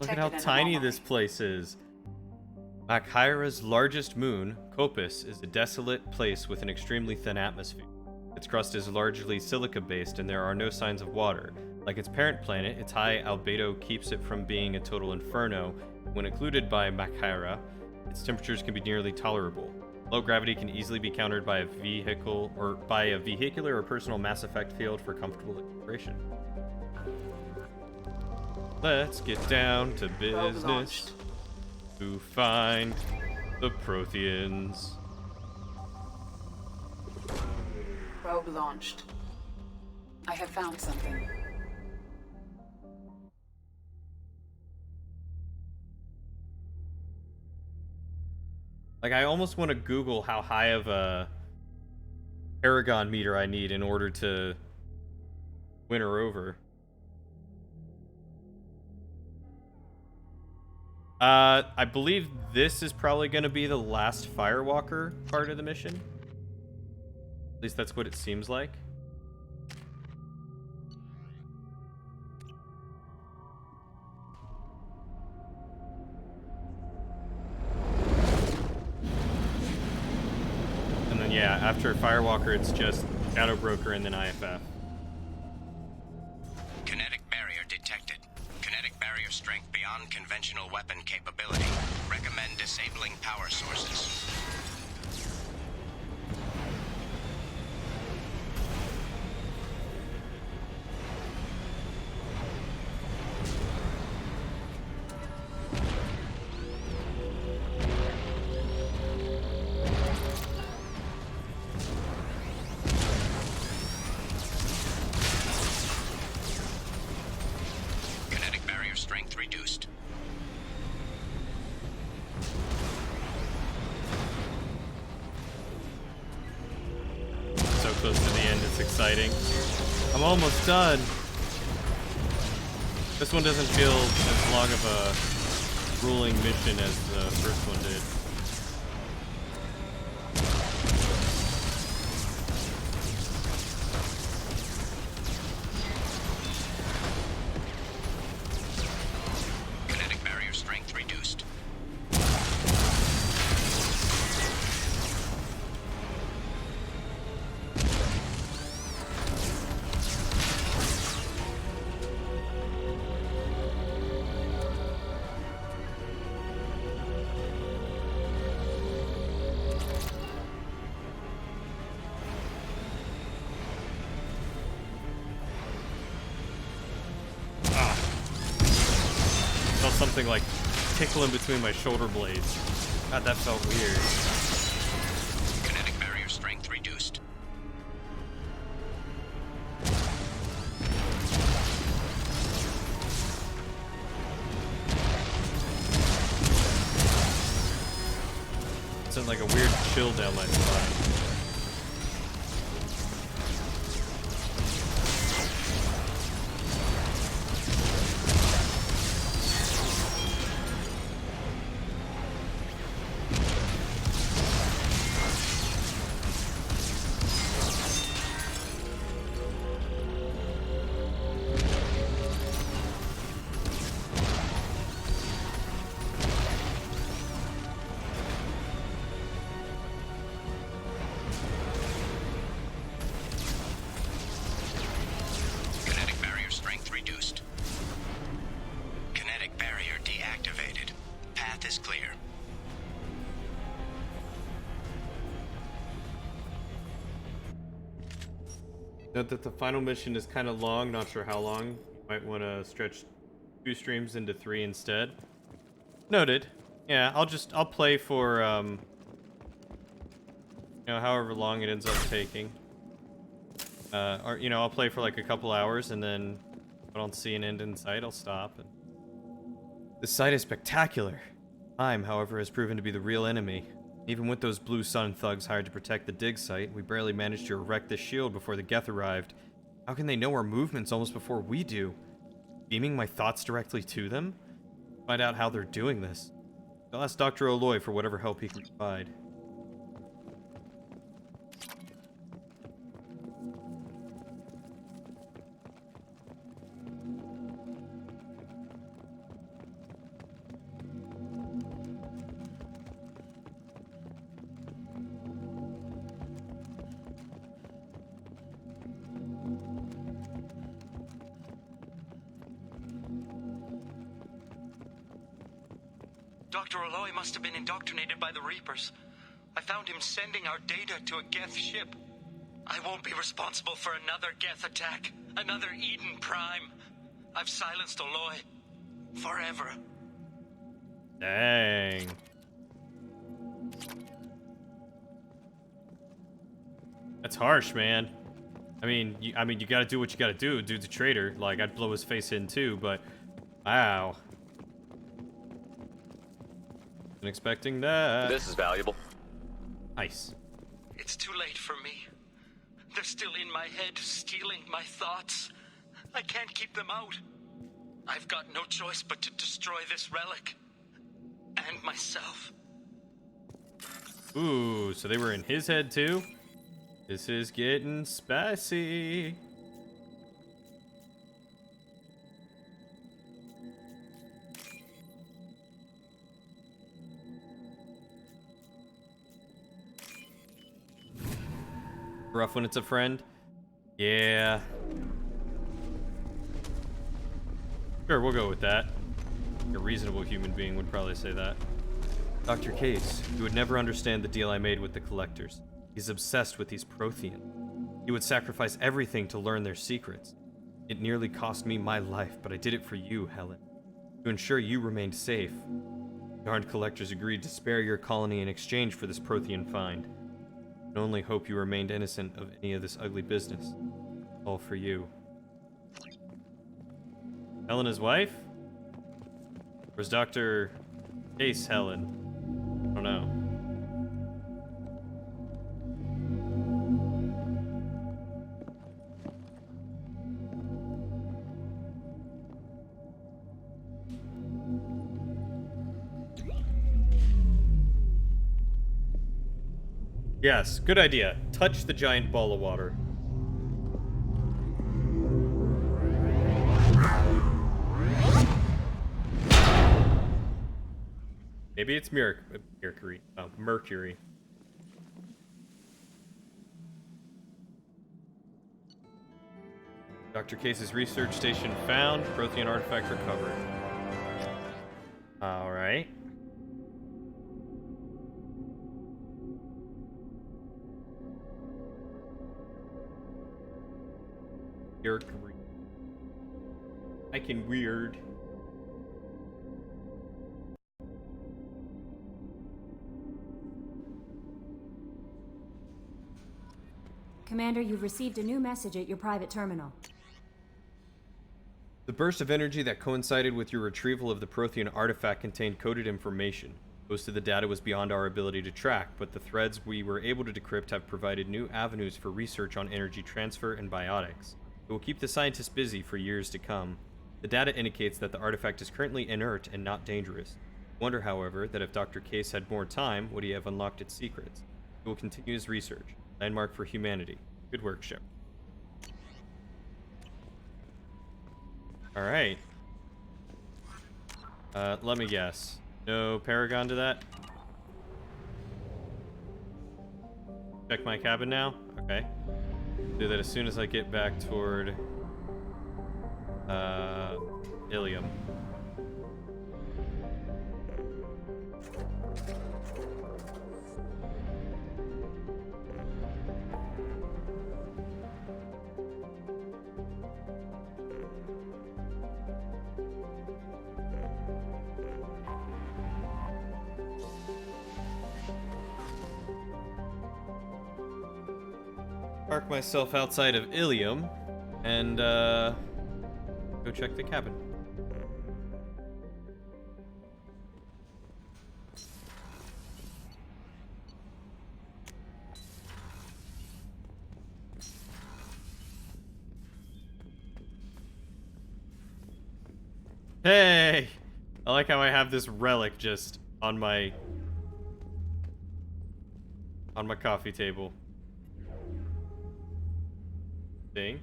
Look at how tiny this place is. Makhaira's largest moon, Kopis, is a desolate place with an extremely thin atmosphere. Its crust is largely silica-based and there are no signs of water. Like its parent planet, its high albedo keeps it from being a total inferno. When occluded by Makhaira, its temperatures can be nearly tolerable. Low gravity can easily be countered by a vehicular or personal Mass Effect field for comfortable exploration. Let's get down to business to find the Protheans. Probe launched. I have found something. Like, I almost want to Google how high of a Paragon meter I need in order to win her over. I believe this is probably going to be the last Firewalker part of the mission. At least that's what it seems like. And then, yeah, after Firewalker, it's just Shadow Broker and then IFF. Kinetic barrier detected. Kinetic barrier strength beyond conventional weapon capability. Recommend disabling power sources. Exciting. I'm almost done. This one doesn't feel as long of a grueling mission as the first one did. Kinetic barrier strength reduced. Something like tickling between my shoulder blades. God, that felt weird. Kinetic barrier strength reduced. Sent like a weird chill down my spine. Note that the final mission is kind of long, not sure how long. You might want to stretch 2 streams into 3 instead. Noted. Yeah, I'll play for, you know, however long it ends up taking. Or, you know, I'll play for like a couple hours, and then if I don't see an end in sight, I'll stop. And... This site is spectacular. Time, however, has proven to be the real enemy. Even with those Blue Sun thugs hired to protect the dig site, we barely managed to erect the shield before the Geth arrived. How can they know our movements almost before we do? Beaming my thoughts directly to them? Find out how they're doing this. I'll ask Dr. Aloy for whatever help he can provide. Dr. Aloy must have been indoctrinated by the Reapers. I found him sending our data to a Geth ship. I won't be responsible for another Geth attack. Another Eden Prime. I've silenced Aloy. Forever. Dang. That's harsh, man. I mean, you gotta do what you gotta do. Dude's a traitor. Like, I'd blow his face in too, but... Wow. Wasn't expecting that. This is valuable. Nice. It's too late for me. They're still in my head, stealing my thoughts. I can't keep them out. I've got no choice but to destroy this relic. And myself. Ooh, so they were in his head too? This is getting spicy. Rough when it's a friend? Yeah. Sure, we'll go with that. A reasonable human being would probably say that. Dr. Case, you would never understand the deal I made with the Collectors. He's obsessed with these Prothean. He would sacrifice everything to learn their secrets. It nearly cost me my life, but I did it for you, Helen. To ensure you remained safe. Darned Collectors agreed to spare your colony in exchange for this Prothean find. I can only hope you remained innocent of any of this ugly business. All for you. Helena's wife? Or is Dr. Case Helen? I don't know. Yes, good idea. Touch the giant ball of water. Maybe it's Mercury. Oh, Mercury. Dr. Case's research station found. Prothean artifact recovered. Alright. Mercury. Fucking weird. Commander, you've received a new message at your private terminal. The burst of energy that coincided with your retrieval of the Prothean artifact contained coded information. Most of the data was beyond our ability to track, but the threads we were able to decrypt have provided new avenues for research on energy transfer and biotics. It will keep the scientists busy for years to come. The data indicates that the artifact is currently inert and not dangerous. Wonder, however, that if Dr. Case had more time, would he have unlocked its secrets? He will continue his research. Landmark for humanity. Good work, Shep. Alright. Let me guess. No Paragon to that? Check my cabin now? Okay. Do that as soon as I get back toward Ilium. Park myself outside of Ilium and go check the cabin. Hey! I like how I have this relic just on my coffee table. Thing.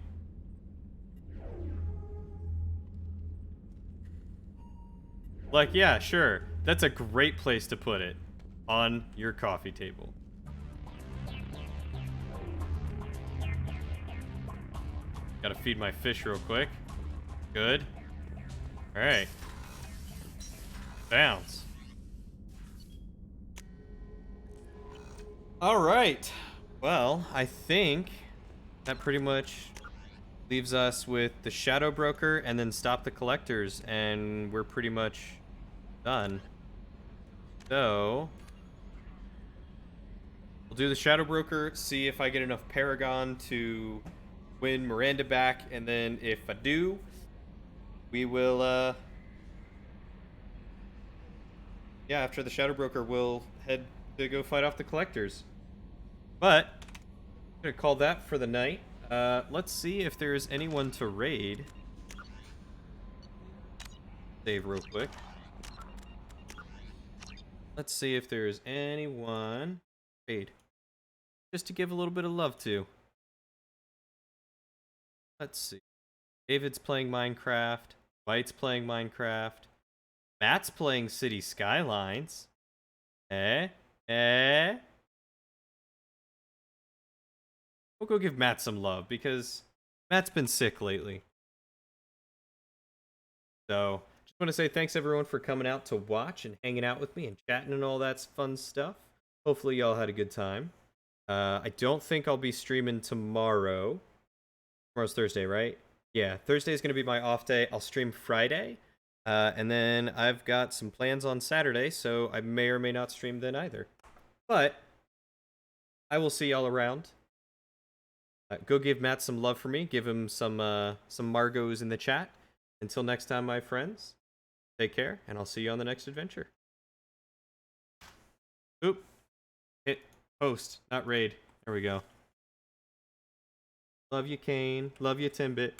Like, yeah, sure. That's a great place to put it. On your coffee table. Gotta feed my fish real quick. Good. Alright. Bounce. Alright. Well, I think that pretty much leaves us with the Shadow Broker and then stop the collectors, and we're pretty much done. So we'll do the Shadow Broker, see if I get enough Paragon to win Miranda back, and then if I do, we will yeah, after the Shadow Broker, we'll head to go fight off the collectors. But I'm gonna call that for the night. Let's see if there's anyone to raid. Save real quick. Let's see if there's anyone raid. Just to give a little bit of love to. Let's see. David's playing Minecraft. White's playing Minecraft. Matt's playing City Skylines. We'll go give Matt some love because Matt's been sick lately. So, just want to say thanks everyone for coming out to watch and hanging out with me and chatting and all that fun stuff. Hopefully y'all had a good time. I don't think I'll be streaming tomorrow. Tomorrow's Thursday, right? Yeah, Thursday is going to be my off day. I'll stream Friday. And then I've got some plans on Saturday, so I may or may not stream then either. But I will see y'all around. Go give Matt some love for me. Give him some Margos in the chat. Until next time, my friends, take care, and I'll see you on the next adventure. Oop. Hit post, not raid. There we go. Love you, Kane. Love you, Timbit.